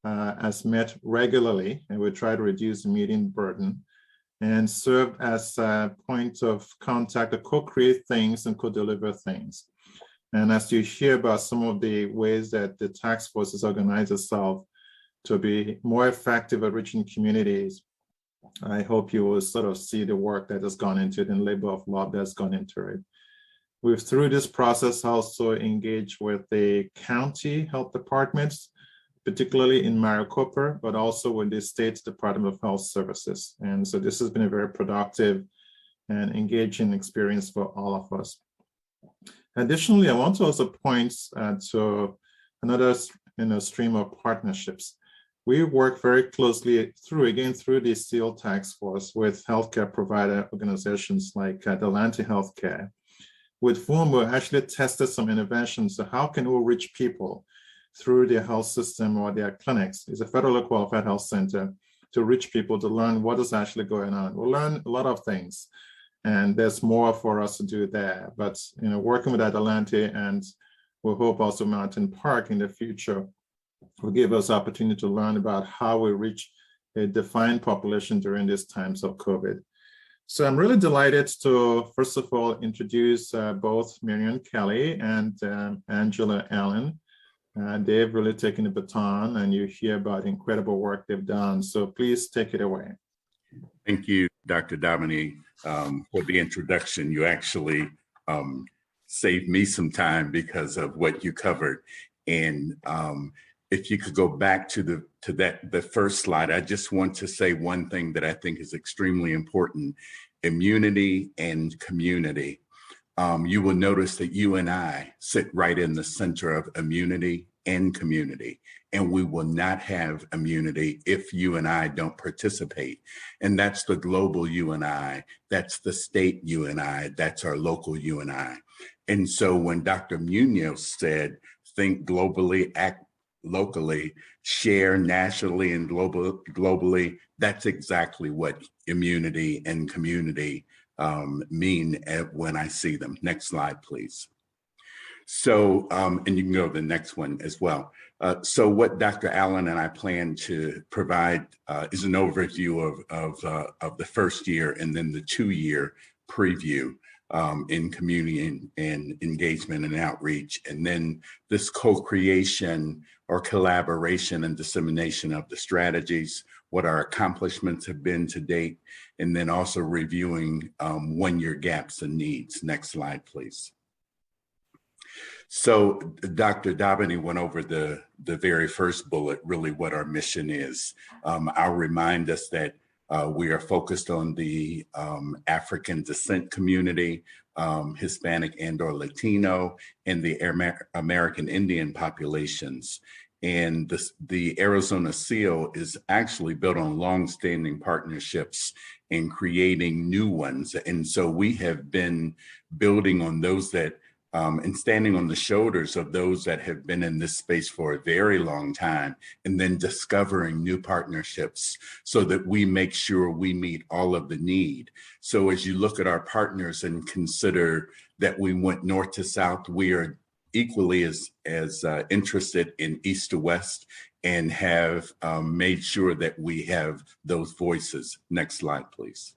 has met regularly, and we try to reduce the meeting burden, and served as a point of contact to co-create things and co-deliver things. And as you hear about some of the ways that the task force has organized itself to be more effective at reaching communities, I hope you will sort of see the work that has gone into it and labor of love that's gone into it. We've, through this process, also engaged with the county health departments, particularly in Maricopa, but also with the state's Department of Health Services. And so this has been a very productive and engaging experience for all of us. Additionally, I want to also point to another stream of partnerships. We work very closely through the SEAL task force with healthcare provider organizations like Delante Healthcare, with whom we actually tested some interventions. So how can we reach people through their health system or their clinics? It's a federally qualified health center to reach people to learn what is actually going on. We'll learn a lot of things, and there's more for us to do there. But working with Adelante, and we hope also Mountain Park in the future, will give us opportunity to learn about how we reach a defined population during these times of COVID. So I'm really delighted to, first of all, introduce both Marion Kelly and Angela Allen. They've really taken the baton, and you hear about the incredible work they've done. So please take it away. Thank you, Dr. Domini, for the introduction. You actually saved me some time because of what you covered. And if you could go back to the first slide, I just want to say one thing that I think is extremely important: immunity and community. You will notice that you and I sit right in the center of immunity and community, and we will not have immunity if you and I don't participate. And that's the global you and I, that's the state you and I, that's our local you and I. And so when Dr. Muñoz said, think globally, act locally, share nationally and globally, that's exactly what immunity and community mean when I see them. Next slide, please. So, and you can go to the next one as well. So what Dr. Allen and I plan to provide is an overview of the first year and then the 2-year preview in community and engagement and outreach, and then this co-creation or collaboration and dissemination of the strategies, what our accomplishments have been to date, and then also reviewing 1-year gaps and needs. Next slide, please. So Dr. Dabany went over the very first bullet, really what our mission is. I'll remind us that we are focused on the African descent community, Hispanic and/or Latino, and the American Indian populations. And the Arizona SEAL is actually built on longstanding partnerships and creating new ones. And so we have been building on those that and standing on the shoulders of those that have been in this space for a very long time, and then discovering new partnerships so that we make sure we meet all of the need. So as you look at our partners and consider that we went north to south, we are equally as interested in east to west and have made sure that we have those voices. Next slide, please.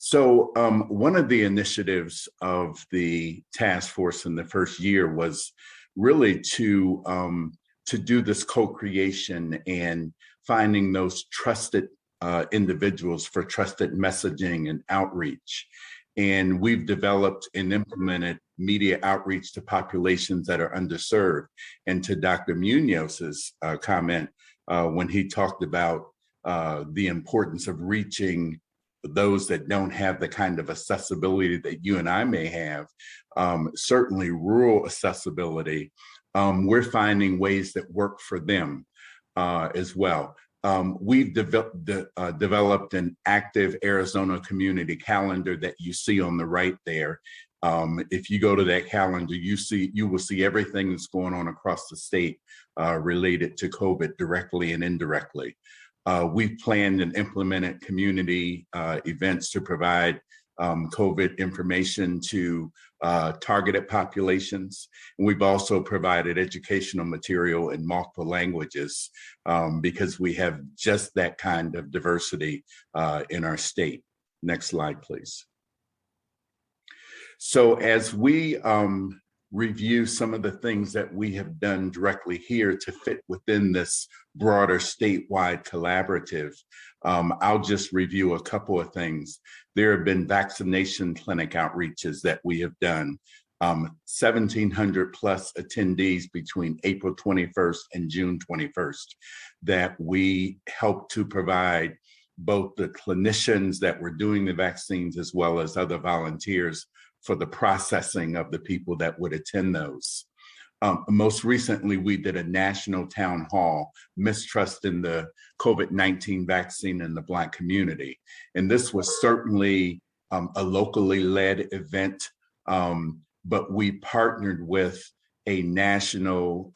So one of the initiatives of the task force in the first year was really to do this co-creation and finding those trusted individuals for trusted messaging and outreach. And we've developed and implemented media outreach to populations that are underserved. And to Dr. Muñoz's comment when he talked about the importance of reaching those that don't have the kind of accessibility that you and I may have, certainly rural accessibility, we're finding ways that work for them as well. We've developed an active Arizona community calendar that you see on the right there. If you go to that calendar, you will see everything that's going on across the state related to COVID directly and indirectly. We've planned and implemented community events to provide COVID information to targeted populations. And we've also provided educational material in multiple languages because we have just that kind of diversity in our state. Next slide, please. So as we review some of the things that we have done directly here to fit within this broader statewide collaborative, I'll just review a couple of things. There have been vaccination clinic outreaches that we have done, 1,700 plus attendees between April 21st and June 21st that we help to provide both the clinicians that were doing the vaccines as well as other volunteers for the processing of the people that would attend those. Most recently, we did a national town hall, Mistrust in the COVID-19 Vaccine in the Black Community. And this was certainly a locally led event, but we partnered with a national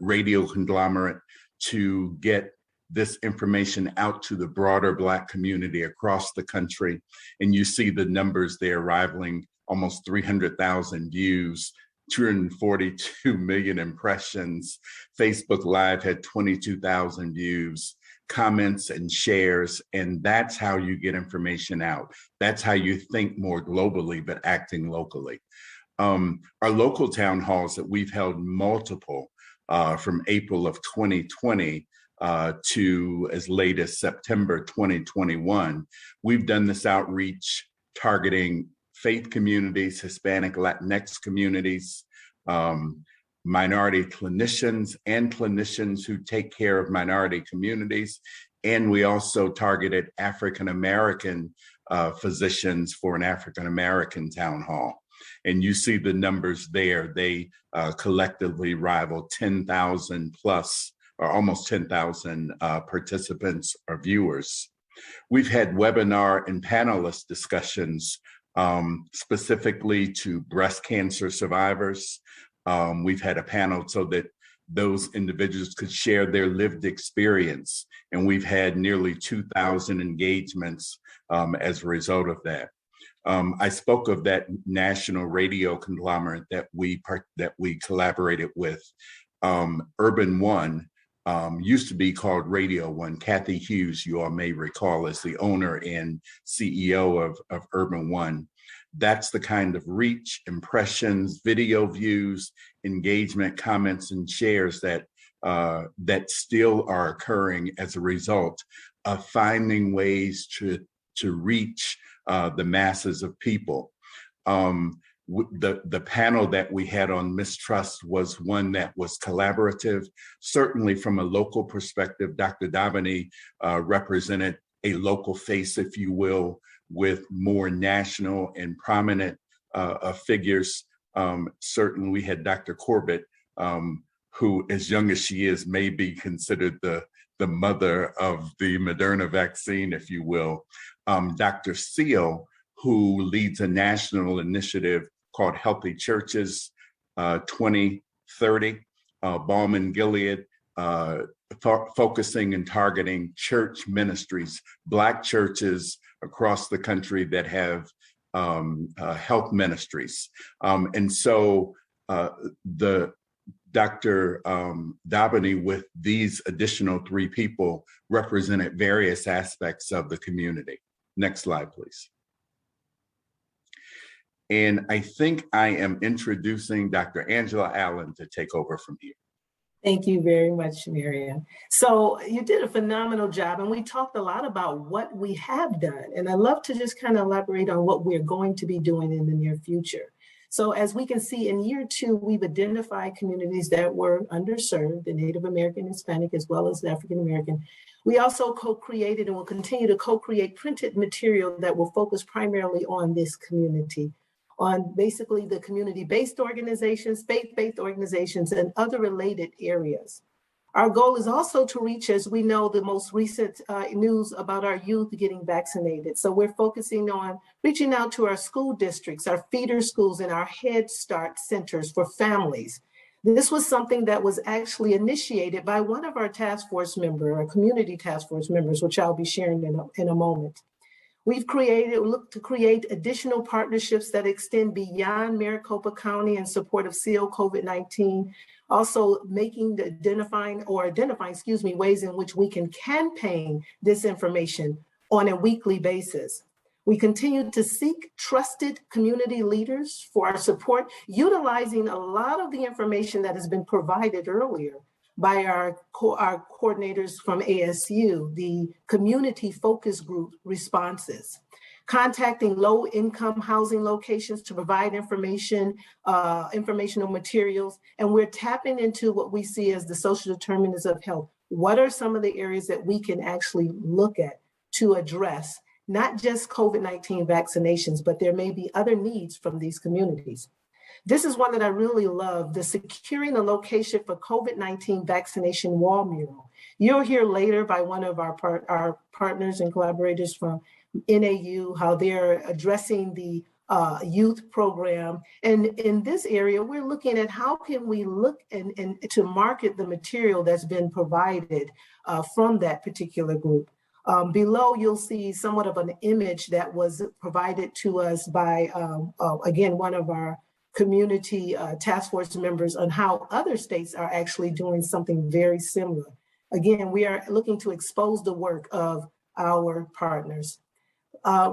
radio conglomerate to get this information out to the broader Black community across the country. And you see the numbers there rivaling almost 300,000 views, 242 million impressions. Facebook Live had 22,000 views, comments and shares, and that's how you get information out. That's how you think more globally, but acting locally. Our local town halls that we've held multiple from April of 2020 to as late as September 2021, we've done this outreach targeting faith communities, Hispanic, Latinx communities, minority clinicians and clinicians who take care of minority communities. And we also targeted African-American physicians for an African-American town hall. And you see the numbers there. They collectively rival 10,000 plus, or almost 10,000 participants or viewers. We've had webinar and panelist discussions specifically to breast cancer survivors. We've had a panel so that those individuals could share their lived experience. And we've had nearly 2,000 engagements as a result of that. I spoke of that national radio conglomerate that we collaborated with. Urban One used to be called Radio One. Kathy Hughes, you all may recall, is the owner and CEO of Urban One. That's the kind of reach, impressions, video views, engagement, comments, and shares that still are occurring as a result of finding ways to reach the masses of people. The panel that we had on mistrust was one that was collaborative. Certainly from a local perspective, Dr. Dabani represented a local face, if you will, with more national and prominent figures. Certainly we had Dr. Corbett, who, as young as she is, may be considered the mother of the Moderna vaccine, if you will. Dr. CEAL, who leads a national initiative called Healthy Churches 2030, Bauman Gilead, focusing and targeting church ministries, Black churches across the country that have health ministries. And so Dr. Dabani, with these additional 3 people, represented various aspects of the community. Next slide, please. And I think I am introducing Dr. Angela Allen to take over from here. Thank you very much, Miriam. So you did a phenomenal job, and we talked a lot about what we have done. And I'd love to just kind of elaborate on what we're going to be doing in the near future. So as we can see, in year 2, we've identified communities that were underserved, the Native American, Hispanic, as well as the African American. We also co-created and will continue to co-create printed material that will focus primarily on this community, on basically the community-based organizations, faith-based organizations, and other related areas. Our goal is also to reach, as we know, the most recent news about our youth getting vaccinated. So we're focusing on reaching out to our school districts, our feeder schools, and our Head Start centers for families. This was something that was actually initiated by one of our task force members, our community task force members, which I'll be sharing in a moment. We've looked to create additional partnerships that extend beyond Maricopa County in support of CEAL COVID-19, also identifying ways in which we can campaign disinformation on a weekly basis. We continue to seek trusted community leaders for our support, utilizing a lot of the information that has been provided earlier by our coordinators from ASU, the community focus group responses, contacting low-income housing locations to provide informational materials, and we're tapping into what we see as the social determinants of health. What are some of the areas that we can actually look at to address not just COVID-19 vaccinations, but there may be other needs from these communities? This is one that I really love, the securing a location for COVID-19 vaccination wall mural. You'll hear later by one of our partners and collaborators from NAU, how they're addressing the youth program. And in this area, we're looking at how can we look and to market the material that's been provided from that particular group. Below, you'll see somewhat of an image that was provided to us by, again, one of our community task force members on how other states are actually doing something very similar. Again, we are looking to expose the work of our partners.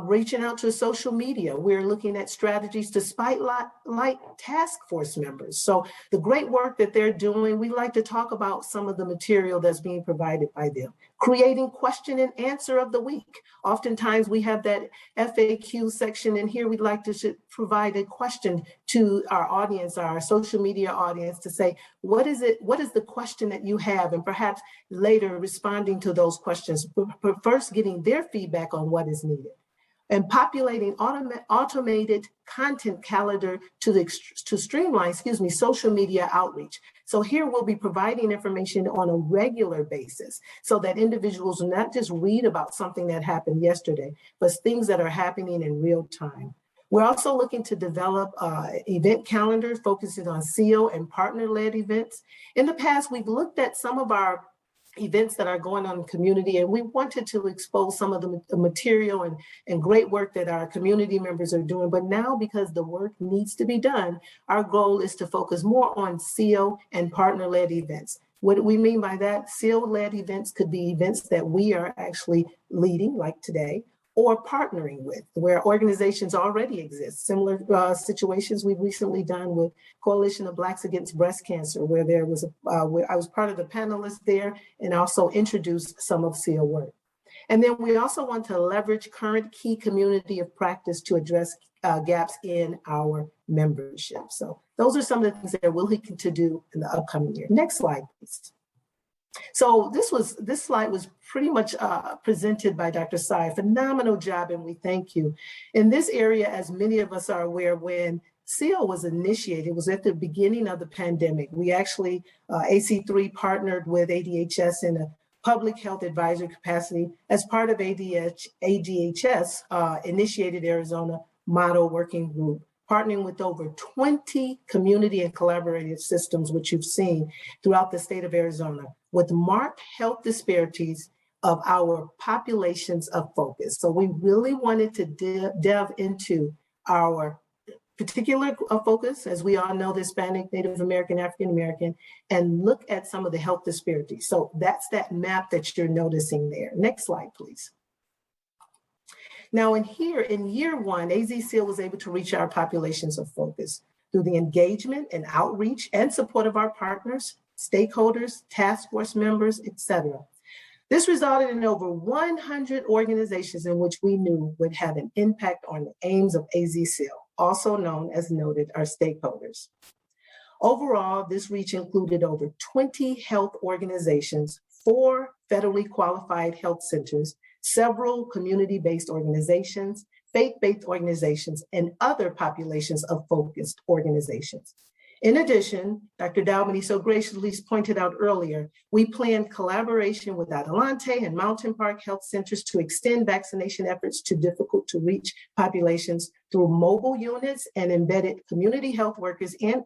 Reaching out to social media, we're looking at strategies to spotlight task force members. So the great work that they're doing, we like to talk about some of the material that's being provided by them. Creating question and answer of the week. Oftentimes we have that FAQ section, and here we'd like to provide a question to our audience, our social media audience, to say, what is the question that you have? And perhaps later responding to those questions, but first getting their feedback on what is needed. And populating automated content calendar to streamline, social media outreach. So here we'll be providing information on a regular basis so that individuals will not just read about something that happened yesterday, but things that are happening in real time. We're also looking to develop event calendars focusing on CEAL and partner-led events. In the past, we've looked at some of our events that are going on in the community, and we wanted to expose some of the material and great work that our community members are doing. But now, because the work needs to be done, our goal is to focus more on SEAL and partner-led events. What do we mean by that? SEAL-led events could be events that we are actually leading, like today, or partnering with, where organizations already exist. Similar situations we've recently done with Coalition of Blacks Against Breast Cancer, where there was where I was part of the panelists there and also introduced some of SEAL work. And then we also want to leverage current key community of practice to address gaps in our membership. So those are some of the things that we're looking to do in the upcoming year. Next slide, please. So this slide was pretty much presented by Dr. Sai. Phenomenal job, and we thank you. In this area, as many of us are aware, when SEAL was initiated, it was at the beginning of the pandemic. We actually, AC3 partnered with ADHS in a public health advisory capacity as part of ADHS initiated Arizona Model Working Group, partnering with over 20 community and collaborative systems, which you've seen throughout the state of Arizona, with marked health disparities of our populations of focus. So we really wanted to delve into our particular focus, as we all know, the Hispanic, Native American, African American, and look at some of the health disparities. So that's that map that you're noticing there. Next slide, please. Now in year one, AZ-CEAL was able to reach our populations of focus through the engagement and outreach and support of our partners, stakeholders, task force members, etc. This resulted in over 100 organizations in which we knew would have an impact on the aims of AZ-CEAL, also known as noted our stakeholders. Overall, this reach included over 20 health organizations, 4 federally qualified health centers, several community-based organizations, faith-based organizations, and other populations of focused organizations. In addition, Dr. Dalmany so graciously pointed out earlier, we planned collaboration with Adelante and Mountain Park Health Centers to extend vaccination efforts to difficult to reach populations through mobile units and embedded community health workers and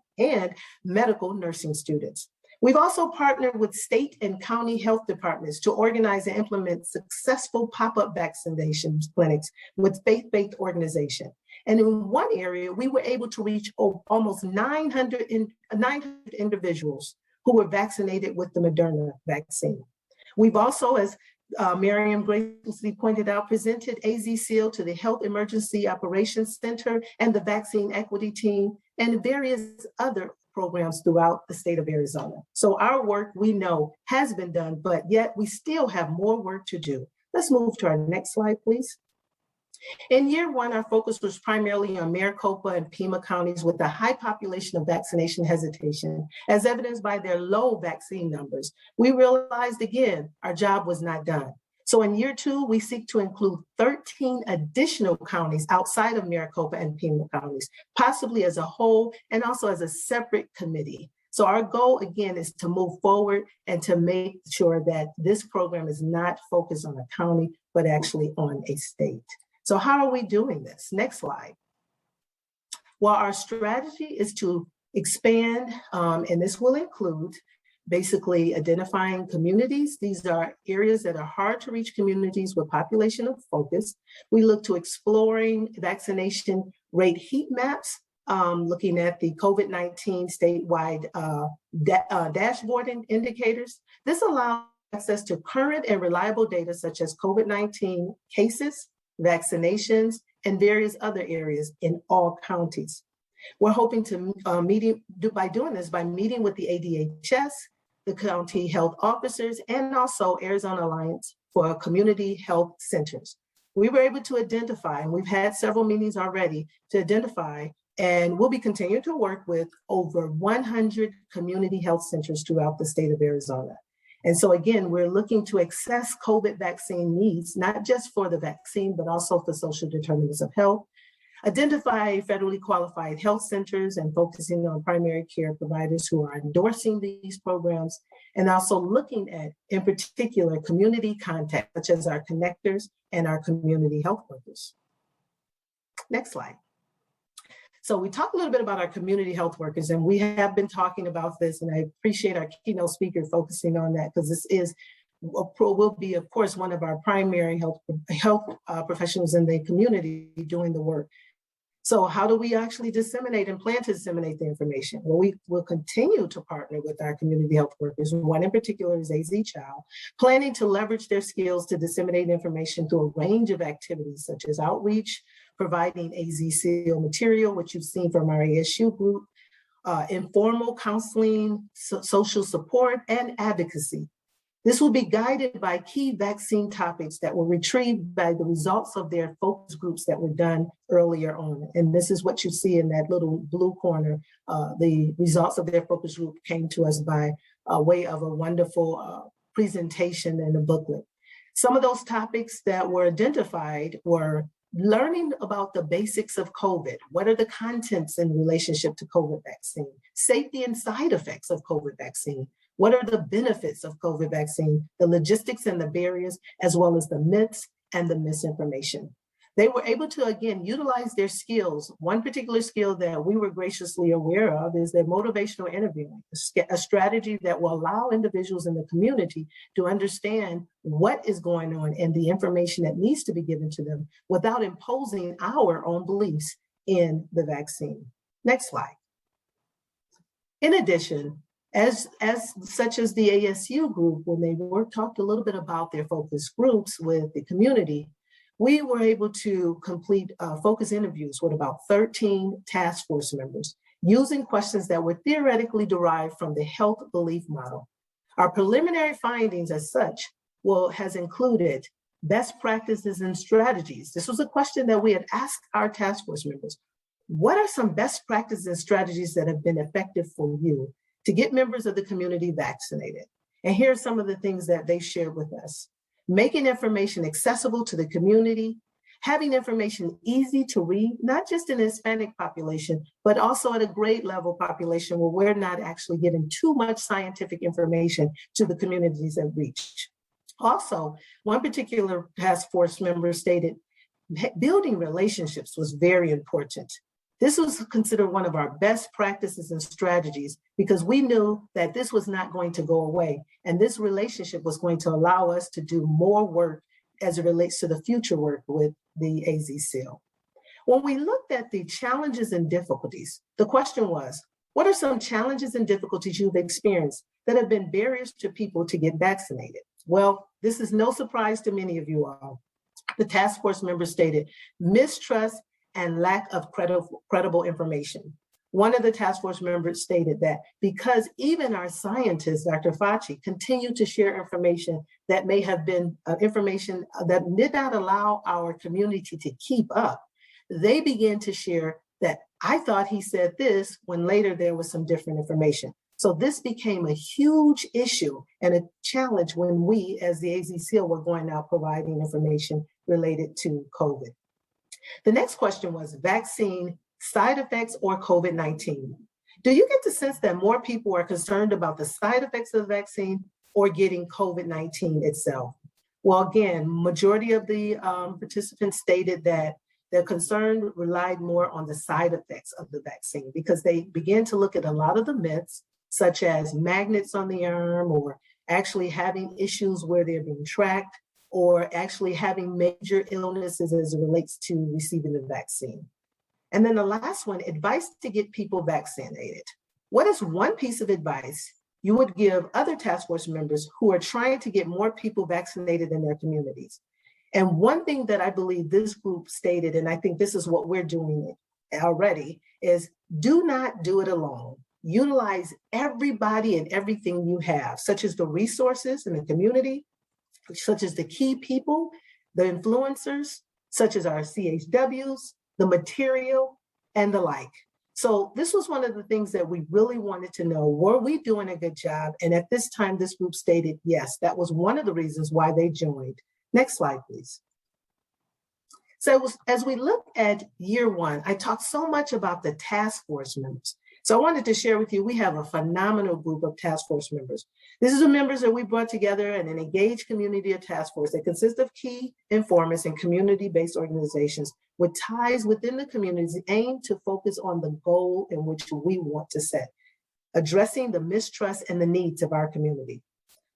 medical nursing students. We've also partnered with state and county health departments to organize and implement successful pop-up vaccination clinics with faith-based organizations. And in one area, we were able to reach almost 900 individuals who were vaccinated with the Moderna vaccine. We've also, as Miriam graciously pointed out, presented AZ-CEAL to the Health Emergency Operations Center and the Vaccine Equity Team and various other programs throughout the state of Arizona. So our work, we know, has been done, but yet we still have more work to do. Let's move to our next slide, please. In year one, our focus was primarily on Maricopa and Pima counties with a high population of vaccination hesitation, as evidenced by their low vaccine numbers. We realized again, our job was not done. So in year two, we seek to include 13 additional counties outside of Maricopa and Pima counties, possibly as a whole and also as a separate committee. So our goal again is to move forward and to make sure that this program is not focused on a county, but actually on a state. So how are we doing this? Next slide. Well, our strategy is to expand, and this will include basically identifying communities. These are areas that are hard to reach communities with population of focus. We look to exploring vaccination rate heat maps, looking at the COVID-19 statewide dashboard indicators. This allows access to current and reliable data such as COVID-19 cases, vaccinations, and various other areas in all counties. We're hoping to by doing this by meeting with the ADHS, the county health officers, and also Arizona Alliance for Community Health Centers. We were able to identify, and we've had several meetings already to identify, and we'll be continuing to work with over 100 community health centers throughout the state of Arizona. And so again, we're looking to assess COVID vaccine needs, not just for the vaccine, but also for social determinants of health, identify federally qualified health centers and focusing on primary care providers who are endorsing these programs, and also looking at, in particular, community contacts, such as our connectors and our community health workers. Next slide. So we talked a little bit about our community health workers, and we have been talking about this, and I appreciate our keynote speaker focusing on that because this is will be, of course, one of our primary health professionals in the community doing the work. So how do we actually disseminate and plan to disseminate the information? Well, we will continue to partner with our community health workers. One in particular is NIH-CEAL, planning to leverage their skills to disseminate information through a range of activities such as outreach, providing NIH-CEAL material, which you've seen from our ASU group, informal counseling, social support, and advocacy. This will be guided by key vaccine topics that were retrieved by the results of their focus groups that were done earlier on. And this is what you see in that little blue corner. The results of their focus group came to us by way of a wonderful presentation and a booklet. Some of those topics that were identified were learning about the basics of COVID. What are the contents in relationship to COVID vaccine? Safety and side effects of COVID vaccine. What are the benefits of COVID vaccine, the logistics and the barriers, as well as the myths and the misinformation? They were able to, again, utilize their skills. One particular skill that we were graciously aware of is their motivational interviewing, a strategy that will allow individuals in the community to understand what is going on and the information that needs to be given to them without imposing our own beliefs in the vaccine. Next slide. In addition, such as the ASU group, when they talked a little bit about their focus groups with the community, we were able to complete focus interviews with about 13 task force members using questions that were theoretically derived from the health belief model. Our preliminary findings as such has included best practices and strategies. This was a question that we had asked our task force members. What are some best practices and strategies that have been effective for you to get members of the community vaccinated? And here are some of the things that they shared with us. Making information accessible to the community, having information easy to read, not just in the Hispanic population, but also at a grade level population where we're not actually getting too much scientific information to the communities that reach. Also, one particular task force member stated, building relationships was very important. This was considered one of our best practices and strategies because we knew that this was not going to go away. And this relationship was going to allow us to do more work as it relates to the future work with the NIH-CEAL. When we looked at the challenges and difficulties, the question was, what are some challenges and difficulties you've experienced that have been barriers to people to get vaccinated? Well, this is no surprise to many of you all. The task force members stated mistrust and lack of credible information. One of the task force members stated that because even our scientists, Dr. Fauci, continue to share information that may have been information that did not allow our community to keep up, they began to share that I thought he said this when later there was some different information. So this became a huge issue and a challenge when we, as the NIH-CEAL, were going out providing information related to COVID. The next question was vaccine side effects or COVID-19. Do you get the sense that more people are concerned about the side effects of the vaccine or getting COVID-19 itself? Well, again, majority of the participants stated that their concern relied more on the side effects of the vaccine because they began to look at a lot of the myths, such as magnets on the arm or actually having issues where they're being tracked, or actually having major illnesses as it relates to receiving the vaccine. And then the last one, advice to get people vaccinated. What is one piece of advice you would give other task force members who are trying to get more people vaccinated in their communities? And one thing that I believe this group stated, and I think this is what we're doing already, is do not do it alone. Utilize everybody and everything you have, such as the resources in the community, such as the key people, the influencers, such as our CHWs, the material, and the like. So this was one of the things that we really wanted to know. Were we doing a good job? And at this time, this group stated, yes, that was one of the reasons why they joined. Next slide, please. So as we look at year one, I talked so much about the task force members. So I wanted to share with you, we have a phenomenal group of task force members. This is the members that we brought together in an engaged community of task force that consists of key informants and community-based organizations with ties within the communities aimed to focus on the goal in which we want to set, addressing the mistrust and the needs of our community.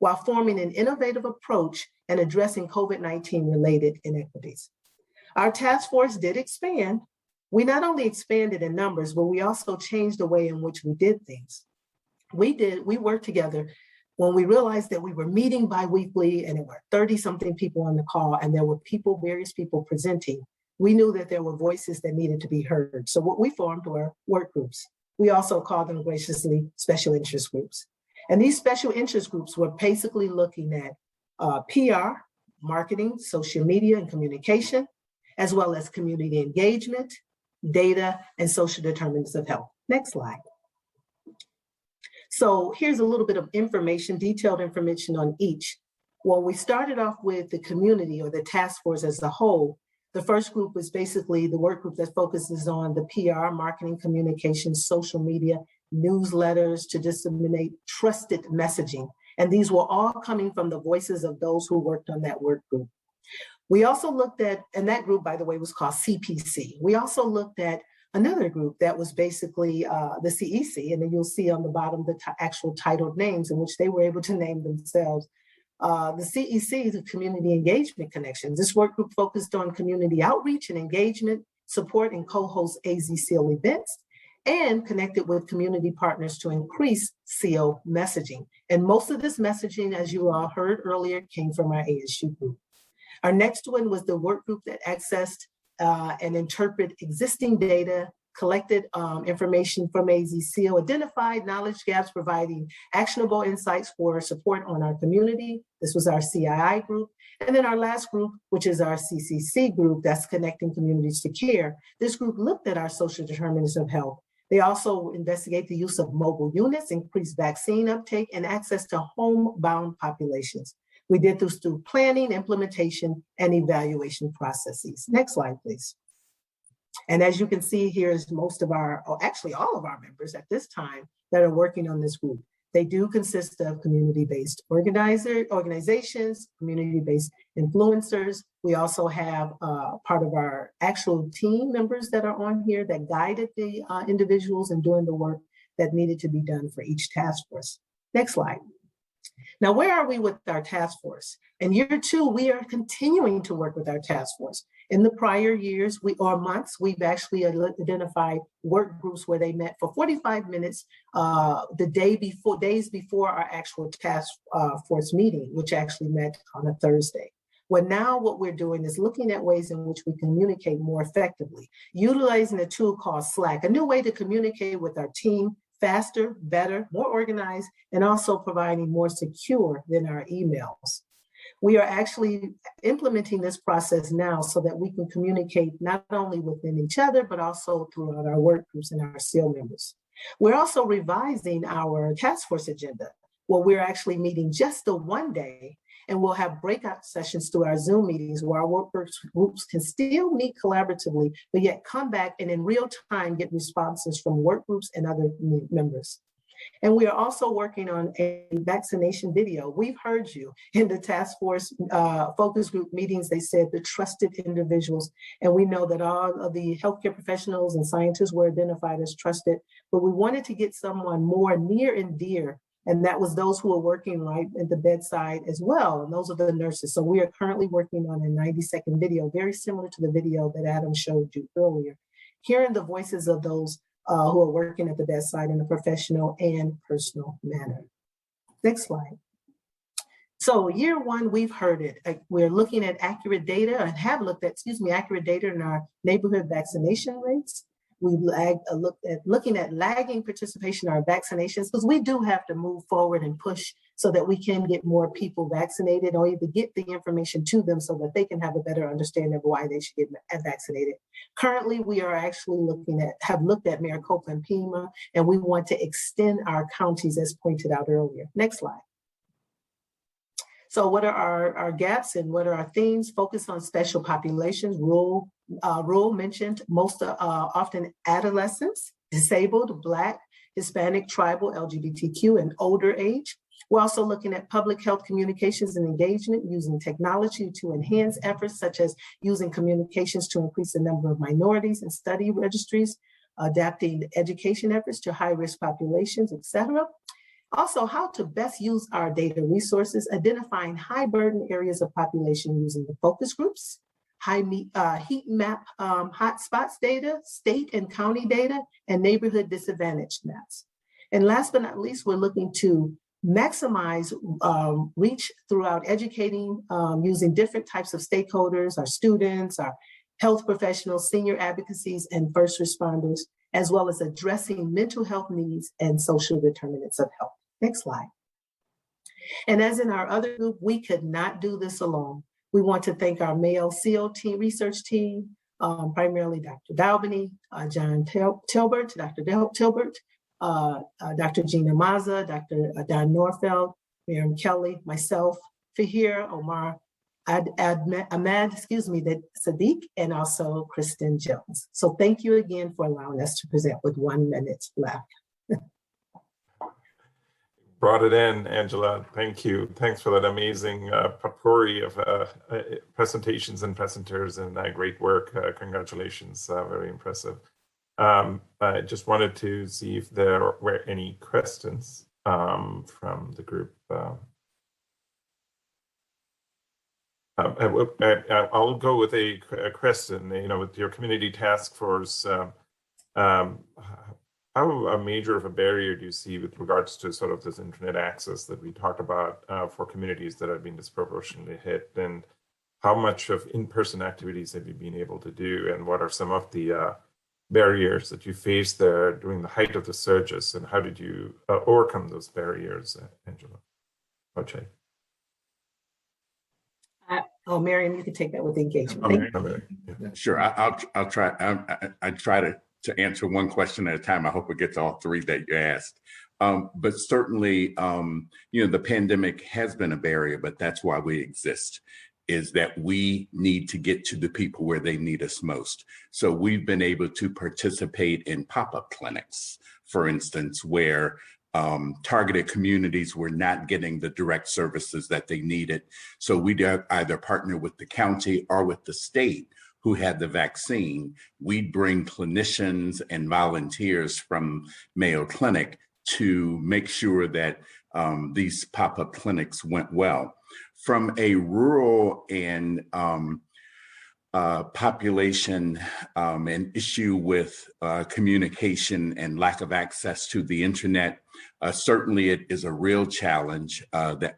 while forming an innovative approach and addressing COVID-19 related inequities. Our task force did expand. We not only expanded in numbers, but we also changed the way in which we did things. We worked together when we realized that we were meeting biweekly and there were 30-something people on the call and there were various people presenting. We knew that there were voices that needed to be heard. So what we formed were work groups. We also called them graciously special interest groups. And these special interest groups were basically looking at PR, marketing, social media and communication, as well as community engagement, data, and social determinants of health. Next slide. So here's a little bit of information, detailed information on each. Well, we started off with the community or the task force as a whole. The first group was basically the work group that focuses on the PR, marketing, communication, social media, newsletters to disseminate trusted messaging. And these were all coming from the voices of those who worked on that work group. We also looked at, and that group, by the way, was called CPC. We also looked at another group that was basically the CEC, and then you'll see on the bottom the actual titled names in which they were able to name themselves. The CEC is the Community Engagement Connections. This work group focused on community outreach and engagement, support and co-host AZ-CEAL events, and connected with community partners to increase CEAL messaging. And most of this messaging, as you all heard earlier, came from our ASU group. Our next one was the work group that accessed and interpret existing data, collected information from AZ-CEAL, identified knowledge gaps, providing actionable insights for support on our community. This was our CII group. And then our last group, which is our CCC group, that's connecting communities to care. This group looked at our social determinants of health. They also investigate the use of mobile units, increased vaccine uptake, and access to homebound populations. We did this through planning, implementation, and evaluation processes. Next slide, please. And as you can see, here's most of our, or actually all of our members at this time that are working on this group. They do consist of community-based organizations, community-based influencers. We also have part of our actual team members that are on here that guided the individuals in doing the work that needed to be done for each task force. Next slide. Now, where are we with our task force? In year 2, we are continuing to work with our task force. In the prior years or months, we've actually identified work groups where they met for 45 minutes days before our actual task force meeting, which actually met on a Thursday. Well, now what we're doing is looking at ways in which we communicate more effectively, utilizing a tool called Slack, a new way to communicate with our team faster, better, more organized, and also providing more secure than our emails. We are actually implementing this process now so that we can communicate not only within each other, but also throughout our work groups and our CEAL members. We're also revising our task force agenda. Well, we're actually meeting just the one day, and we'll have breakout sessions through our Zoom meetings where our work groups can still meet collaboratively, but yet come back and in real time get responses from work groups and other members. And we are also working on a vaccination video. We've heard you in the task force focus group meetings. They said the trusted individuals, and we know that all of the healthcare professionals and scientists were identified as trusted, but we wanted to get someone more near and dear, and that was those who are working right at the bedside as well, and those are the nurses. So we are currently working on a 90-second video, very similar to the video that Adam showed you earlier, hearing the voices of those who are working at the bedside in a professional and personal manner. Next slide. So year 1, we've heard it. We're looking at accurate data and have looked at, accurate data in our neighborhood vaccination rates. We've looking at lagging participation in our vaccinations, because we do have to move forward and push so that we can get more people vaccinated, or either get the information to them so that they can have a better understanding of why they should get vaccinated. Currently, we are actually have looked at Maricopa and Pima, and we want to extend our counties as pointed out earlier. Next slide. So what are our gaps and what are our themes? Focus on special populations, rural mentioned, most often adolescents, disabled, Black, Hispanic, tribal, LGBTQ, and older age. We're also looking at public health communications and engagement using technology to enhance efforts such as using communications to increase the number of minorities in study registries, adapting education efforts to high-risk populations, et cetera. Also, how to best use our data resources, identifying high burden areas of population using the focus groups, heat map hotspots data, state and county data, and neighborhood disadvantage maps. And last but not least, we're looking to maximize reach throughout educating using different types of stakeholders, our students, our health professionals, senior advocacies, and first responders, as well as addressing mental health needs and social determinants of health. Next slide. And as in our other group, we could not do this alone. We want to thank our NIH-CEAL team, research team, primarily Dr. Dalbany, John Tilbert, Dr. Tilbert, Dr. Gina Maza, Dr. Don Norfeld, Miriam Kelly, myself, Fahir, Omar, Ahmad, Sadiq, and also Kristen Jones. So thank you again for allowing us to present with 1 minute left. Brought it in, Angela. Thank you. Thanks for that amazing potpourri of presentations and presenters, and great work. Congratulations. Very impressive. I just wanted to see if there were any questions from the group. I'll go with a question. With your community task force, how major of a barrier do you see with regards to sort of this internet access that we talked about for communities that have been disproportionately hit? And how much of in-person activities have you been able to do? And what are some of the barriers that you faced there during the height of the surges? And how did you overcome those barriers, Angela? Okay. Miriam, you can take that with engagement. Sure, I'll try. I try to answer one question at a time. I hope it gets all three that you asked. But certainly, the pandemic has been a barrier, but that's why we exist, is that we need to get to the people where they need us most. So we've been able to participate in pop-up clinics, for instance, where targeted communities were not getting the direct services that they needed. So we either partner with the county or with the state who had the vaccine. We'd bring clinicians and volunteers from Mayo Clinic to make sure that these pop-up clinics went well. From a rural and population an issue with communication and lack of access to the internet, certainly it is a real challenge that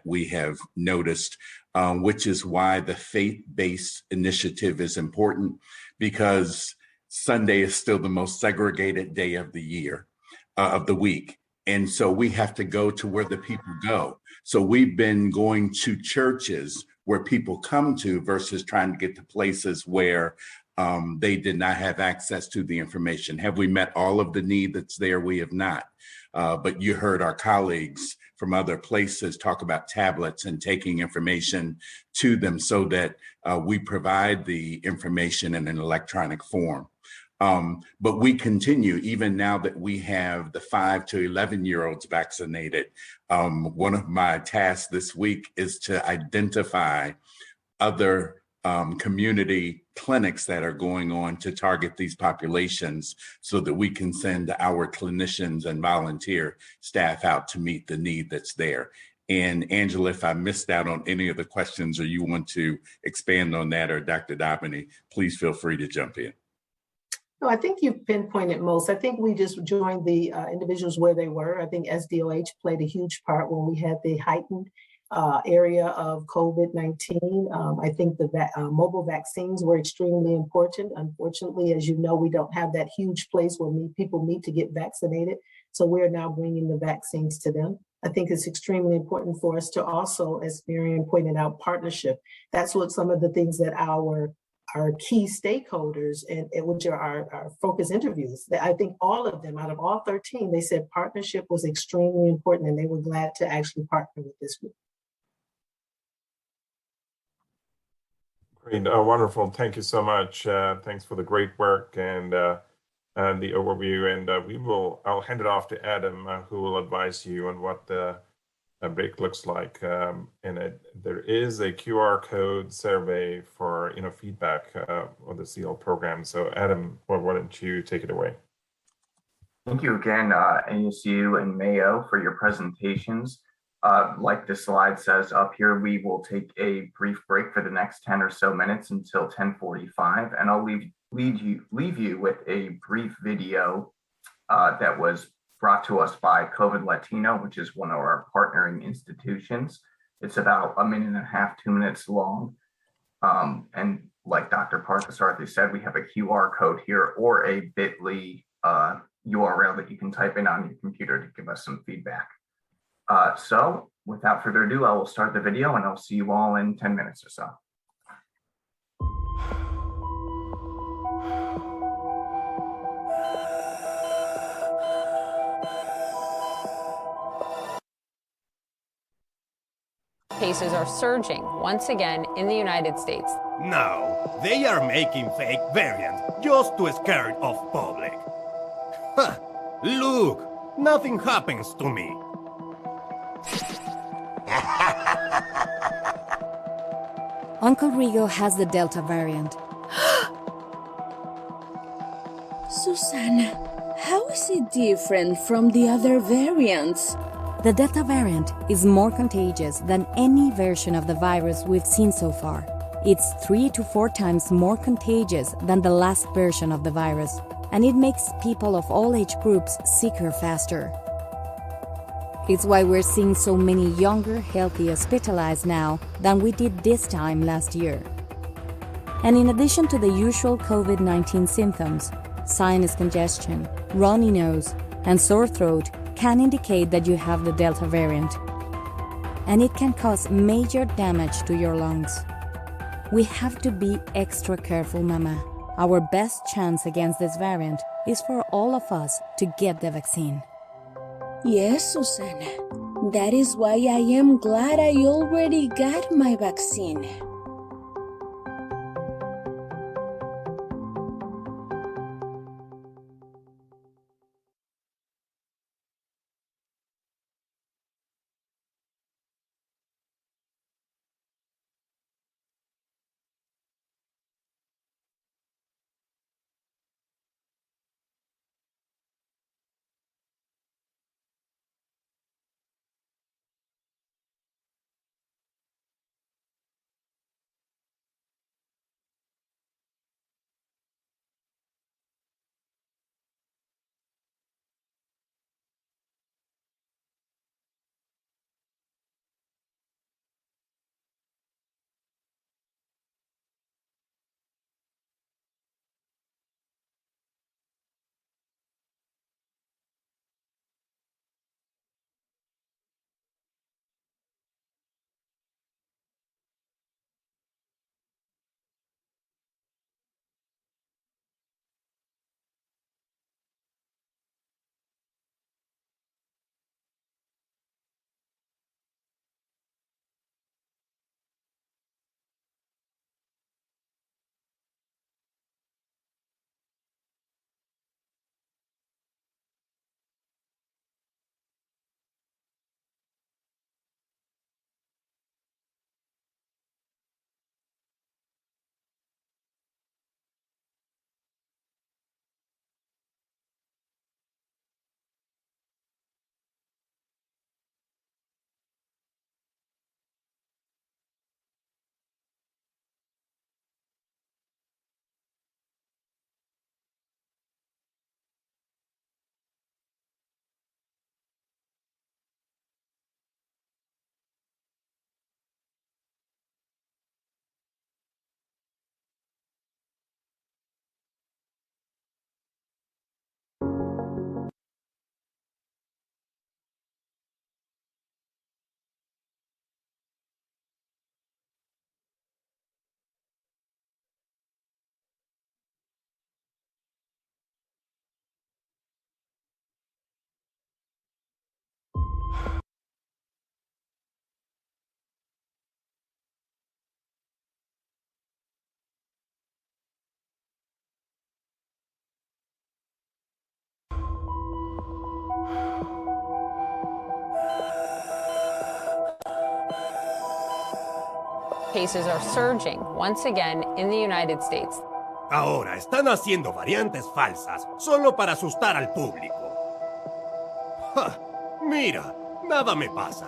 we have noticed, which is why the faith-based initiative is important, because Sunday is still the most segregated day of the year, of the week. And so we have to go to where the people go. So we've been going to churches where people come to versus trying to get to places where they did not have access to the information. Have we met all of the need that's there? We have not. But you heard our colleagues from other places talk about tablets and taking information to them so that we provide the information in an electronic form. But we continue, even now that we have the 5 to 11-year-olds vaccinated. One of my tasks this week is to identify other community clinics that are going on to target these populations so that we can send our clinicians and volunteer staff out to meet the need that's there. And Angela, if I missed out on any of the questions or you want to expand on that, or Dr. Dabney, please feel free to jump in. No, I think you've pinpointed most. I think we just joined the individuals where they were. I think SDOH played a huge part when we had the heightened area of COVID-19. I think the mobile vaccines were extremely important. Unfortunately, as you know, we don't have that huge place where people meet to get vaccinated. So we're now bringing the vaccines to them. I think it's extremely important for us to also, as Miriam pointed out, partnership. That's what some of the things that our key stakeholders, and which are our focus interviews, I think all of them, out of all 13, they said partnership was extremely important and they were glad to actually partner with this group. Great, wonderful. Thank you so much. Thanks for the great work and the overview. And I'll hand it off to Adam, who will advise you on what the break looks like. There is a QR code survey for feedback on the SEAL program. So Adam, why don't you take it away? Thank you again, ASU and Mayo, for your presentations. Like the slide says up here, we will take a brief break for the next 10 or so minutes until 10:45, and I'll leave you with a brief video that was brought to us by COVID Latino, which is one of our partnering institutions. It's about 1.5 minutes, 2 minutes long. And like Dr. Parthasarathi said, we have a QR code here or a bit.ly URL that you can type in on your computer to give us some feedback. So without further ado, I will start the video and I'll see you all in 10 minutes or so. Cases are surging once again in the United States. No, they are making fake variants just to scare off public. Huh, look, nothing happens to me. Uncle Rigo has the Delta variant. Susanna, how is it different from the other variants? The Delta variant is more contagious than any version of the virus we've seen so far. It's 3 to 4 times more contagious than the last version of the virus, and it makes people of all age groups sicker faster. It's why we're seeing so many younger, healthy hospitalized now than we did this time last year. And in addition to the usual COVID-19 symptoms, sinus congestion, runny nose, and sore throat can indicate that you have the Delta variant, and it can cause major damage to your lungs. We have to be extra careful, Mama. Our best chance against this variant is for all of us to get the vaccine. Yes, Susanna. That is why I am glad I already got my vaccine. Cases are surging once again in the United States. Ahora están haciendo variantes falsas solo para asustar al público. ¡Ja! Mira, nada me pasa.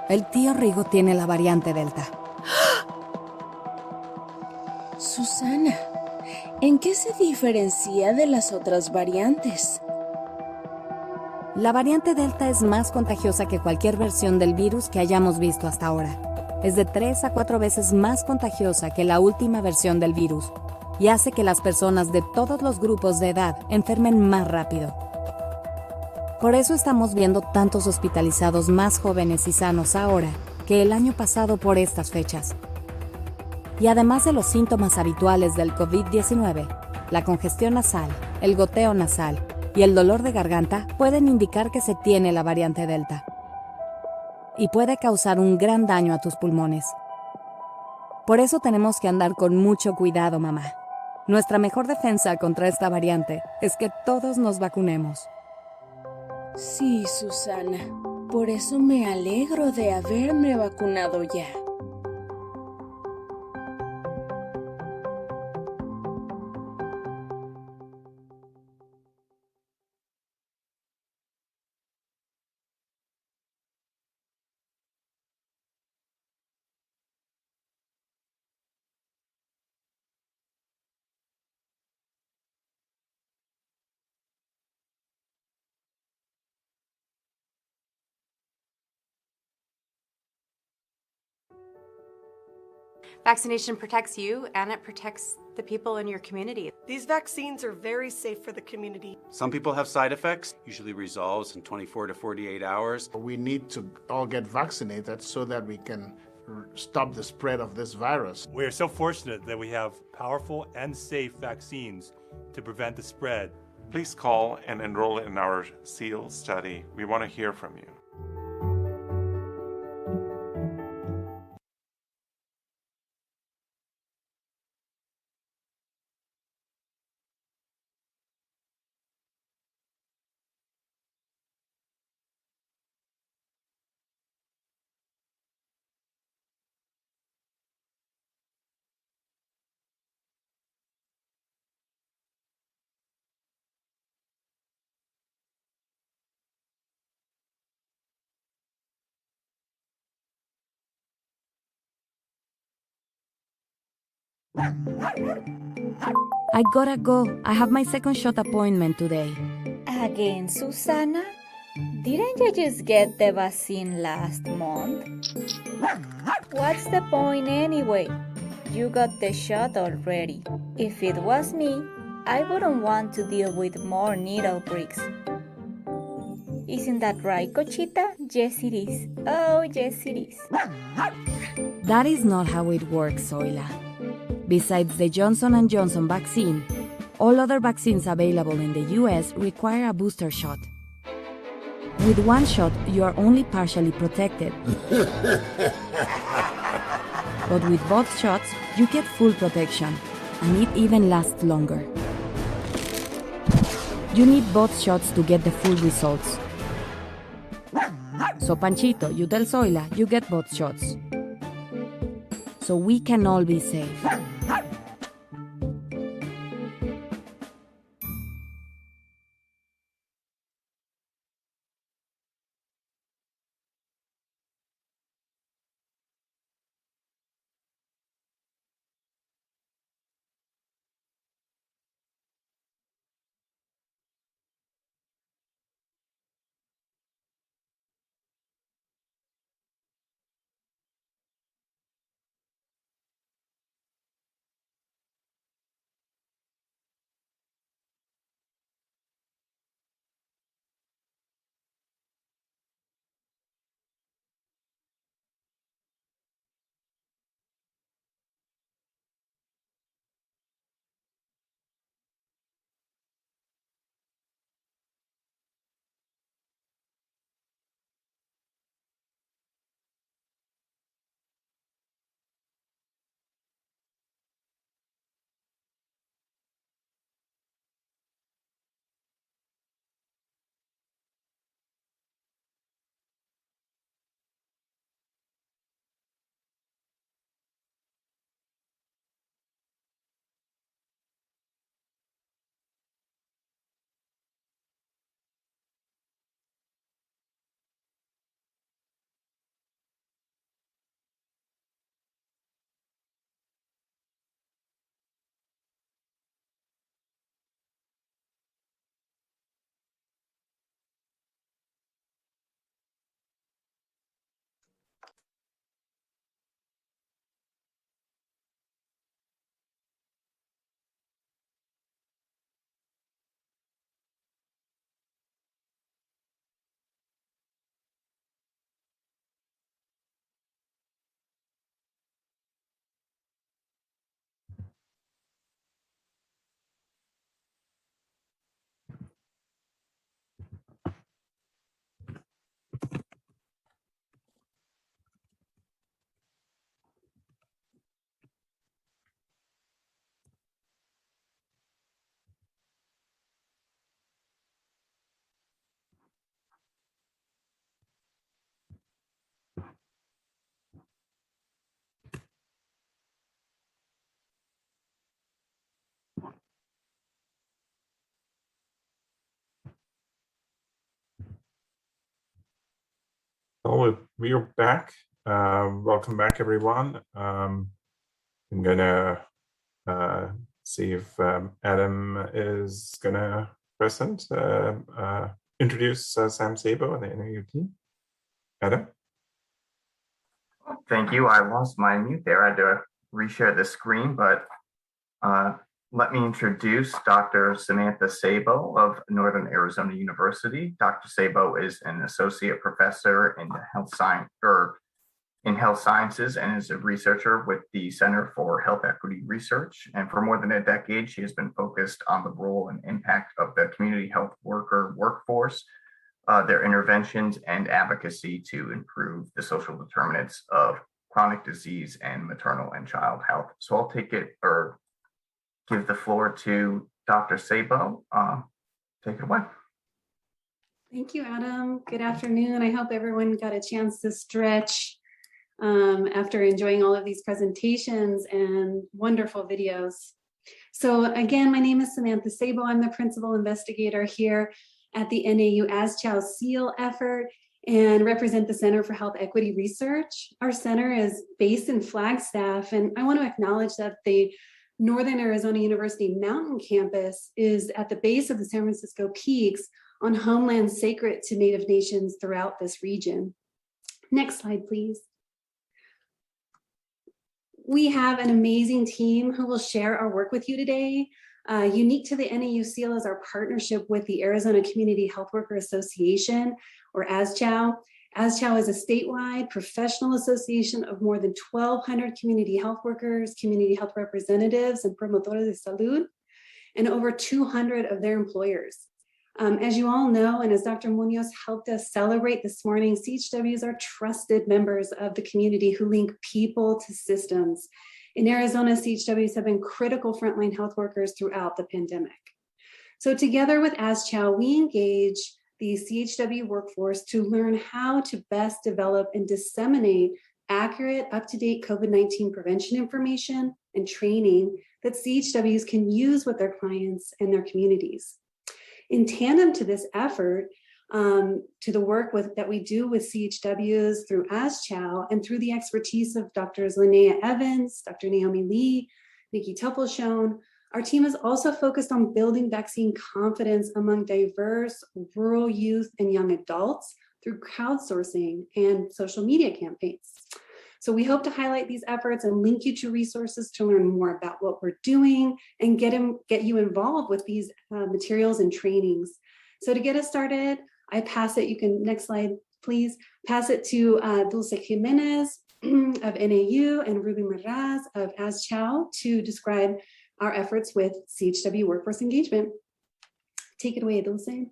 El tío Rigo tiene la variante Delta. Susana, ¿en qué se diferencia de las otras variantes? La variante Delta es más contagiosa que cualquier versión del virus que hayamos visto hasta ahora. Es de 3 a 4 veces más contagiosa que la última versión del virus y hace que las personas de todos los grupos de edad enfermen más rápido. Por eso estamos viendo tantos hospitalizados más jóvenes y sanos ahora que el año pasado por estas fechas. Y además de los síntomas habituales del COVID-19, la congestión nasal, el goteo nasal y el dolor de garganta pueden indicar que se tiene la variante Delta. Y puede causar un gran daño a tus pulmones. Por eso tenemos que andar con mucho cuidado, mamá. Nuestra mejor defensa contra esta variante es que todos nos vacunemos. Sí, Susana. Por eso me alegro de haberme vacunado ya. Vaccination protects you and it protects the people in your community. These vaccines are very safe for the community. Some people have side effects, usually resolves in 24 to 48 hours. We need to all get vaccinated so that we can stop the spread of this virus. We are so fortunate that we have powerful and safe vaccines to prevent the spread. Please call and enroll in our SEAL study. We want to hear from you. I gotta go. I have my second shot appointment today. Again, Susana? Didn't you just get the vaccine last month? What's the point anyway? You got the shot already. If it was me, I wouldn't want to deal with more needle pricks. Isn't that right, Cochita? Yes, it is. Oh, yes, it is. That is not how it works, Zoila. Besides the Johnson & Johnson vaccine, all other vaccines available in the US require a booster shot. With one shot, you are only partially protected. But with both shots, you get full protection, and it even lasts longer. You need both shots to get the full results. So Panchito, you tell Zoila, you get both shots. So we can all be safe. Oh, we are back. Welcome back, everyone. I'm gonna see if Adam is gonna introduce Sam Sabo and the NIU team. Adam? Thank you. I lost my mute there. I had to reshare the screen, but let me introduce Dr. Samantha Sabo of Northern Arizona University. Dr. Sabo is an associate professor in health sciences and is a researcher with the Center for Health Equity Research. And for more than a decade, she has been focused on the role and impact of the community health worker workforce, their interventions and advocacy to improve the social determinants of chronic disease and maternal and child health. So I'll give the floor to Dr. Sabo. Take it away. Thank you, Adam. Good afternoon. I hope everyone got a chance to stretch after enjoying all of these presentations and wonderful videos. So again, my name is Samantha Sabo. I'm the principal investigator here at the NIH-CEAL effort and represent the Center for Health Equity Research. Our center is based in Flagstaff, and I want to acknowledge that the Northern Arizona University Mountain Campus is at the base of the San Francisco Peaks on homeland sacred to Native nations throughout this region. Next slide, please. We have an amazing team who will share our work with you today. Unique to the NIU-CEAL is our partnership with the Arizona Community Health Worker Association, or ASCHAO. ASCHAO is a statewide professional association of more than 1,200 community health workers, community health representatives, and promotores de salud, and over 200 of their employers. As you all know, and as Dr. Muñoz helped us celebrate this morning, CHWs are trusted members of the community who link people to systems. In Arizona, CHWs have been critical frontline health workers throughout the pandemic. So together with ASCHAO, we engage the CHW workforce to learn how to best develop and disseminate accurate, up-to-date COVID-19 prevention information and training that CHWs can use with their clients and their communities. In tandem to this effort, to the work that we do with CHWs through ASCHAO and through the expertise of Drs. Linnea Evans, Dr. Naomi Lee, Nikki Tupelshone, our team is also focused on building vaccine confidence among diverse rural youth and young adults through crowdsourcing and social media campaigns. So we hope to highlight these efforts and link you to resources to learn more about what we're doing and get you involved with these materials and trainings. So to get us started, I pass it, next slide, please, pass it to Dulce Jimenez of NAU and Ruby Meraz of ASCHAO to describe our efforts with CHW workforce engagement. Take it away, Dulce.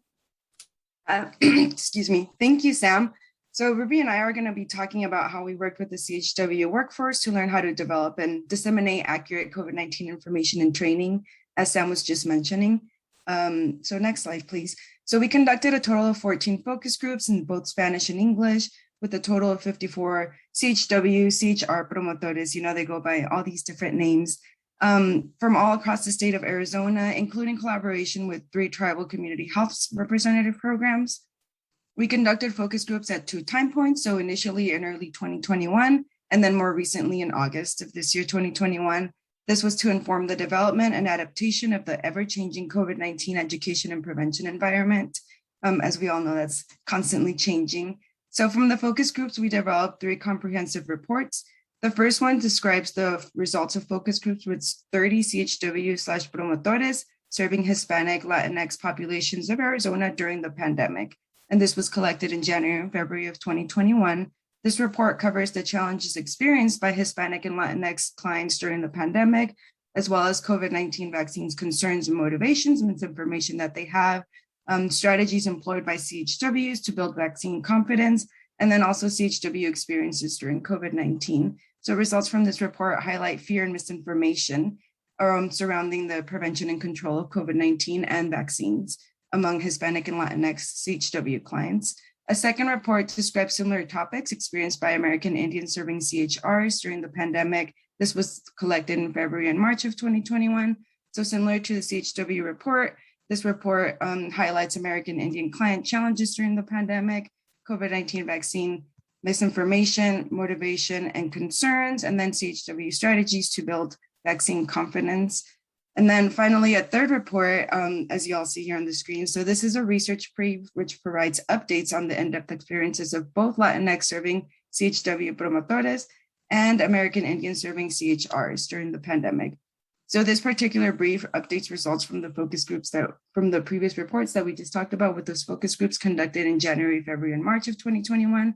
Excuse me. Thank you, Sam. So Ruby and I are going to be talking about how we worked with the CHW workforce to learn how to develop and disseminate accurate COVID-19 information and training, as Sam was just mentioning. So next slide, please. So we conducted a total of 14 focus groups in both Spanish and English, with a total of 54 CHW, CHR promotores, they go by all these different names, from all across the state of Arizona, including collaboration with 3 tribal community health representative programs. We conducted focus groups at 2 time points, so initially in early 2021, and then more recently in August of this year, 2021. This was to inform the development and adaptation of the ever-changing COVID-19 education and prevention environment. As we all know, that's constantly changing. So from the focus groups, we developed 3 comprehensive reports. The first one describes the results of focus groups with 30 CHW/promotores serving Hispanic, Latinx populations of Arizona during the pandemic. And this was collected in January and February of 2021. This report covers the challenges experienced by Hispanic and Latinx clients during the pandemic, as well as COVID-19 vaccines concerns and motivations, misinformation that they have, strategies employed by CHWs to build vaccine confidence, and then also CHW experiences during COVID-19. So results from this report highlight fear and misinformation surrounding the prevention and control of COVID-19 and vaccines among Hispanic and Latinx CHW clients. A second report describes similar topics experienced by American Indians serving CHRs during the pandemic. This was collected in February and March of 2021. So similar to the CHW report, this report highlights American Indian client challenges during the pandemic, COVID-19 vaccine misinformation, motivation, and concerns, and then CHW strategies to build vaccine confidence. And then finally, a third report, as you all see here on the screen. So this is a research brief which provides updates on the in-depth experiences of both Latinx serving CHW promotores and American Indian serving CHRs during the pandemic. So this particular brief updates results from the focus groups from the previous reports that we just talked about, with those focus groups conducted in January, February, and March of 2021.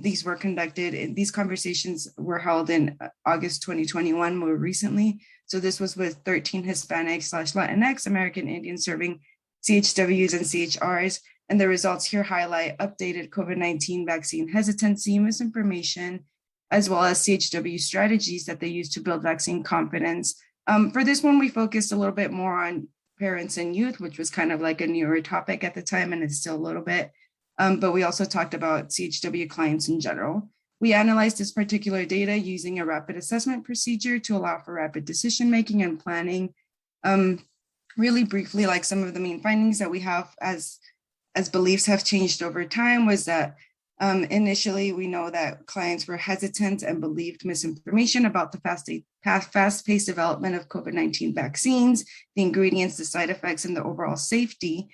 These conversations were held in August 2021 more recently. So this was with 13 Hispanic/Latinx American Indian serving CHWs and CHRs. And the results here highlight updated COVID-19 vaccine hesitancy, misinformation, as well as CHW strategies that they use to build vaccine confidence. For this one, we focused a little bit more on parents and youth, which was kind of like a newer topic at the time, and it's still a little bit. But we also talked about CHW clients in general. We analyzed this particular data using a rapid assessment procedure to allow for rapid decision-making and planning. Really briefly, like some of the main findings that we have as beliefs have changed over time was that initially we know that clients were hesitant and believed misinformation about the fast-paced development of COVID-19 vaccines, the ingredients, the side effects, and the overall safety,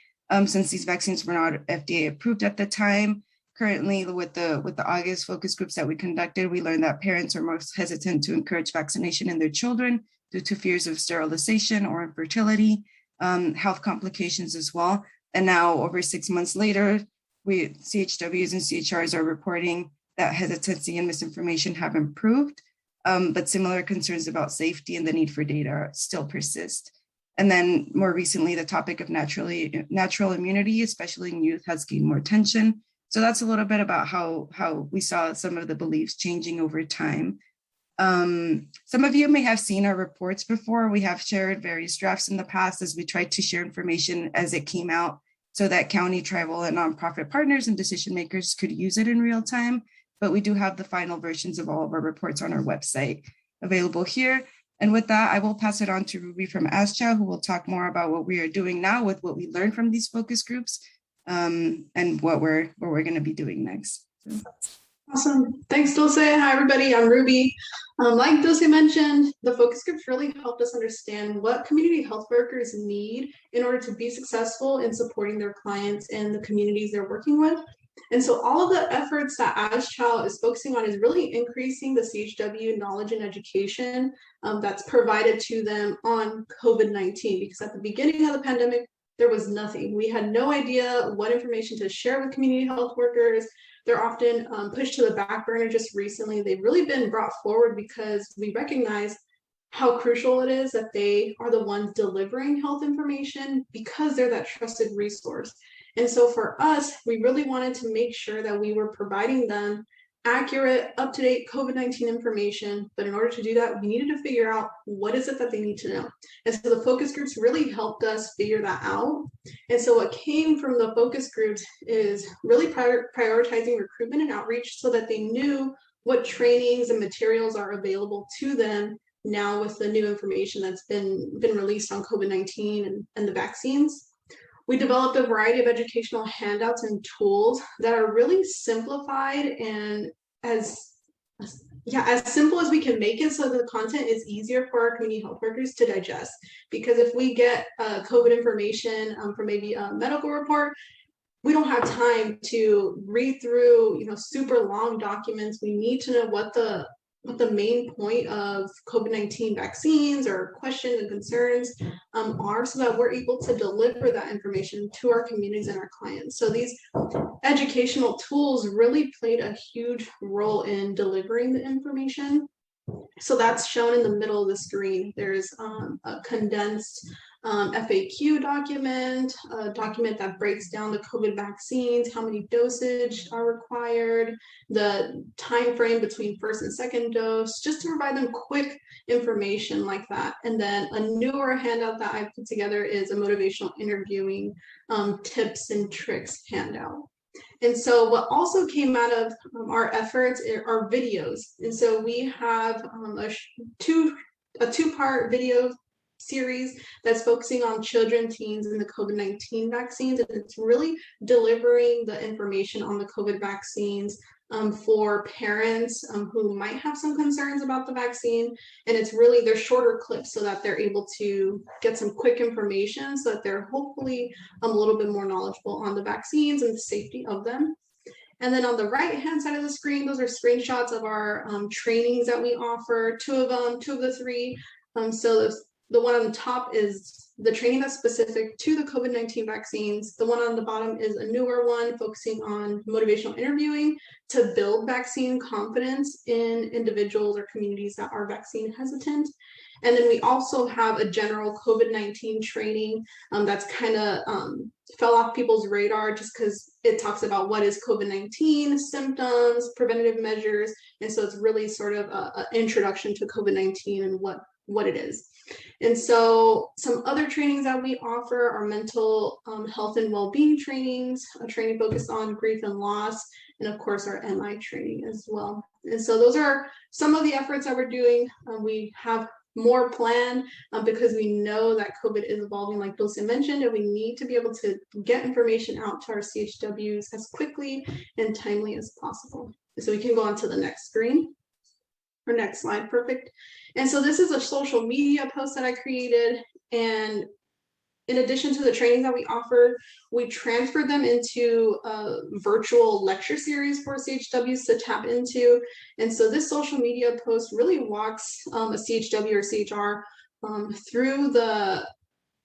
since these vaccines were not FDA approved at the time. Currently, with the August focus groups that we conducted, we learned that parents are most hesitant to encourage vaccination in their children due to fears of sterilization or infertility, health complications as well. And now, over 6 months later, CHWs and CHRs are reporting that hesitancy and misinformation have improved, but similar concerns about safety and the need for data still persist. And then more recently, the topic of natural immunity, especially in youth, has gained more attention. So that's a little bit about how we saw some of the beliefs changing over time. Some of you may have seen our reports before. We have shared various drafts in the past as we tried to share information as it came out so that county, tribal, and nonprofit partners and decision makers could use it in real time. But we do have the final versions of all of our reports on our website available here. And with that, I will pass it on to Ruby from ASCHA, who will talk more about what we are doing now with what we learned from these focus groups, and what we're going to be doing next. So. Awesome. Thanks, Dulce. Hi, everybody. I'm Ruby. Like Dulce mentioned, the focus groups really helped us understand what community health workers need in order to be successful in supporting their clients and the communities they're working with. And so all of the efforts that ASCHA is focusing on is really increasing the CHW knowledge and education that's provided to them on COVID-19, because at the beginning of the pandemic, there was nothing. We had no idea what information to share with community health workers. They're often pushed to the back burner. Just recently, they've really been brought forward because we recognize how crucial it is that they are the ones delivering health information, because they're that trusted resource. And so for us, we really wanted to make sure that we were providing them accurate, up-to-date COVID-19 information. But in order to do that, we needed to figure out what is it that they need to know. And so the focus groups really helped us figure that out. And so what came from the focus groups is really prioritizing recruitment and outreach so that they knew what trainings and materials are available to them now with the new information that's been released on COVID-19 and the vaccines. We developed a variety of educational handouts and tools that are really simplified and as simple as we can make it, so the content is easier for our community health workers to digest. Because if we get COVID information from maybe a medical report, we don't have time to read through, super long documents. We need to know what the main point of COVID-19 vaccines or questions and concerns are, so that we're able to deliver that information to our communities and our clients. So these educational tools really played a huge role in delivering the information. So that's shown in the middle of the screen. There's a condensed FAQ document, a document that breaks down the COVID vaccines, how many dosage are required, the time frame between first and second dose, just to provide them quick information like that. And then a newer handout that I put together is a motivational interviewing tips and tricks handout. And so what also came out of our efforts are videos. And so we have a two-part video series that's focusing on children, teens, and the COVID-19 vaccines. And it's really delivering the information on the COVID vaccines for parents who might have some concerns about the vaccine. And it's really, they're shorter clips so that they're able to get some quick information so that they're hopefully a little bit more knowledgeable on the vaccines and the safety of them. And then on the right-hand side of the screen, those are screenshots of our trainings that we offer, two of the three. So the one on the top is the training that's specific to the COVID-19 vaccines. The one on the bottom is a newer one focusing on motivational interviewing to build vaccine confidence in individuals or communities that are vaccine hesitant. And then we also have a general COVID-19 training that's kind of fell off people's radar just because it talks about what is COVID-19, symptoms, preventative measures. And so it's really sort of an introduction to COVID-19 and what it is. And so some other trainings that we offer are mental health and well-being trainings, a training focused on grief and loss, and of course our MI training as well. And so those are some of the efforts that we're doing. We have more planned because we know that COVID is evolving, like Dulce mentioned, and we need to be able to get information out to our CHWs as quickly and timely as possible. So we can go on to the next screen. Or next slide, perfect. And so this is a social media post that I created. And in addition to the training that we offer, we transferred them into a virtual lecture series for CHWs to tap into. And so this social media post really walks a CHW or CHR through the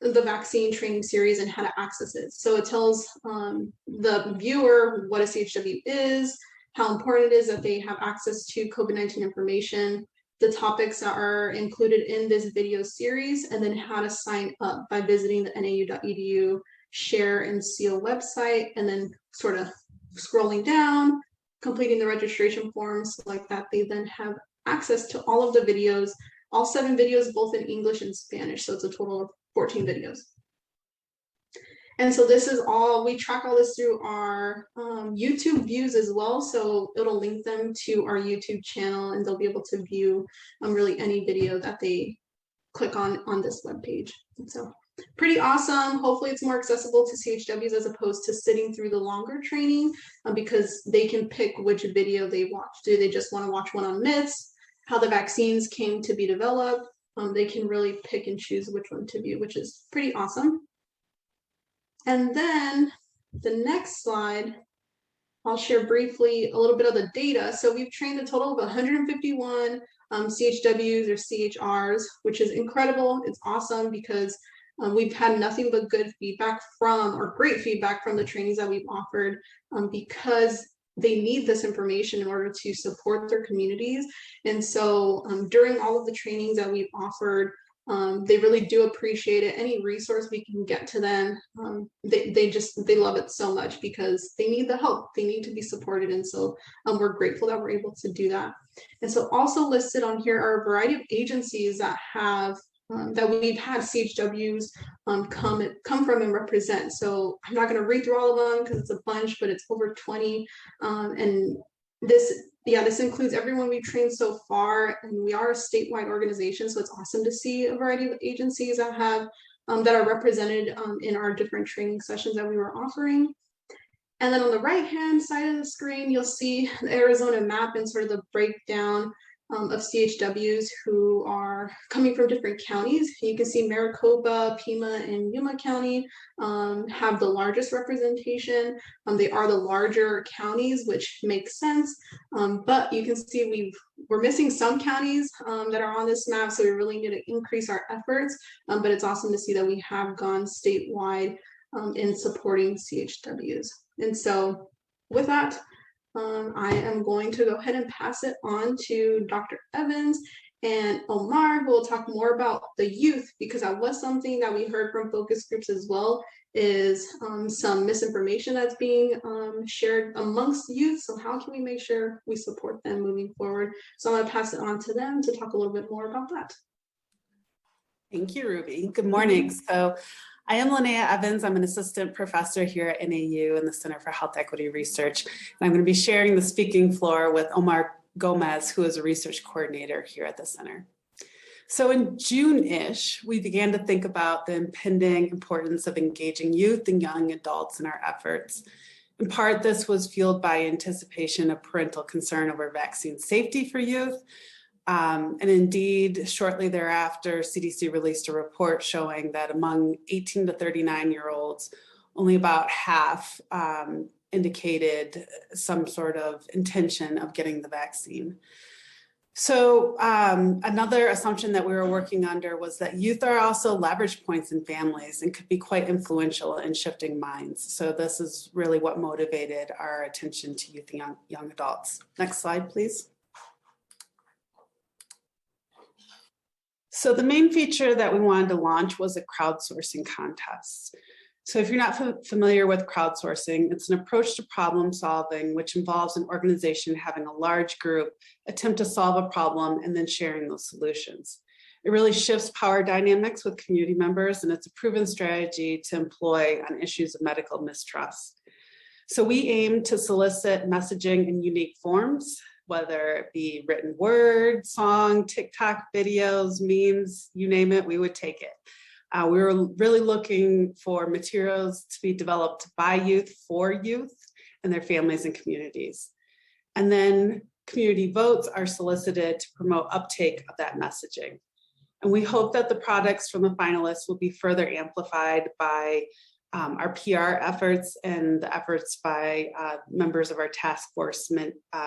vaccine training series and how to access it. So it tells the viewer what a CHW is, how important it is that they have access to COVID-19 information, the topics that are included in this video series, and then how to sign up by visiting the NIU.edu Share and Seal website, and then sort of scrolling down, completing the registration forms like that. They then have access to all of the videos, all 7 videos, both in English and Spanish. So it's a total of 14 videos. And so this is all, we track all this through our YouTube views as well. So it'll link them to our YouTube channel and they'll be able to view really any video that they click on this webpage. So pretty awesome. Hopefully it's more accessible to CHWs as opposed to sitting through the longer training because they can pick which video they watch. Do they just want to watch one on myths, how the vaccines came to be developed? They can really pick and choose which one to view, which is pretty awesome. And then the next slide, I'll share briefly a little bit of the data. So we've trained a total of 151 CHWs or CHRs, which is incredible. It's awesome because we've had nothing but good feedback or great feedback from the trainings that we've offered because they need this information in order to support their communities. And so during all of the trainings that we've offered, they really do appreciate it. Any resource we can get to them, they love it so much because they need the help. They need to be supported. And so we're grateful that we're able to do that. And so also listed on here are a variety of agencies that have that we've had CHWs come from and represent. So I'm not going to read through all of them because it's a bunch, but it's over 20. And this includes everyone we've trained so far, and we are a statewide organization, so it's awesome to see a variety of agencies that have that are represented in our different training sessions that we were offering. And then on the right-hand side of the screen, you'll see the Arizona map and sort of the breakdown of CHWs who are coming from different counties. You can see Maricopa, Pima, and Yuma County have the largest representation. They are the larger counties, which makes sense. But you can see we're missing some counties that are on this map, so we really need to increase our efforts. But it's awesome to see that we have gone statewide in supporting CHWs. And so with that, I am going to go ahead and pass it on to Dr. Evans and Omar, who will talk more about the youth, because that was something that we heard from focus groups as well, is some misinformation that's being shared amongst youth. So how can we make sure we support them moving forward? So I'm going to pass it on to them to talk a little bit more about that. Thank you, Ruby. Good morning. So I am Linnea Evans. I'm an assistant professor here at NAU in the Center for Health Equity Research. And I'm going to be sharing the speaking floor with Omar Gomez, who is a research coordinator here at the center. So in June-ish, we began to think about the impending importance of engaging youth and young adults in our efforts. In part, this was fueled by anticipation of parental concern over vaccine safety for youth. And indeed, shortly thereafter, CDC released a report showing that among 18 to 39-year-olds, only about half indicated some sort of intention of getting the vaccine. So another assumption that we were working under was that youth are also leverage points in families and could be quite influential in shifting minds. So this is really what motivated our attention to youth and young adults. Next slide, please. So the main feature that we wanted to launch was a crowdsourcing contest. So if you're not familiar with crowdsourcing, it's an approach to problem solving which involves an organization having a large group attempt to solve a problem and then sharing those solutions. It really shifts power dynamics with community members, and it's a proven strategy to employ on issues of medical mistrust. So we aim to solicit messaging in unique forms, whether it be written word, song, TikTok videos, memes, you name it, we would take it. We were really looking for materials to be developed by youth for youth and their families and communities. And then community votes are solicited to promote uptake of that messaging. And we hope that the products from the finalists will be further amplified by our PR efforts and the efforts by members of our task force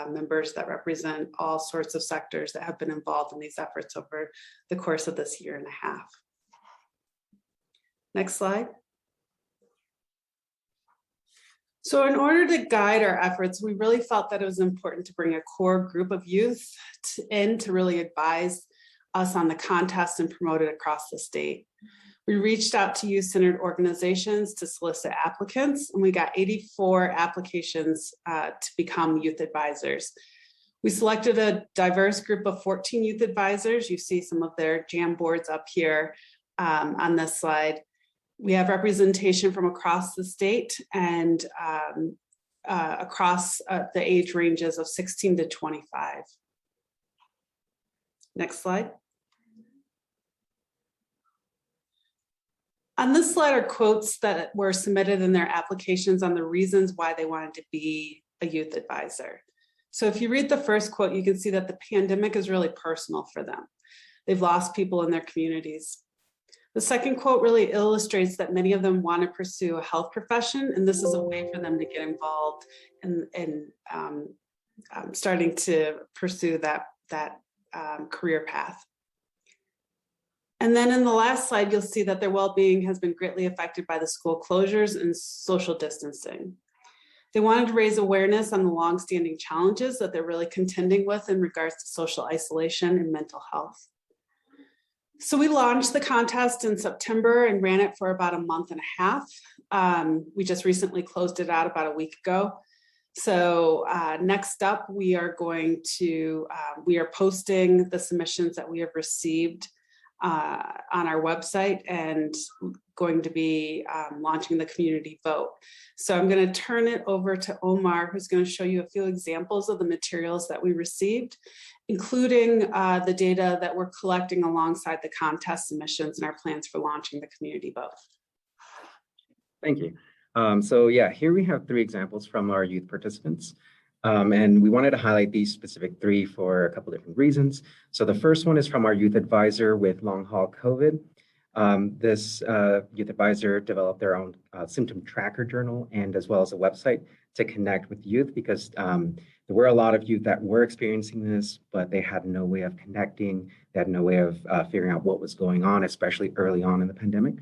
members that represent all sorts of sectors that have been involved in these efforts over the course of this year and a half. Next slide. So in order to guide our efforts, we really felt that it was important to bring a core group of youth in to really advise us on the contest and promote it across the state. We reached out to youth-centered organizations to solicit applicants, and we got 84 applications to become youth advisors. We selected a diverse group of 14 youth advisors. You see some of their jam boards up here on this slide. We have representation from across the state and across the age ranges of 16 to 25. Next slide. On this slide are quotes that were submitted in their applications on the reasons why they wanted to be a youth advisor. So if you read the first quote, you can see that the pandemic is really personal for them. They've lost people in their communities. The second quote really illustrates that many of them want to pursue a health profession, and this is a way for them to get involved in starting to pursue that career path. And then in the last slide, you'll see that their well-being has been greatly affected by the school closures and social distancing. They wanted to raise awareness on the longstanding challenges that they're really contending with in regards to social isolation and mental health. So we launched the contest in September and ran it for about a month and a half. We just recently closed it out about a week ago. So next up, we are posting the submissions that we have received on our website and going to be launching the community vote. So I'm going to turn it over to Omar, who's going to show you a few examples of the materials that we received, including the data that we're collecting alongside the contest submissions and our plans for launching the community vote. Thank you. So yeah, here we have 3 examples from our youth participants. And we wanted to highlight these specific 3 for a couple different reasons. So the first one is from our youth advisor with long haul COVID. This youth advisor developed their own symptom tracker journal and as well as a website to connect with youth because there were a lot of youth that were experiencing this, but they had no way of connecting. They had no way of figuring out what was going on, especially early on in the pandemic.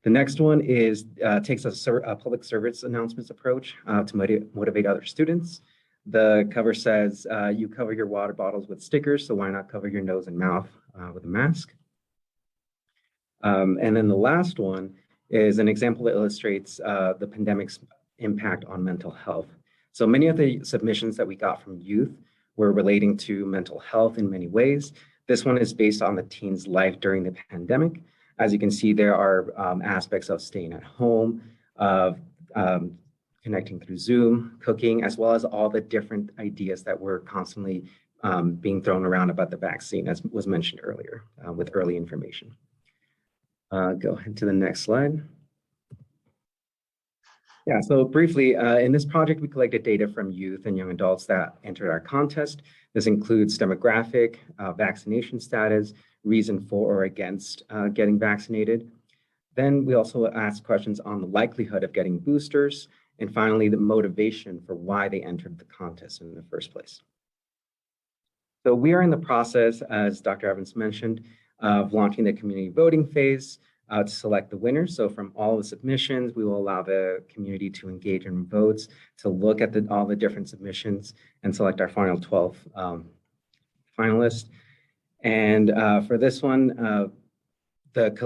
The next one is takes a public service announcements approach to motivate other students. The cover says, you cover your water bottles with stickers, so why not cover your nose and mouth with a mask? And then the last one is an example that illustrates the pandemic's impact on mental health. So many of the submissions that we got from youth were relating to mental health in many ways. This one is based on the teen's life during the pandemic. As you can see, there are aspects of staying at home, of connecting through Zoom, cooking, as well as all the different ideas that were constantly being thrown around about the vaccine, as was mentioned earlier, with early information. Go ahead to the next slide. Yeah, so briefly, in this project, we collected data from youth and young adults that entered our contest. This includes demographic, vaccination status, reason for or against getting vaccinated. Then we also asked questions on the likelihood of getting boosters, and finally, the motivation for why they entered the contest in the first place. So we are in the process, as Dr. Evans mentioned, of launching the community voting phase to select the winners. So from all the submissions, we will allow the community to engage in votes, to look at all the different submissions and select our final 12 finalists. And for this one,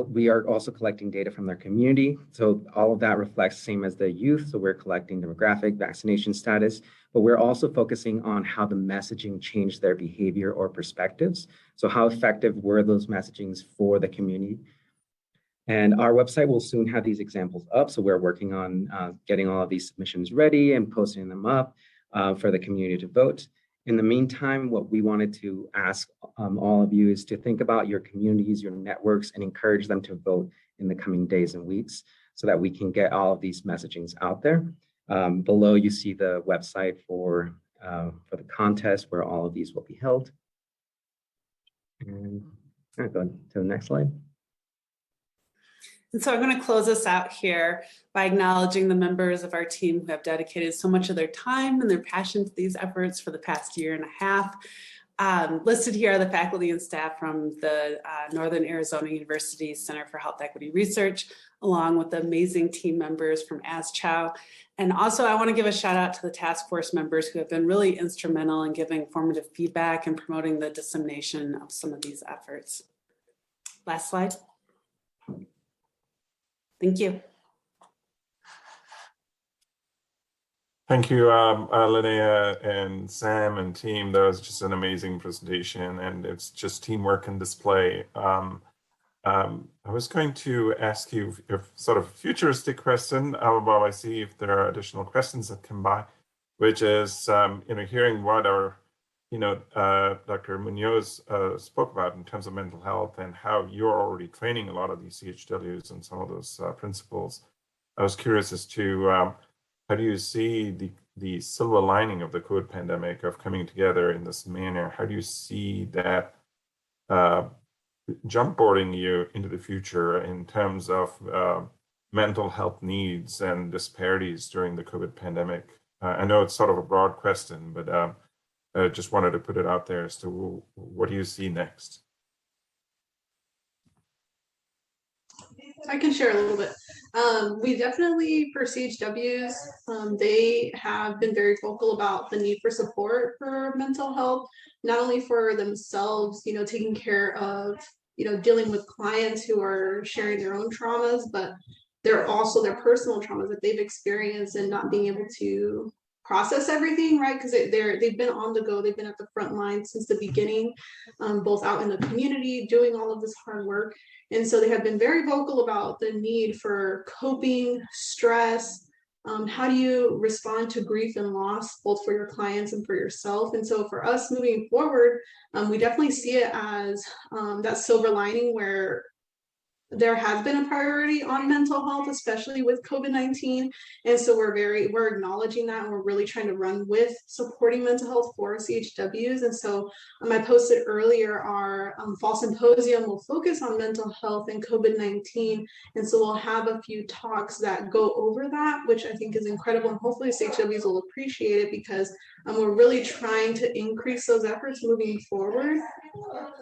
we are also collecting data from their community. So all of that reflects the same as the youth. So we're collecting demographic, vaccination status, but we're also focusing on how the messaging changed their behavior or perspectives. So how effective were those messagings for the community? And our website will soon have these examples up. So we're working on getting all of these submissions ready and posting them up for the community to vote. In the meantime, what we wanted to ask all of you is to think about your communities, your networks, and encourage them to vote in the coming days and weeks so that we can get all of these messagings out there. Below, you see the website for the contest where all of these will be held. And I'm going to go to the next slide. And so I'm going to close us out here by acknowledging the members of our team who have dedicated so much of their time and their passion to these efforts for the past year and a half. Listed here are the faculty and staff from the Northern Arizona University Center for Health Equity Research, along with the amazing team members from NIH-CEAL. And also I want to give a shout out to the task force members who have been really instrumental in giving formative feedback and promoting the dissemination of some of these efforts. Last slide. Thank you. Thank you, Linnea and Sam and team. That was just an amazing presentation, and it's just teamwork and display. I was going to ask you a sort of futuristic question while I see if there are additional questions that come by, which is, hearing what our, Dr. Muñoz spoke about in terms of mental health and how you're already training a lot of these CHWs and some of those principles. I was curious as to how do you see the silver lining of the COVID pandemic of coming together in this manner? How do you see that jumpboarding you into the future in terms of mental health needs and disparities during the COVID pandemic? I know it's sort of a broad question, but I just wanted to put it out there as to what do you see next? I can share a little bit. We definitely, for CHWs, they have been very vocal about the need for support for mental health, not only for themselves, taking care of, dealing with clients who are sharing their own traumas, but they're also their personal traumas that they've experienced and not being able to process everything, right? Because they've been on the go, they've been at the front line since the beginning, both out in the community doing all of this hard work. And so they have been very vocal about the need for coping, stress, how do you respond to grief and loss, both for your clients and for yourself. And so for us moving forward, we definitely see it as that silver lining where there has been a priority on mental health, especially with COVID-19. And so we're acknowledging that, and we're really trying to run with supporting mental health for CHWs. And so I posted earlier, our fall symposium will focus on mental health and COVID-19. And so we'll have a few talks that go over that, which I think is incredible. And hopefully CHWs will appreciate it, because we're really trying to increase those efforts moving forward.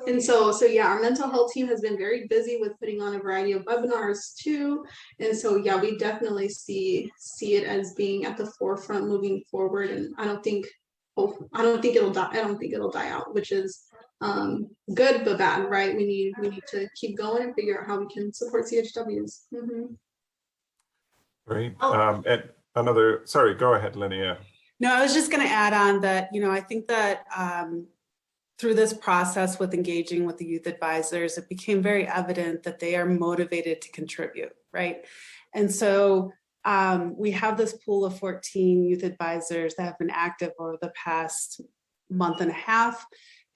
And so yeah, our mental health team has been very busy with putting on a variety of webinars too. And so yeah, we definitely see it as being at the forefront moving forward. And I don't think it'll die out, which is good but bad, right? We need to keep going and figure out how we can support CHWs. Mm-hmm. Great. And sorry, go ahead, Linnea. No, I was just going to add on that, I think that through this process with engaging with the youth advisors, it became very evident that they are motivated to contribute, right? And so we have this pool of 14 youth advisors that have been active over the past month and a half.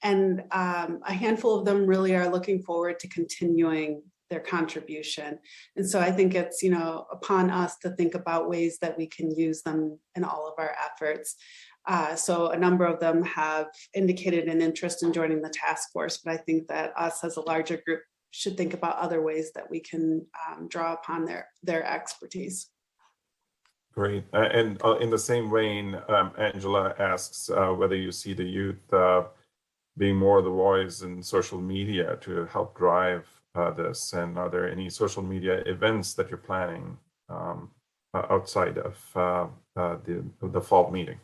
And a handful of them really are looking forward to continuing their contribution. And so I think it's, upon us to think about ways that we can use them in all of our efforts. So a number of them have indicated an interest in joining the task force, but I think that us as a larger group should think about other ways that we can draw upon their expertise. Great. And in the same vein, Angela asks whether you see the youth being more the voice in social media to help drive this, and are there any social media events that you're planning outside of the fall meeting?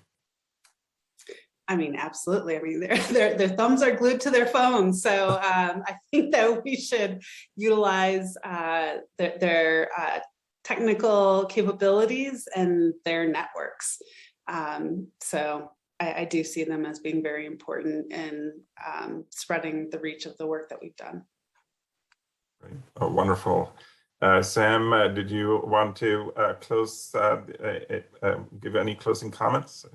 I mean, absolutely. I mean, their thumbs are glued to their phones. So I think that we should utilize their technical capabilities and their networks. So I do see them as being very important in spreading the reach of the work that we've done. Great. Oh, wonderful. Sam, did you want to give any closing comments?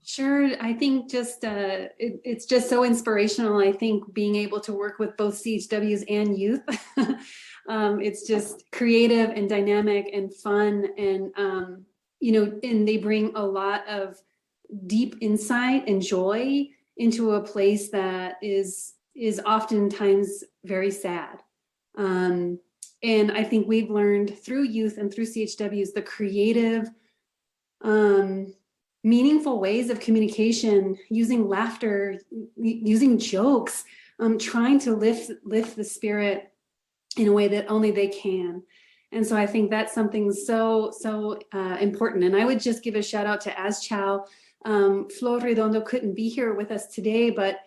Sure. I think just it's just so inspirational. I think being able to work with both CHWs and youth, it's just creative and dynamic and fun, and and they bring a lot of deep insight and joy into a place that is oftentimes very sad. And I think we've learned through youth and through CHWs the creative, meaningful ways of communication, using laughter, using jokes, trying to lift the spirit in a way that only they can. And so I think that's something so important. And I would just give a shout out to ASCEAL. Flor Redondo couldn't be here with us today, but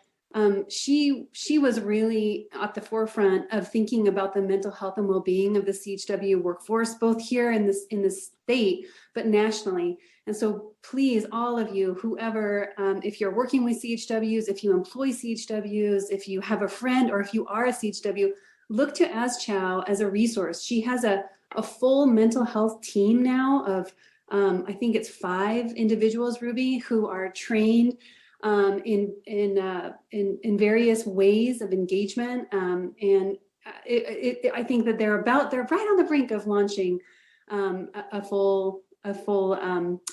she was really at the forefront of thinking about the mental health and well-being of the CHW workforce, both here in the state, but nationally. And so please, all of you, whoever, if you're working with CHWs, if you employ CHWs, if you have a friend, or if you are a CHW, look to ASCEAL as a resource. She has a full mental health team now of, I think it's 5 individuals, Ruby, who are trained in various ways of engagement, and I think that they're right on the brink of launching a full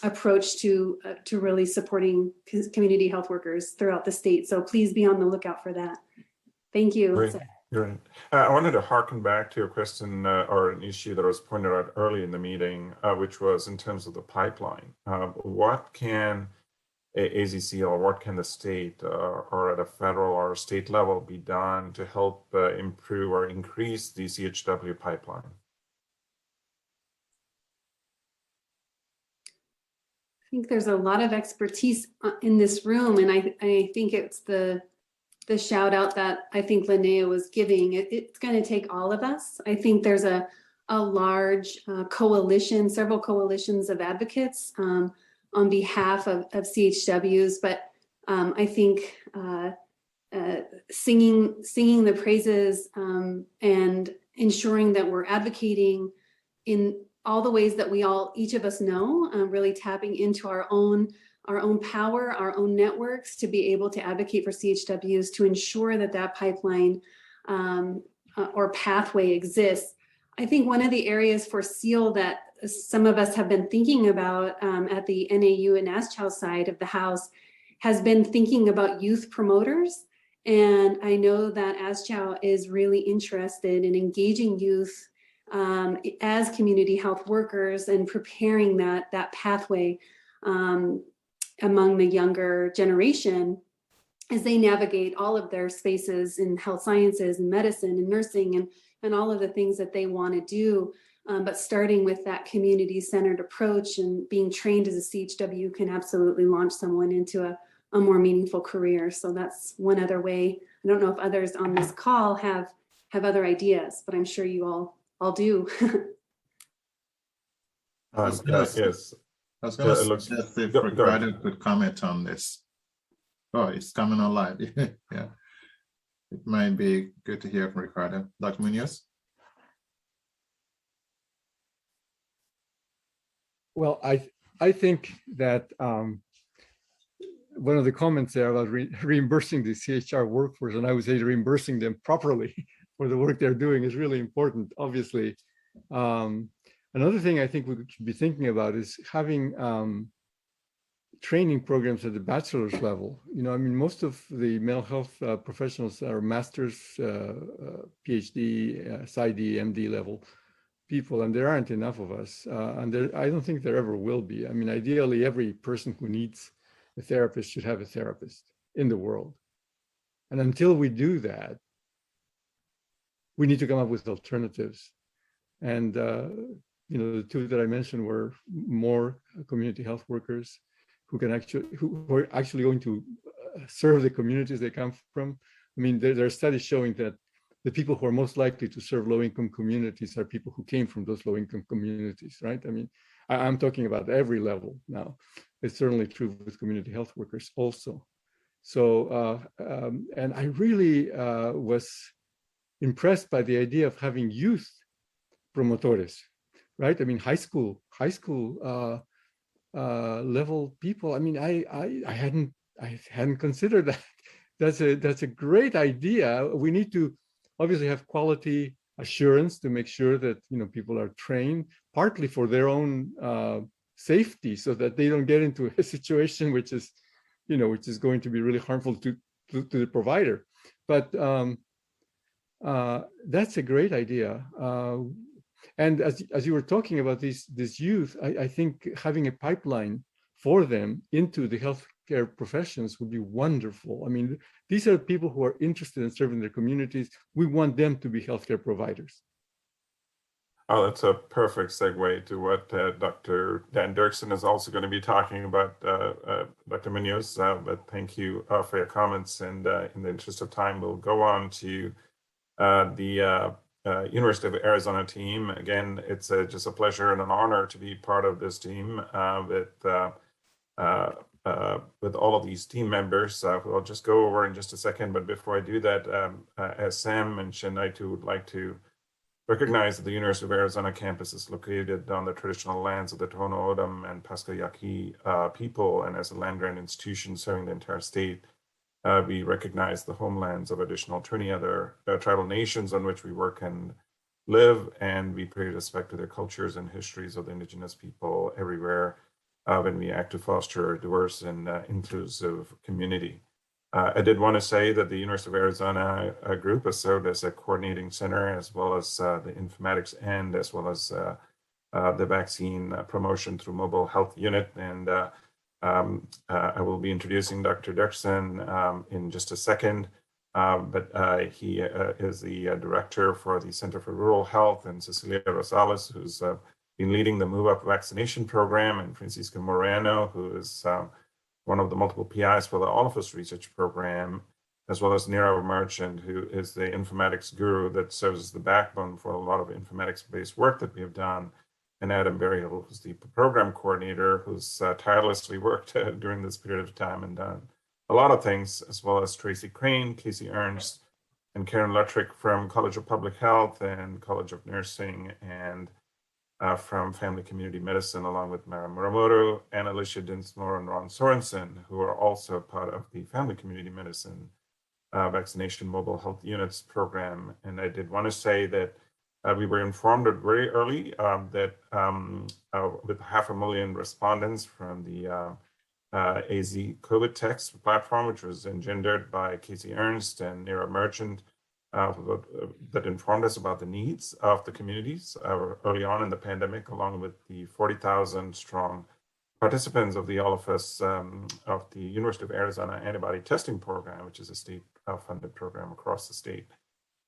approach to really supporting community health workers throughout the state. So please be on the lookout for that. Thank you. Great. Great. I wanted to harken back to a question or an issue that was pointed out early in the meeting, which was in terms of the pipeline. What can AZCL, or what can the state or at a federal or state level be done to help improve or increase the CHW pipeline? I think there's a lot of expertise in this room, and I think it's the shout out that I think Linnea was giving. It's going to take all of us. I think there's a large coalition, several coalitions of advocates on behalf of CHWs, but I think singing the praises and ensuring that we're advocating in all the ways that each of us know, really tapping into our own power, our own networks to be able to advocate for CHWs to ensure that pipeline or pathway exists. I think one of the areas for SEAL that some of us have been thinking about at the NAU and ASCEAL side of the house has been thinking about youth promoters. And I know that ASCEAL is really interested in engaging youth as community health workers and preparing that pathway among the younger generation as they navigate all of their spaces in health sciences and medicine and nursing and all of the things that they want to do. But starting with that community-centered approach and being trained as a CHW can absolutely launch someone into a more meaningful career. So that's one other way. I don't know if others on this call have other ideas, but I'm sure you all do. Yes. I was going to suggest if Ricardo could comment on this. Oh, it's coming on live. Yeah. It might be good to hear from Ricardo. Dr. Muñoz? Well, I think that one of the comments there about reimbursing the CHR workforce, and I would say reimbursing them properly, for the work they're doing is really important, obviously. Another thing I think we should be thinking about is having training programs at the bachelor's level. I mean, most of the mental health professionals are master's, PhD, PsyD, MD level people, and there aren't enough of us. And I don't think there ever will be. I mean, ideally, every person who needs a therapist should have a therapist in the world. And until we do that, we need to come up with alternatives. And, the two that I mentioned were more community health workers who are actually going to serve the communities they come from. I mean, there are studies showing that the people who are most likely to serve low-income communities are people who came from those low-income communities, right? I mean, I'm talking about every level now. It's certainly true with community health workers also. So, and I really was impressed by the idea of having youth promotores, right? I mean, high school level people. I mean, I hadn't considered that. That's a great idea. We need to obviously have quality assurance to make sure that people are trained, partly for their own safety, so that they don't get into a situation which is going to be really harmful to the provider. But that's a great idea. And as you were talking about this youth, I think having a pipeline for them into the healthcare professions would be wonderful. I mean, these are people who are interested in serving their communities. We want them to be healthcare providers. Oh, that's a perfect segue to what Dr. Dan Dirksen is also going to be talking about, Dr. Muñoz. But thank you for your comments. And in the interest of time, we'll go on to the University of Arizona team. Again, it's just a pleasure and an honor to be part of this team with all of these team members, who I'll just go over in just a second. But before I do that, as Sam mentioned, I too would like to recognize that the University of Arizona campus is located on the traditional lands of the Tohono O'odham and Pasco Yaqui people, and as a land-grant institution serving the entire state, we recognize the homelands of additional 20 other tribal nations on which we work and live, and we pay respect to their cultures and histories of the indigenous people everywhere when we act to foster a diverse and inclusive community. I did want to say that the University of Arizona group has served as a coordinating center, as well as the informatics end, as well as the vaccine promotion through mobile health unit. And I will be introducing Dr. Dirksen in just a second, but he is the director for the Center for Rural Health, and Cecilia Rosales, who's been leading the Move Up vaccination program, and Francisco Moreno, who is one of the multiple PIs for the All of Us research program, as well as Nirav Merchant, who is the informatics guru that serves as the backbone for a lot of informatics-based work that we have done, and Adam Berryhill, who's the program coordinator, who's tirelessly worked during this period of time and done a lot of things, as well as Tracy Crane, Casey Ernst, and Karen Luttrick from College of Public Health and College of Nursing, and from Family Community Medicine, along with Mara Muramoto and Alicia Dinsmore and Ron Sorensen, who are also part of the Family Community Medicine Vaccination Mobile Health Units program. And I did want to say that we were informed very early that with 500,000 respondents from the AZ COVID text platform, which was engendered by Casey Ernst and Nira Merchant, that informed us about the needs of the communities early on in the pandemic, along with the 40,000 strong participants of the All of Us of the University of Arizona antibody testing program, which is a state-funded program across the state.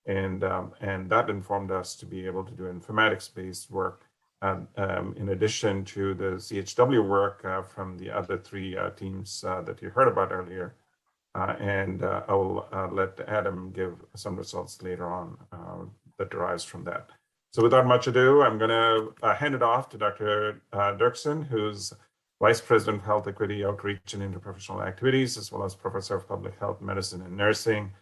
And that informed us to be able to do informatics-based work in addition to the CHW work from the other three teams that you heard about earlier. And I'll let Adam give some results later on that derives from that. So without much ado, I'm going to hand it off to Dr. Dirksen, who's Vice President of Health Equity Outreach and Interprofessional Activities, as well as Professor of Public Health Medicine and Nursing.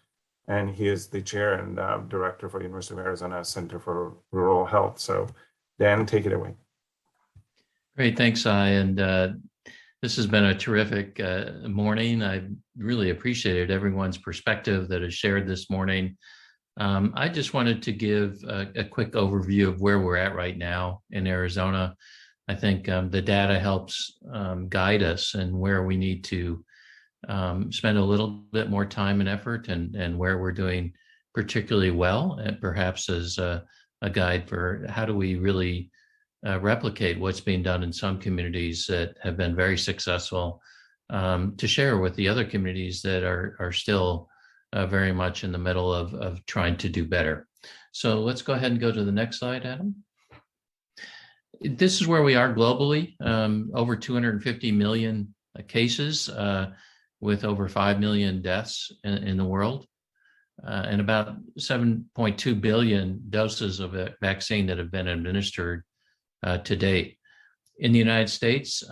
And he is the Chair and Director for University of Arizona Center for Rural Health. So Dan, take it away. Great, thanks, Sai. And this has been a terrific morning. I really appreciated everyone's perspective that is shared this morning. I just wanted to give a quick overview of where we're at right now in Arizona. I think the data helps guide us and where we need to spend a little bit more time and effort, and where we're doing particularly well, and perhaps as a guide for how do we really replicate what's being done in some communities that have been very successful, to share with the other communities that are still very much in the middle of trying to do better. So let's go ahead and go to the next slide, Adam. This is where we are globally, over 250 million cases, with over 5 million deaths in the world, and about 7.2 billion doses of a vaccine that have been administered to date. In the United States,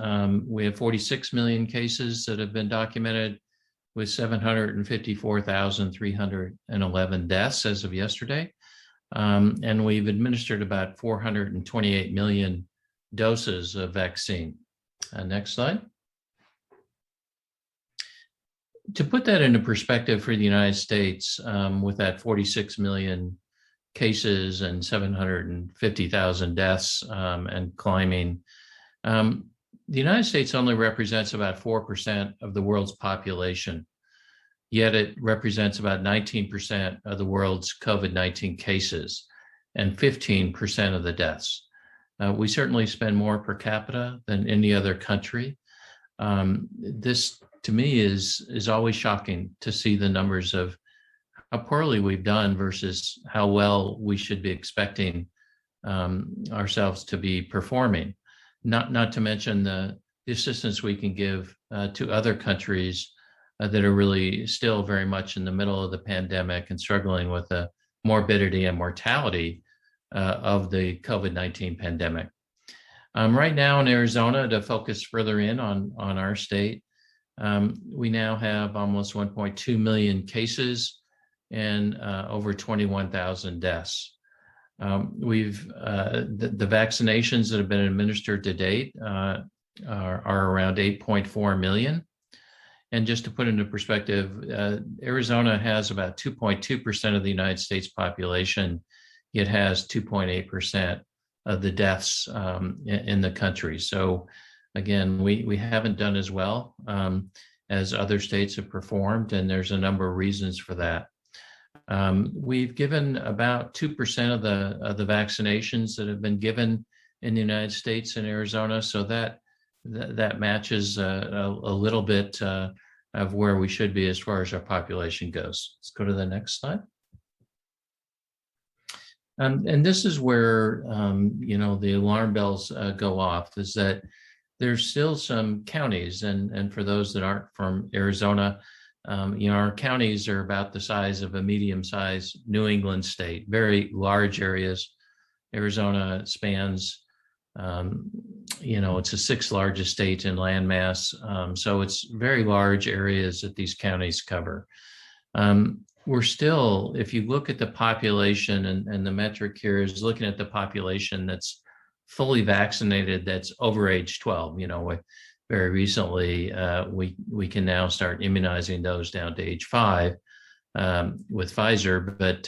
we have 46 million cases that have been documented, with 754,311 deaths as of yesterday. And we've administered about 428 million doses of vaccine. Next slide. To put that into perspective for the United States, with that 46 million cases and 750,000 deaths and climbing, the United States only represents about 4% of the world's population, yet it represents about 19% of the world's COVID-19 cases and 15% of the deaths. We certainly spend more per capita than any other country. This, to me, is always shocking to see the numbers of how poorly we've done versus how well we should be expecting ourselves to be performing. Not to mention the assistance we can give to other countries that are really still very much in the middle of the pandemic and struggling with the morbidity and mortality of the COVID-19 pandemic. Right now in Arizona, to focus further in on our state, we now have almost 1.2 million cases and over 21,000 deaths. The vaccinations that have been administered to date are around 8.4 million. And just to put into perspective, Arizona has about 2.2% of the United States population, yet has 2.8% of the deaths in the country. So again, we haven't done as well as other states have performed, and there's a number of reasons for that. We've given about 2% of the vaccinations that have been given in the United States and Arizona, so that matches a little bit of where we should be as far as our population goes. Let's go to the next slide. And this is where the alarm bells go off, is that there's still some counties, and for those that aren't from Arizona, our counties are about the size of a medium-sized New England state, very large areas. Arizona spans, it's the sixth largest state in landmass, so it's very large areas that these counties cover. We're still, if you look at the population, and the metric here is looking at the population that's fully vaccinated, that's over age 12, very recently, we can now start immunizing those down to age 5 with Pfizer. But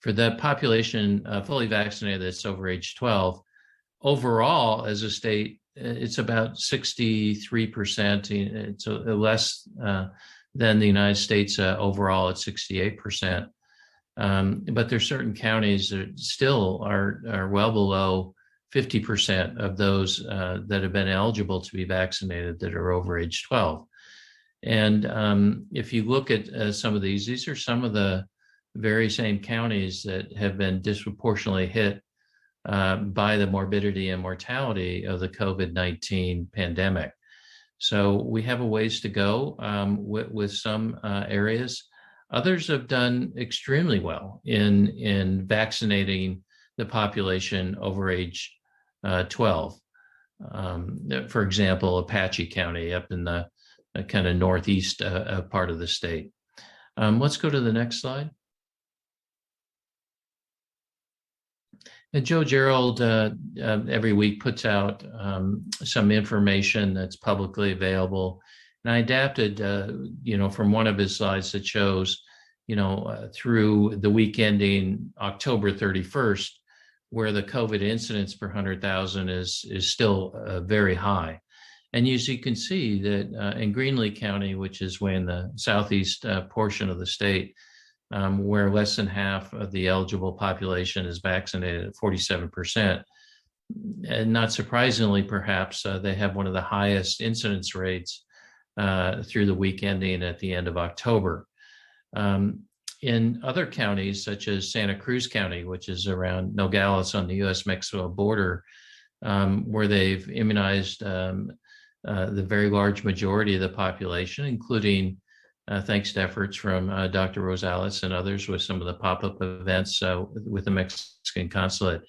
for the population fully vaccinated that's over age 12, overall as a state, it's about 63%. It's less than the United States overall at 68%. But there's certain counties that still are well below 50% of those that have been eligible to be vaccinated that are over age 12. And if you look at some of these are some of the very same counties that have been disproportionately hit by the morbidity and mortality of the COVID-19 pandemic. So we have a ways to go with some areas. Others have done extremely well in vaccinating the population over age 12. For example, Apache County up in the kind of northeast part of the state. Let's go to the next slide. And Joe Gerald every week puts out some information that's publicly available. And I adapted, from one of his slides that shows, through the week ending October 31st, where the COVID incidence per 100,000 is still very high. And as you can see that in Greenlee County, which is way in the southeast portion of the state, where less than half of the eligible population is vaccinated at 47%. And not surprisingly, perhaps, they have one of the highest incidence rates through the week ending at the end of October. In other counties, such as Santa Cruz County, which is around Nogales on the US-Mexico border, where they've immunized the very large majority of the population, including thanks to efforts from Dr. Rosales and others with some of the pop-up events with the Mexican consulate.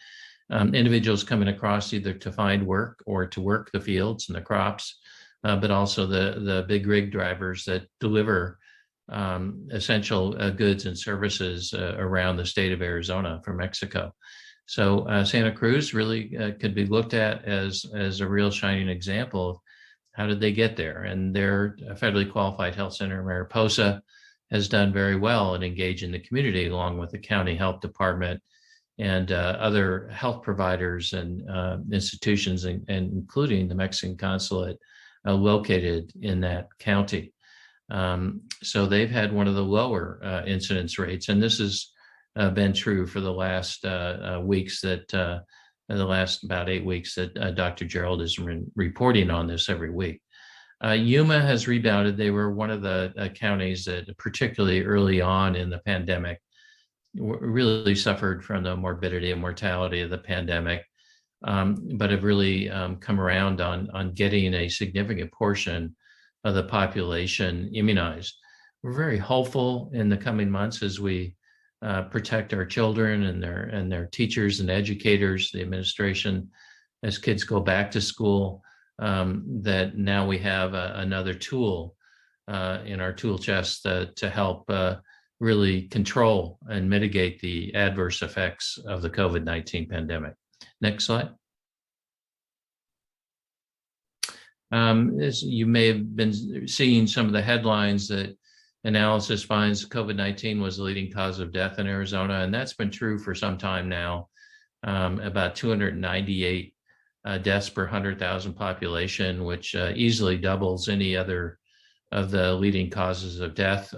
Individuals coming across either to find work or to work the fields and the crops, but also the big rig drivers that deliver essential goods and services around the state of Arizona from Mexico. So Santa Cruz really could be looked at as a real shining example of how did they get there. And their federally qualified health center, Mariposa, has done very well in engaging the community along with the county health department and other health providers and institutions, and including the Mexican consulate located in that county. So they've had one of the lower incidence rates, and this has been true for the last weeks that the last about 8 weeks that Dr. Gerald has been reporting on this every week. Yuma has rebounded. They were one of the counties that particularly early on in the pandemic really suffered from the morbidity and mortality of the pandemic, but have really come around on getting a significant portion of the population immunized. We're very hopeful in the coming months as we protect our children and their teachers and educators, the administration, as kids go back to school, that now we have another tool in our tool chest to help really control and mitigate the adverse effects of the COVID-19 pandemic. Next slide. As you may have been seeing some of the headlines that analysis finds COVID-19 was the leading cause of death in Arizona, and that's been true for some time now. About 298 deaths per 100,000 population, which easily doubles any other of the leading causes of death,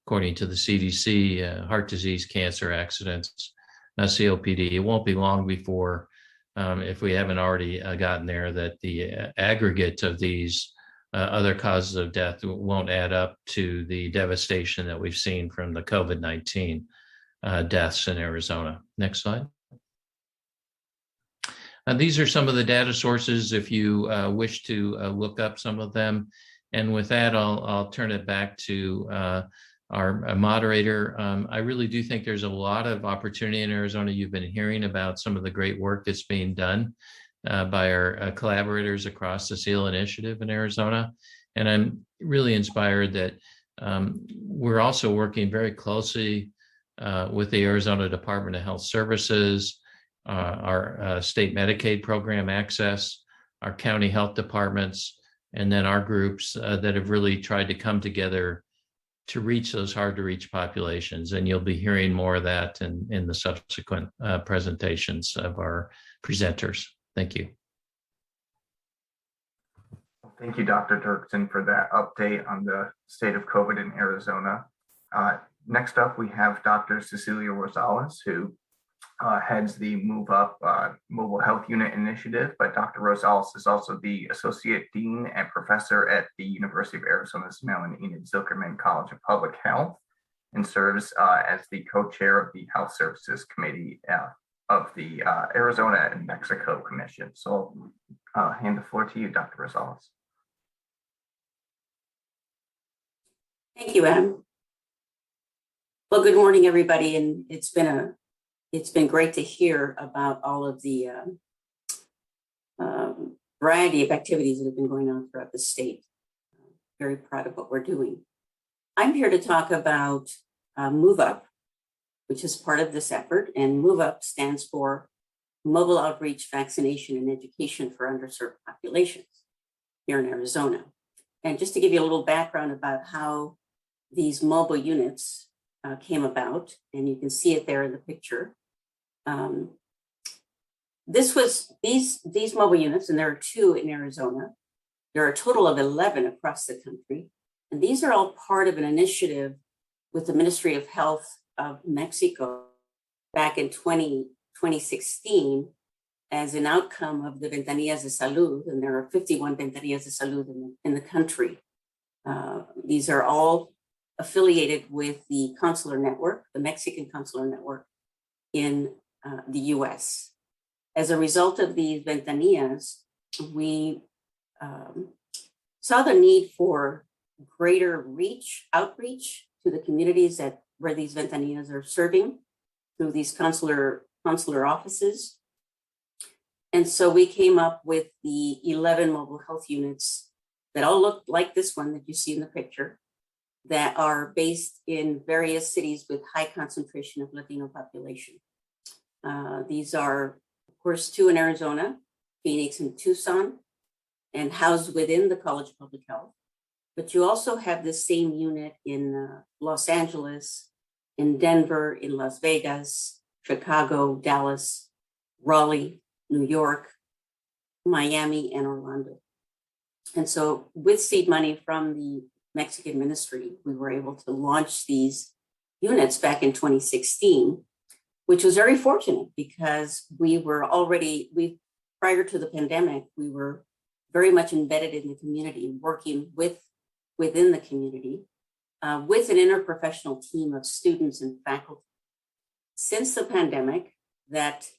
according to the CDC, heart disease, cancer, accidents, COPD. It won't be long before, if we haven't already gotten there, that the aggregate of these other causes of death won't add up to the devastation that we've seen from the COVID-19 deaths in Arizona. Next slide. These are some of the data sources if you wish to look up some of them. And with that, I'll turn it back to our moderator. I really do think there's a lot of opportunity in Arizona. You've been hearing about some of the great work that's being done by our collaborators across the SEAL initiative in Arizona. And I'm really inspired that we're also working very closely with the Arizona Department of Health Services, our state Medicaid program access, our county health departments, and then our groups that have really tried to come together to reach those hard to reach populations. And you'll be hearing more of that in the subsequent presentations of our presenters. Thank you. Thank you, Dr. Dirksen, for that update on the state of COVID in Arizona. Next up, we have Dr. Cecilia Rosales, who heads the Move Up Mobile Health Unit Initiative, but Dr. Rosales is also the Associate Dean and Professor at the University of Arizona's Mellon Enid Zilkerman College of Public Health and serves as the co-chair of the Health Services Committee of the Arizona and Mexico Commission. So I'll hand the floor to you, Dr. Rosales. Thank you, Adam. Well, good morning, everybody, and it's been great to hear about all of the variety of activities that have been going on throughout the state. Very proud of what we're doing. I'm here to talk about Move Up, which is part of this effort, and Move Up stands for Mobile Outreach, Vaccination, and Education for Underserved Populations here in Arizona. And just to give you a little background about how these mobile units came about, and you can see it there in the picture. These mobile units, and there are 2 in Arizona. There are a total of 11 across the country, and these are all part of an initiative with the Ministry of Health of Mexico back in 2016 as an outcome of the Ventanillas de Salud, and there are 51 Ventanillas de Salud in the country. These are all affiliated with the consular network, the Mexican consular network in the US. As a result of these ventanillas, we saw the need for greater outreach to the communities where these ventanillas are serving through these consular offices. And so we came up with the 11 mobile health units that all look like this one that you see in the picture, that are based in various cities with high concentration of Latino population. These are, of course, 2 in Arizona, Phoenix and Tucson, and housed within the College of Public Health. But you also have the same unit in Los Angeles, in Denver, in Las Vegas, Chicago, Dallas, Raleigh, New York, Miami, and Orlando. And so with seed money from the Mexican ministry, we were able to launch these units back in 2016, which was very fortunate because we were already, prior to the pandemic, we were very much embedded in the community, working within the community with an interprofessional team of students and faculty. Since the pandemic, that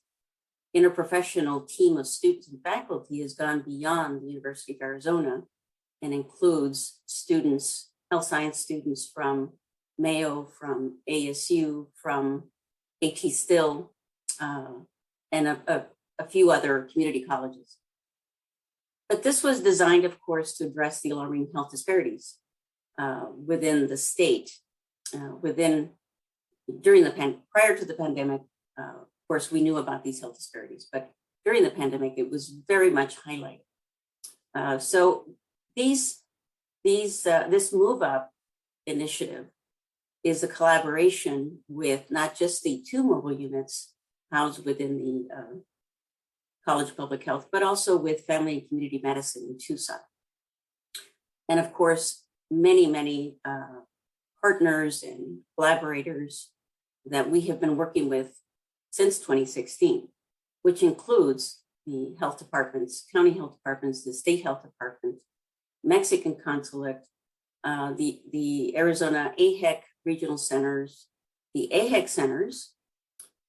interprofessional team of students and faculty has gone beyond the University of Arizona and includes students, health science students from Mayo, from ASU, from A.T. Still, and a few other community colleges. But this was designed, of course, to address the alarming health disparities within the state. Prior to the pandemic, of course, we knew about these health disparities, but during the pandemic, it was very much highlighted. So this Move Up initiative is a collaboration with not just the 2 mobile units housed within the College of Public Health, but also with Family and Community Medicine in Tucson. And of course, many partners and collaborators that we have been working with since 2016, which includes the health departments, county health departments, the state health department, Mexican consulate, the Arizona AHEC regional centers, the AHEC centers,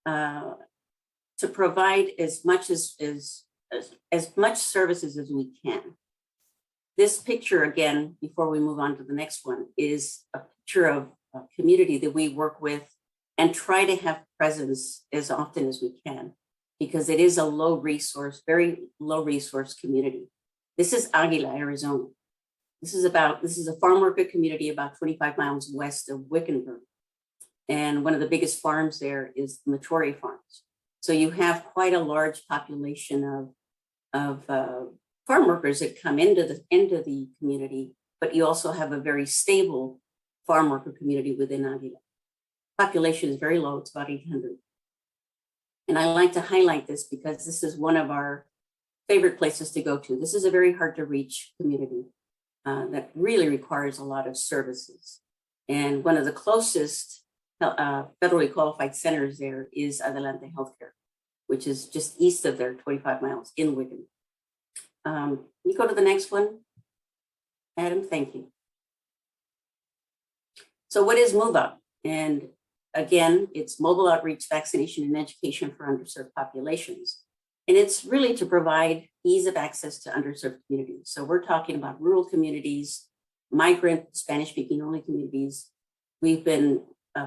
to provide as much services as we can. This picture, again, before we move on to the next one, is a picture of a community that we work with and try to have presence as often as we can, because it is a very low resource community. This is Aguila, Arizona. This is a farm worker community about 25 miles west of Wickenburg. And one of the biggest farms there is the Matori Farms. So you have quite a large population of farm workers that come into the community, but you also have a very stable farm worker community within Aguila. Population is very low, it's about 800. And I like to highlight this because this is one of our favorite places to go to. This is a very hard to reach community that really requires a lot of services. And one of the closest federally qualified centers there is Adelante Healthcare, which is just east of there, 25 miles in Wigan. You go to the next one, Adam, thank you. So what is Move Up? And again, it's mobile outreach, vaccination, and education for underserved populations. And it's really to provide ease of access to underserved communities. So we're talking about rural communities, migrant, Spanish-speaking only communities. We've been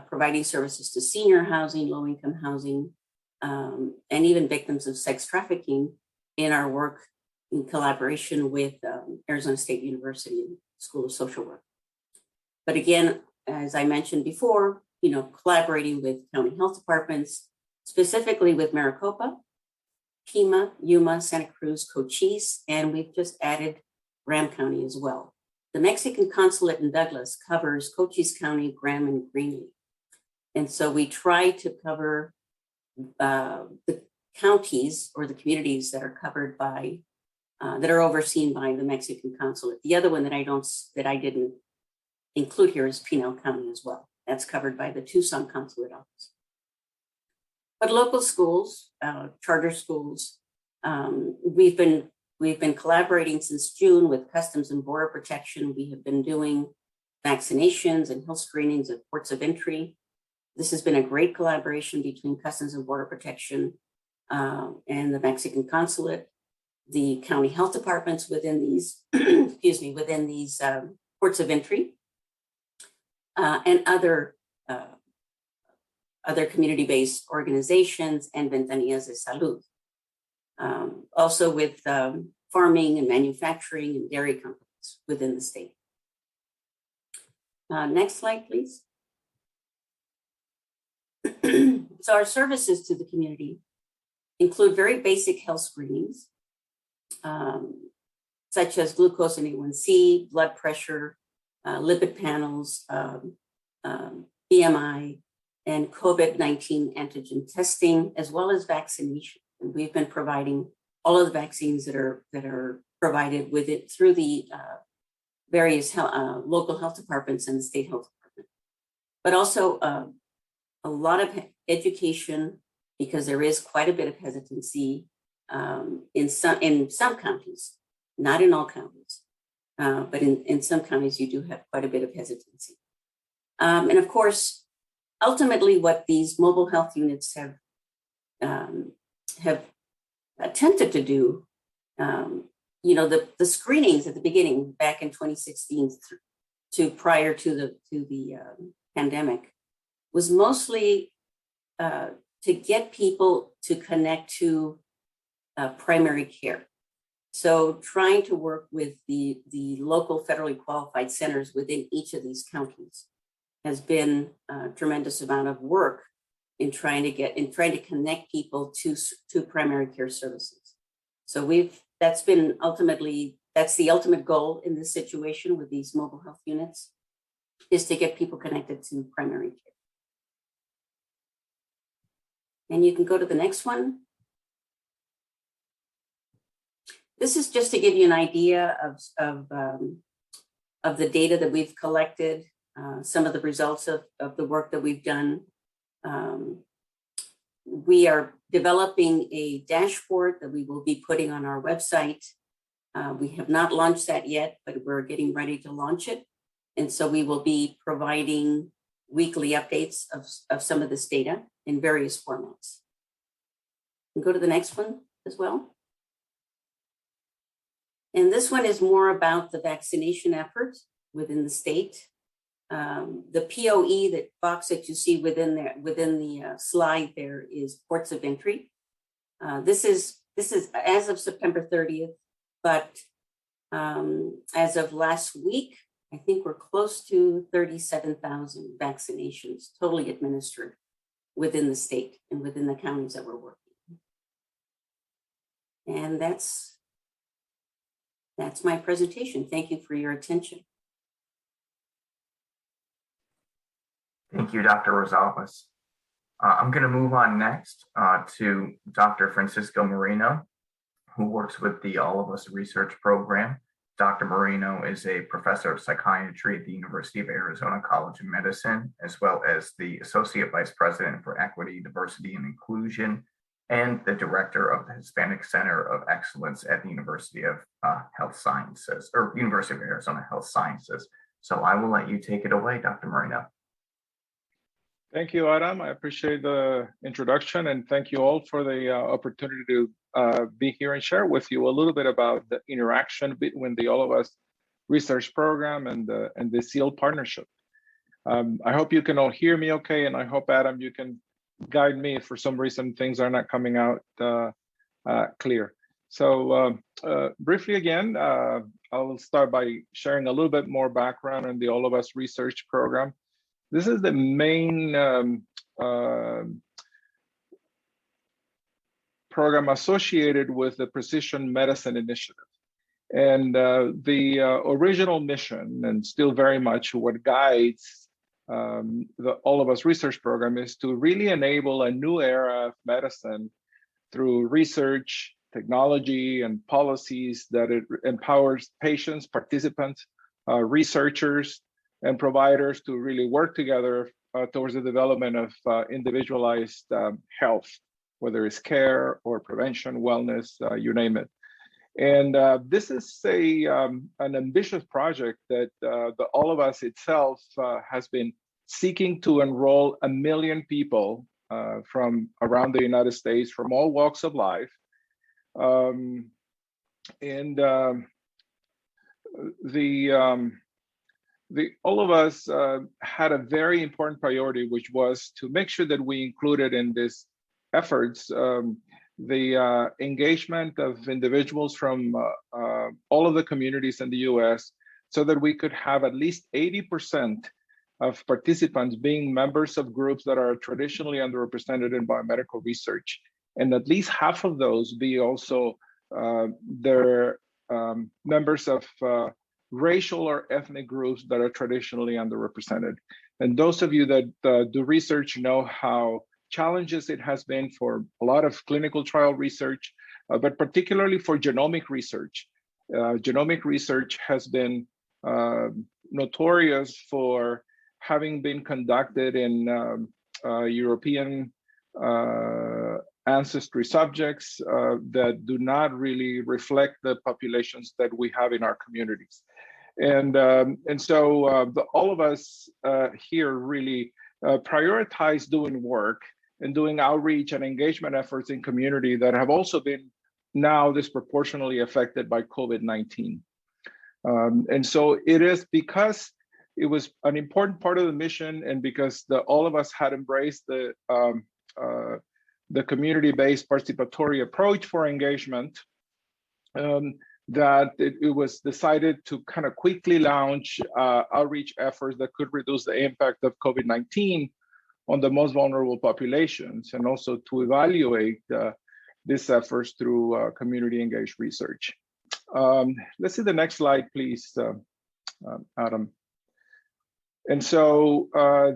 providing services to senior housing, low-income housing, and even victims of sex trafficking in our work in collaboration with Arizona State University School of Social Work. But again, as I mentioned before, collaborating with county health departments, specifically with Maricopa, Pima, Yuma, Santa Cruz, Cochise, and we've just added Graham County as well. The Mexican consulate in Douglas covers Cochise County, Graham, and Greenlee. And so we try to cover the counties or the communities that are covered by, that are overseen by the Mexican consulate. The other one that I didn't include here is Pinal County as well. That's covered by the Tucson Consulate Office. But local schools, charter schools, we've been collaborating since June with Customs and Border Protection. We have been doing vaccinations and health screenings at ports of entry. This has been a great collaboration between Customs and Border Protection and the Mexican consulate, the county health departments within these, within these ports of entry, and other community-based organizations and Ventanillas de Salud. Also with farming and manufacturing and dairy companies within the state. Next slide, please. So our services to the community include very basic health screenings, such as glucose and A1C, blood pressure, lipid panels, BMI, and COVID-19 antigen testing, as well as vaccination. And we've been providing all of the vaccines that are provided with it through the various local health departments and the state health department. But also a lot of education, because there is quite a bit of hesitancy in some counties, not in all counties, but in some counties you do have quite a bit of hesitancy. And of course, ultimately what these mobile health units have attempted to do, the screenings at the beginning back in 2016 to prior to the pandemic was mostly to get people to connect to primary care. So trying to work with the local federally qualified centers within each of these counties has been a tremendous amount of work in trying to connect people to primary care services. So that's the ultimate goal in this situation with these mobile health units, is to get people connected to primary care. And you can go to the next one. This is just to give you an idea of the data that we've collected, some of the results of the work that we've done. We are developing a dashboard that we will be putting on our website. We have not launched that yet, but we're getting ready to launch it. And so we will be providing weekly updates of some of this data in various formats. And go to the next one as well. And this one is more about the vaccination effort within the state. The POE, that box that you see within the slide there, is ports of entry. This is as of September 30th, but as of last week, I think we're close to 37,000 vaccinations totally administered within the state and within the counties that we're working. And that's my presentation. Thank you for your attention. Thank you, Dr. Rosales. I'm going to move on next to Dr. Francisco Moreno, who works with the All of Us research program. Dr. Moreno is a professor of psychiatry at the University of Arizona College of Medicine, as well as the Associate Vice President for Equity, Diversity, and Inclusion, and the Director of the Hispanic Center of Excellence at the University of Health Sciences, or University of Arizona Health Sciences. So I will let you take it away, Dr. Moreno. Thank you, Adam. I appreciate the introduction, and thank you all for the opportunity to be here and share with you a little bit about the interaction between the All of Us research program and the SEAL partnership. I hope you can all hear me okay, and I hope, Adam, you can guide me if for some reason things are not coming out clear. So briefly again, I'll start by sharing a little bit more background on the All of Us research program. This is the main program associated with the Precision Medicine Initiative. And the original mission, and still very much what guides the All of Us research program is to really enable a new era of medicine through research, technology, and policies that it empowers patients, participants, researchers, and providers to really work together towards the development of individualized health, whether it's care or prevention, wellness, you name it. And this is an ambitious project that the All of Us itself has been seeking to enroll 1 million people from around the United States, from all walks of life. The All of Us had a very important priority, which was to make sure that we included in these efforts the engagement of individuals from all of the communities in the US, so that we could have at least 80% of participants being members of groups that are traditionally underrepresented in biomedical research, and at least half of those be also their members of racial or ethnic groups that are traditionally underrepresented. And those of you that do research know how challenges it has been for a lot of clinical trial research, but particularly for genomic research. Genomic research has been notorious for having been conducted in European ancestry subjects that do not really reflect the populations that we have in our communities. And so all of us here really prioritize doing work and doing outreach and engagement efforts in community that have also been now disproportionately affected by COVID-19. And so it is because it was an important part of the mission, and because all of us had embraced the community-based participatory approach for engagement, that it was decided to kind of quickly launch outreach efforts that could reduce the impact of COVID-19 on the most vulnerable populations, and also to evaluate these efforts through community engaged research. Let's see the next slide, please, Adam. And so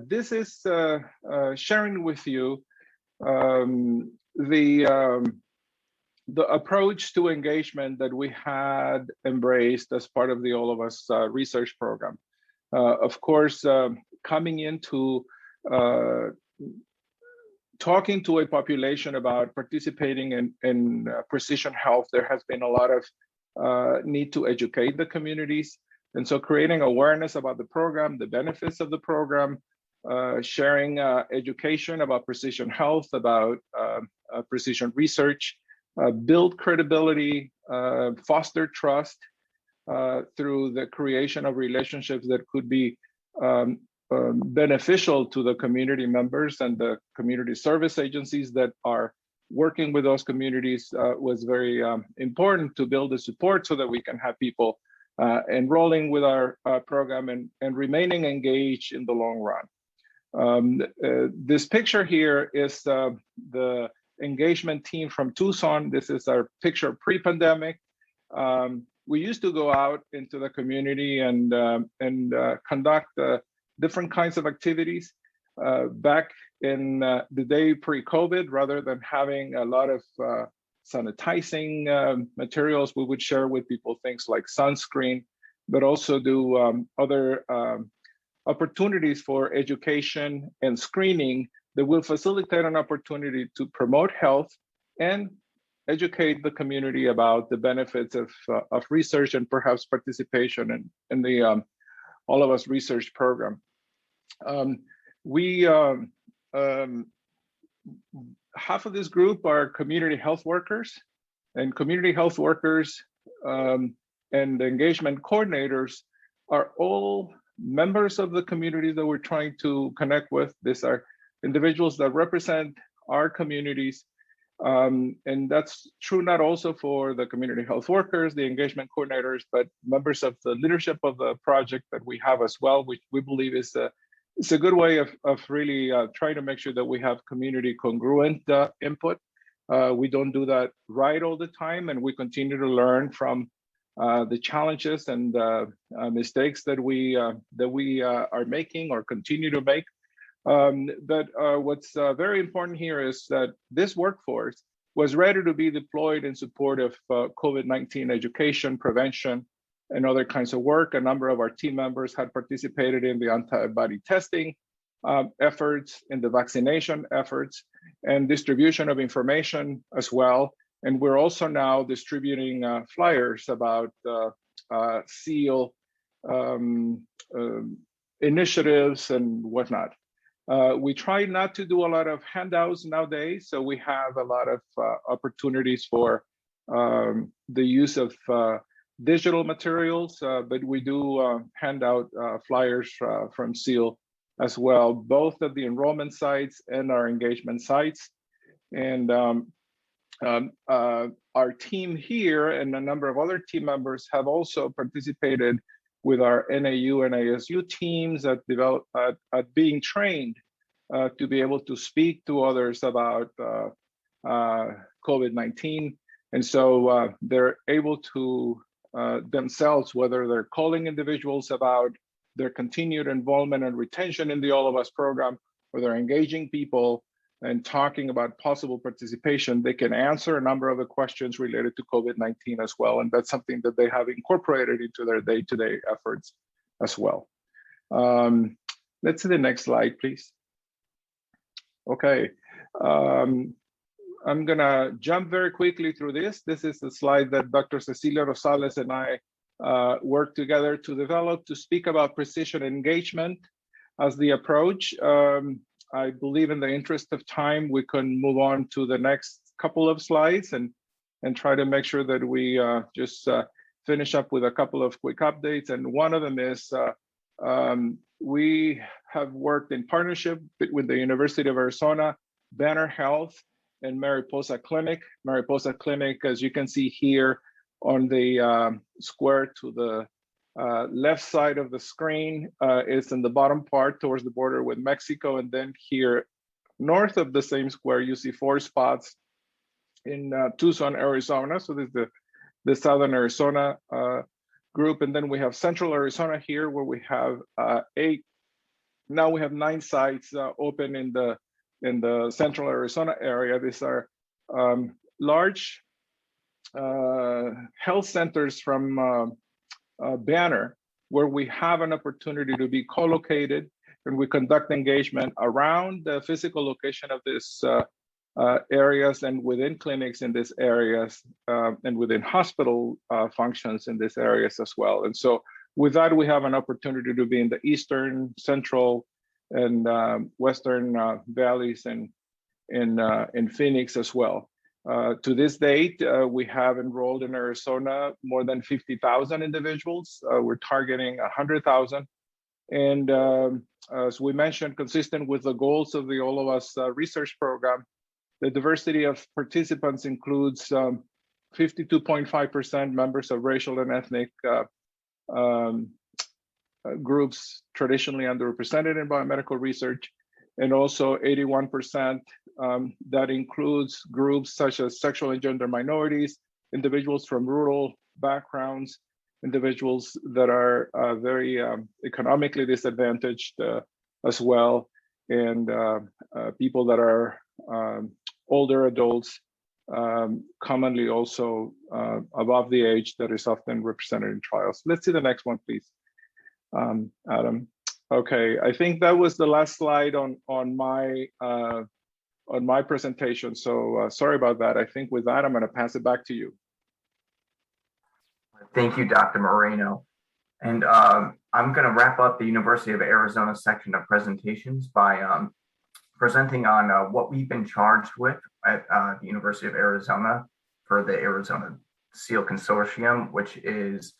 this is sharing with you the approach to engagement that we had embraced as part of the All of Us research program. Of course, coming into talking to a population about participating in precision health, there has been a lot of need to educate the communities. And so creating awareness about the program, the benefits of the program, sharing education about precision health, about precision research, build credibility, foster trust through the creation of relationships that could be beneficial to the community members and the community service agencies that are working with those communities was very important to build the support so that we can have people enrolling with our program and remaining engaged in the long run. This picture here is the engagement team from Tucson. This is our picture pre-pandemic. We used to go out into the community and conduct different kinds of activities back in the day pre-COVID. Rather than having a lot of sanitizing materials, we would share with people things like sunscreen, but also do other opportunities for education and screening that will facilitate an opportunity to promote health and educate the community about the benefits of research and perhaps participation in the All of Us research program. Half of this group are community health workers, and community health workers and engagement coordinators are all members of the communities that we're trying to connect with. These are individuals that represent our communities. And that's true not also for the community health workers, the engagement coordinators, but members of the leadership of the project that we have as well, which we believe is a good way of really trying to make sure that we have community congruent input. We don't do that right all the time, and we continue to learn from the challenges and mistakes that we are making or continue to make. But what's very important here is that this workforce was ready to be deployed in support of COVID-19 education, prevention, and other kinds of work. A number of our team members had participated in the antibody testing efforts, in the vaccination efforts, and distribution of information as well. And we're also now distributing flyers about SEAL initiatives and whatnot. We try not to do a lot of handouts nowadays, so we have a lot of opportunities for the use of digital materials, but we do hand out flyers from SEAL as well, both at the enrollment sites and our engagement sites. And our team here and a number of other team members have also participated with our NAU and ASU teams at being trained to be able to speak to others about COVID-19. And so they're able to themselves, whether they're calling individuals about their continued involvement and retention in the All of Us program, or they're engaging people and talking about possible participation, they can answer a number of the questions related to COVID-19 as well. And that's something that they have incorporated into their day-to-day efforts as well. Let's see the next slide, please. Okay, I'm gonna jump very quickly through this. This is the slide that Dr. Cecilia Rosales and I worked together to develop to speak about precision engagement as the approach. I believe in the interest of time, we can move on to the next couple of slides and try to make sure that we just finish up with a couple of quick updates. And one of them is we have worked in partnership with the University of Arizona, Banner Health, and Mariposa Clinic. Mariposa Clinic, as you can see here on the square to the left side of the screen, is in the bottom part towards the border with Mexico. And then here north of the same square, you see 4 spots in Tucson, Arizona. So this is the Southern Arizona group. And then we have Central Arizona here, where we have 8. Now we have 9 sites open in the Central Arizona area. These are large health centers from Banner, where we have an opportunity to be co-located, and we conduct engagement around the physical location of these areas and within clinics in these areas and within hospital functions in these areas as well. And so with that, we have an opportunity to be in the eastern, central, and western valleys and in Phoenix as well. To this date, we have enrolled in Arizona more than 50,000 individuals. We're targeting 100,000. And as we mentioned, consistent with the goals of the All of Us research program, the diversity of participants includes 52.5% members of racial and ethnic groups traditionally underrepresented in biomedical research, and also 81% that includes groups such as sexual and gender minorities, individuals from rural backgrounds, individuals that are very economically disadvantaged as well, and people that are older adults, commonly also above the age that is often represented in trials. Let's see the next one, please, Adam. Okay, I think that was the last slide on my presentation. So sorry about that. I think with that, I'm going to pass it back to you. Thank you, Dr. Moreno. And I'm going to wrap up the University of Arizona section of presentations by presenting on what we've been charged with at the University of Arizona for the Arizona SEAL Consortium, which is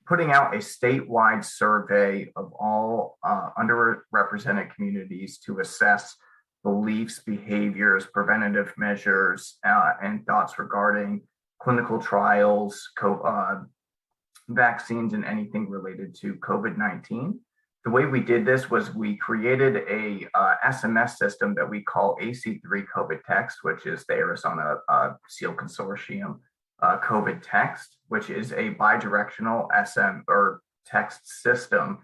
putting out a statewide survey of all underrepresented communities to assess beliefs, behaviors, preventative measures, and thoughts regarding clinical trials, vaccines, and anything related to COVID-19. The way we did this was we created a SMS system that we call AC3 COVID Text, which is the Arizona SEAL Consortium COVID text, which is a bidirectional SM or text system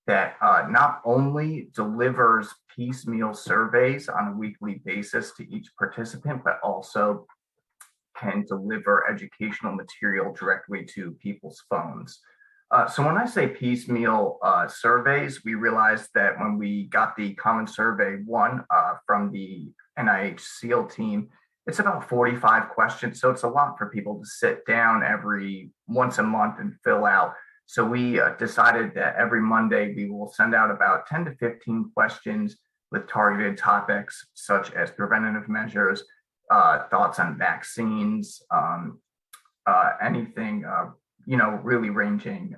that not only delivers piecemeal surveys on a weekly basis to each participant, but also can deliver educational material directly to people's phones. So when I say piecemeal surveys, we realized that when we got the Common Survey 1 from the NIH-CEAL team, it's about 45 questions. So it's a lot for people to sit down once a month and fill out. So we decided that every Monday we will send out about 10 to 15 questions with targeted topics such as preventative measures, thoughts on vaccines, anything, really ranging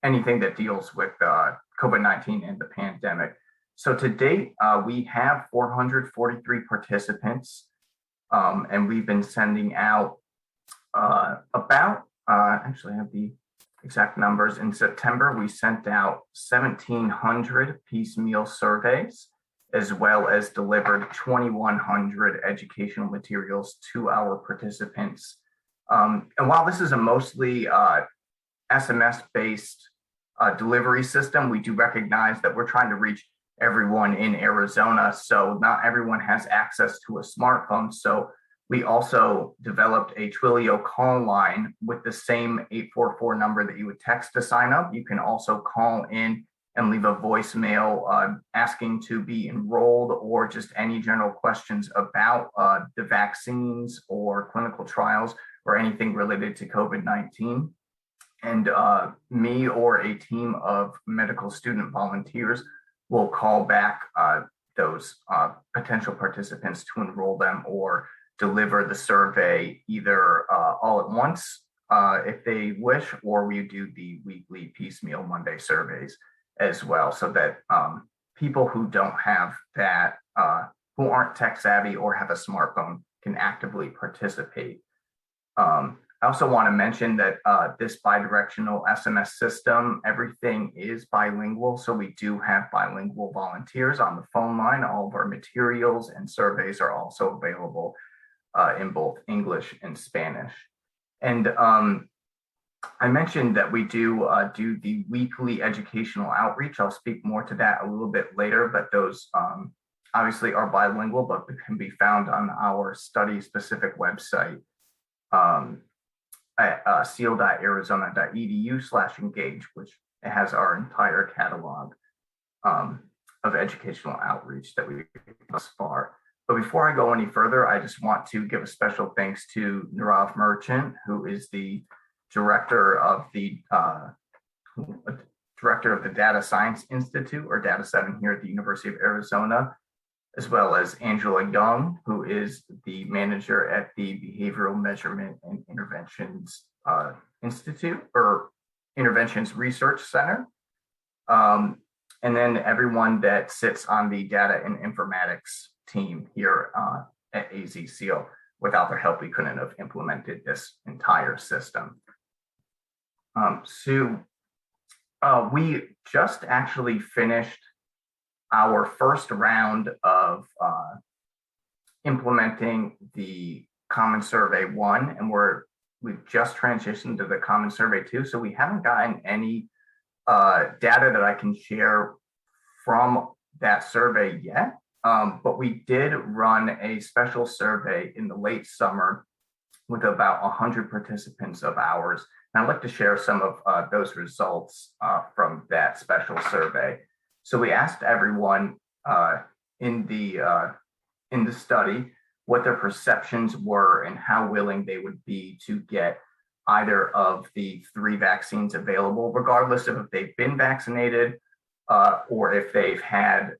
anything that deals with COVID-19 and the pandemic. So to date, we have 443 participants, and we've been sending out actually I have the exact numbers. In September, we sent out 1,700 piecemeal surveys, as well as delivered 2,100 educational materials to our participants. And while this is a mostly SMS-based delivery system, we do recognize that we're trying to reach everyone in Arizona. So not everyone has access to a smartphone. So we also developed a Twilio call line with the same 844 number that you would text to sign up. You can also call in and leave a voicemail asking to be enrolled or just any general questions about the vaccines or clinical trials or anything related to COVID-19. And me or a team of medical student volunteers will call back those potential participants to enroll them or deliver the survey either all at once if they wish, or we do the weekly piecemeal Monday surveys as well, so that people who don't have that, who aren't tech savvy or have a smartphone can actively participate. I also want to mention that this bidirectional SMS system, everything is bilingual. So we do have bilingual volunteers on the phone line. All of our materials and surveys are also available in both English and Spanish. And I mentioned that we do the weekly educational outreach. I'll speak more to that a little bit later, but those obviously are bilingual, but can be found on our study-specific website at ceal.arizona.edu/engage, which it has our entire catalog of educational outreach that we've thus far. But before I go any further, I just want to give a special thanks to Nirav Merchant, who is the director of the Data Science Institute, or Data 7 here at the University of Arizona, as well as Angela Young, who is the manager at the Behavioral Measurement and Interventions Institute, or Interventions Research Center. And then everyone that sits on the data and informatics team here at AZ-CEAL. Without their help, we couldn't have implemented this entire system. We just actually finished our first round of implementing the Common Survey 1, and we've just transitioned to the Common Survey 2. So we haven't gotten any data that I can share from that survey yet. But we did run a special survey in the late summer with about 100 participants of ours. And I'd like to share some of those results from that special survey. So we asked everyone in the study what their perceptions were and how willing they would be to get either of the 3 vaccines available, regardless of if they've been vaccinated or if they've had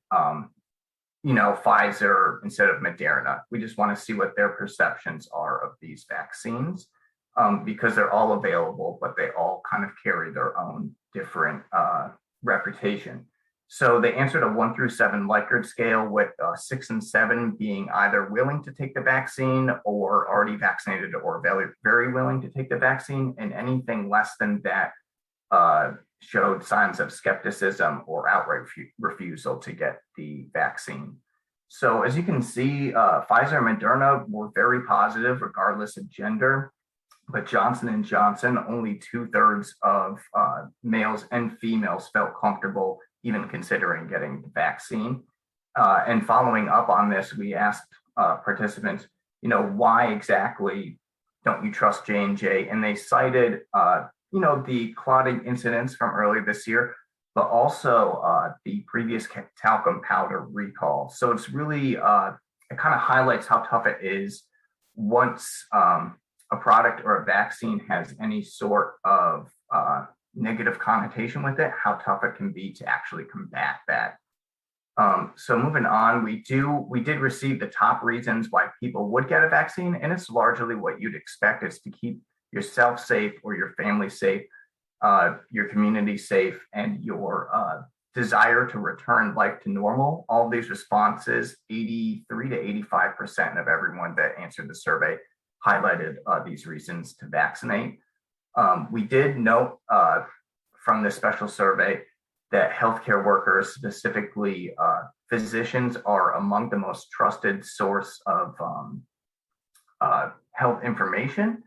Pfizer instead of Moderna. We just want to see what their perceptions are of these vaccines because they're all available, but they all kind of carry their own different reputation. So they answered a 1 through 7 Likert scale, with 6 and 7 being either willing to take the vaccine or already vaccinated or very, very willing to take the vaccine, and anything less than that showed signs of skepticism or outright refusal to get the vaccine. So as you can see, Pfizer and Moderna were very positive regardless of gender. but Johnson & Johnson, only 2/3 of males and females felt comfortable even considering getting the vaccine. And following up on this, we asked participants, why exactly don't you trust J&J? And they cited, the clotting incidents from earlier this year, but also the previous talcum powder recall. So it's really, it kind of highlights how tough it is once a product or a vaccine has any sort of negative connotation with it, how tough it can be to actually combat that. So moving on, we did receive the top reasons why people would get a vaccine, and it's largely what you'd expect, is to keep yourself safe or your family safe, your community safe, and your desire to return life to normal. All of these responses, 83 to 85% of everyone that answered the survey highlighted these reasons to vaccinate. We did note from this special survey that healthcare workers, specifically physicians, are among the most trusted source of health information,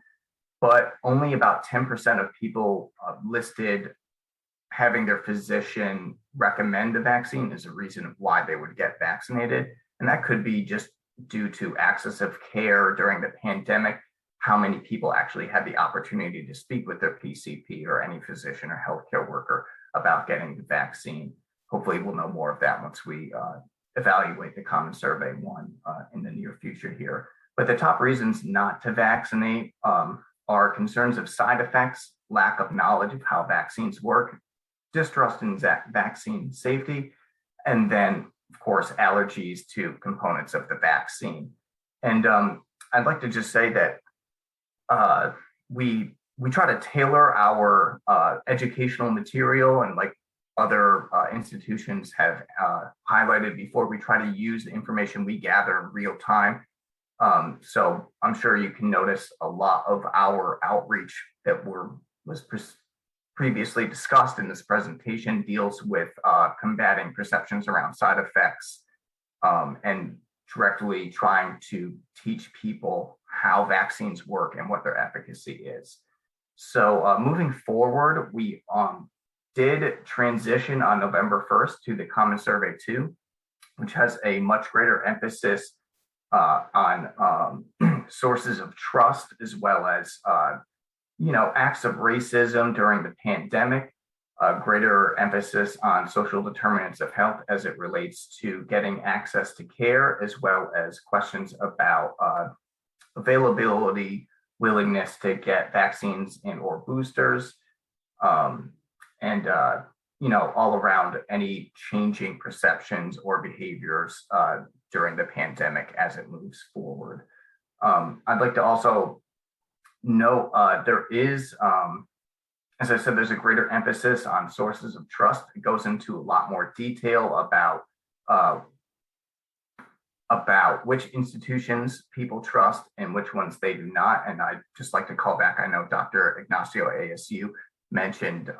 but only about 10% of people listed having their physician recommend a vaccine as a reason of why they would get vaccinated. And that could be just due to access of care during the pandemic, how many people actually had the opportunity to speak with their PCP or any physician or healthcare worker about getting the vaccine. Hopefully we'll know more of that once we evaluate the Common Survey 1 in the near future here. But the top reasons not to vaccinate are concerns of side effects, lack of knowledge of how vaccines work, distrust in vaccine safety, and then, of course, allergies to components of the vaccine. And I'd like to just say that we try to tailor our educational material, and like other institutions have highlighted before, we try to use the information we gather in real time. So I'm sure you can notice a lot of our outreach that was previously discussed in this presentation deals with combating perceptions around side effects and directly trying to teach people how vaccines work and what their efficacy is. So moving forward, we did transition on November 1st to the Common Survey 2, which has a much greater emphasis on sources of trust, as well as acts of racism during the pandemic, greater emphasis on social determinants of health as it relates to getting access to care, as well as questions about availability, willingness to get vaccines and or boosters, and all around any changing perceptions or behaviors during the pandemic as it moves forward. I'd like to also note there is, as I said, there's a greater emphasis on sources of trust. It goes into a lot more detail about which institutions people trust and which ones they do not. And I'd just like to call back, I know Dr. Ignacio ASU mentioned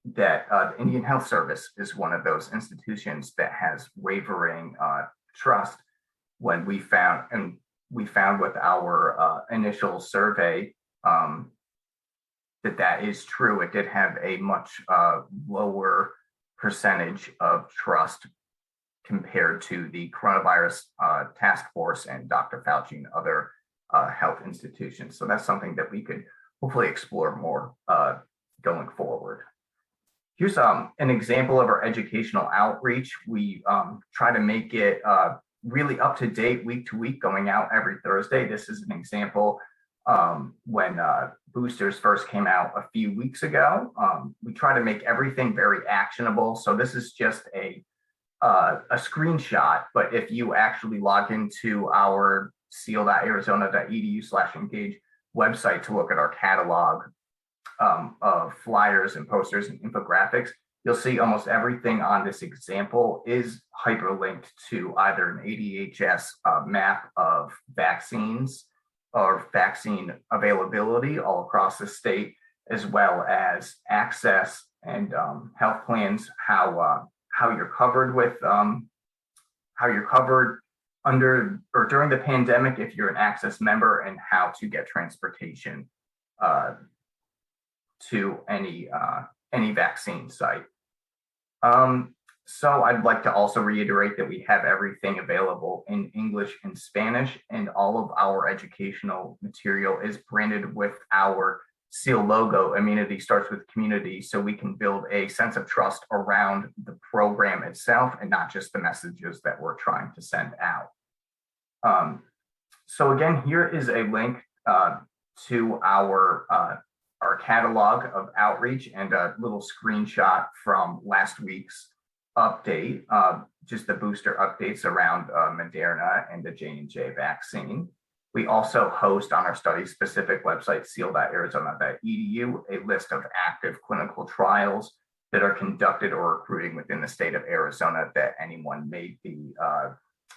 that the Indian Health Service is one of those institutions that has wavering trust. When we found with our initial survey that is true. It did have a much lower percentage of trust compared to the coronavirus task force and Dr. Fauci and other health institutions. So that's something that we could hopefully explore more going forward. Here's an example of our educational outreach. We try to make it really up to date week to week, going out every Thursday. This is an example when boosters first came out a few weeks ago. We try to make everything very actionable. So this is just a screenshot, but if you actually log into our ceal.arizona.edu/engage website to look at our catalog of flyers and posters and infographics, you'll see almost everything on this example is hyperlinked to either an ADHS map of vaccines or vaccine availability all across the state, as well as access and health plans, how you're covered with how you're covered during the pandemic, if you're an Access member, and how to get transportation to any vaccine site. So I'd like to also reiterate that we have everything available in English and Spanish, and all of our educational material is branded with our SEAL logo. Immunity starts with community, so we can build a sense of trust around the program itself and not just the messages that we're trying to send out. So again, here is a link to our catalog of outreach and a little screenshot from last week's update, just the booster updates around Moderna and the J&J vaccine. We also host on our study-specific website, seal.arizona.edu, a list of active clinical trials that are conducted or recruiting within the state of Arizona that anyone may be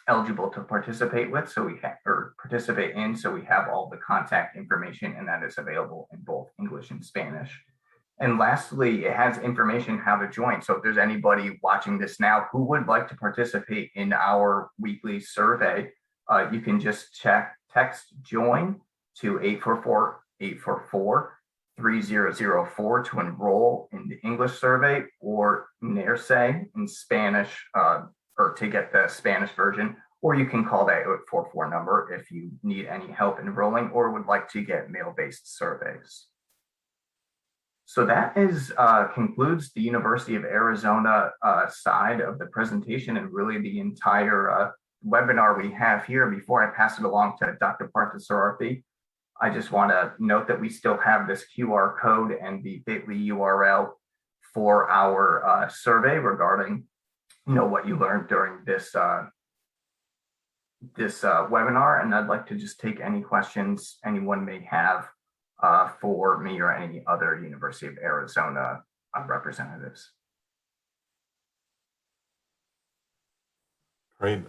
eligible to participate with. So we participate in. So we have all the contact information, and that is available in both English and Spanish. And lastly, it has information how to join. So if there's anybody watching this now who would like to participate in our weekly survey, you can just text join to 844-844-3004 to enroll in the English survey, or NIRSE in Spanish, or to get the Spanish version, or you can call that 844 number if you need any help enrolling or would like to get mail-based surveys. So that concludes the University of Arizona side of the presentation, and really the entire webinar we have here. Before I pass it along to Dr. Parthasarathy, I just want to note that we still have this QR code and the bit.ly URL for our survey regarding, what you learned during this webinar. And I'd like to just take any questions anyone may have for me or any other University of Arizona representatives. Great.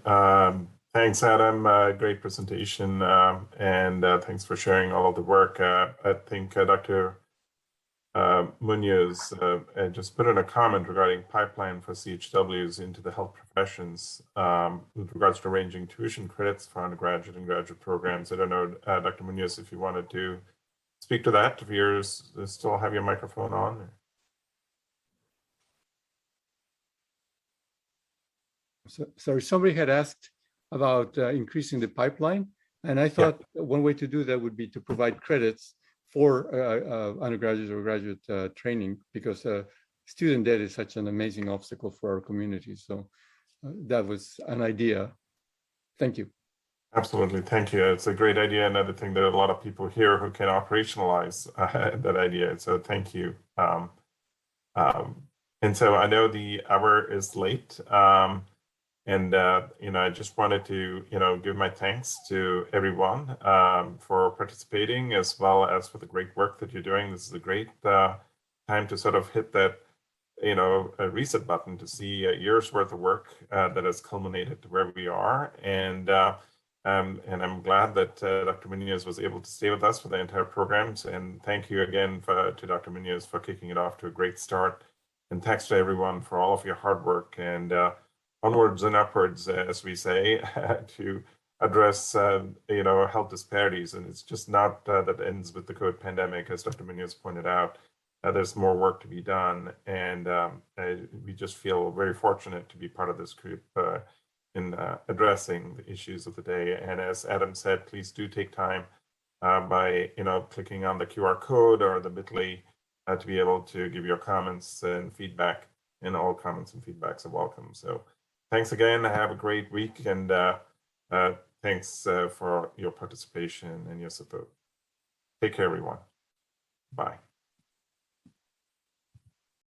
Thanks, Adam. Great presentation. And thanks for sharing all of the work. I think Dr. Muñoz just put in a comment regarding pipeline for CHWs into the health professions with regards to arranging tuition credits for undergraduate and graduate programs. I don't know, Dr. Muñoz, if you wanted to speak to that, if you still have your microphone on. So, sorry, somebody had asked about increasing the pipeline, and I thought one way to do that would be to provide credits for undergraduate or graduate training, because student debt is such an amazing obstacle for our community. So that was an idea. Thank you. Absolutely, thank you. It's a great idea. Another thing that a lot of people here who can operationalize that idea. So thank you. And so I know the hour is late. I just wanted to, give my thanks to everyone for participating, as well as for the great work that you're doing. This is a great time to sort of hit that, a reset button to see a year's worth of work that has culminated to where we are. And I'm glad that Dr. Muñoz was able to stay with us for the entire programs. And thank you again to Dr. Muñoz for kicking it off to a great start. And thanks to everyone for all of your hard work, and onwards and upwards, as we say, to address, health disparities. And it's just not that ends with the COVID pandemic, as Dr. Muñoz pointed out. There's more work to be done, and we just feel very fortunate to be part of this group in addressing the issues of the day. And as Adam said, please do take time by clicking on the QR code or the bit.ly to be able to give your comments and feedback. And all comments and feedbacks are welcome. So thanks again. Have a great week, and thanks for your participation and your support. Take care, everyone. Bye.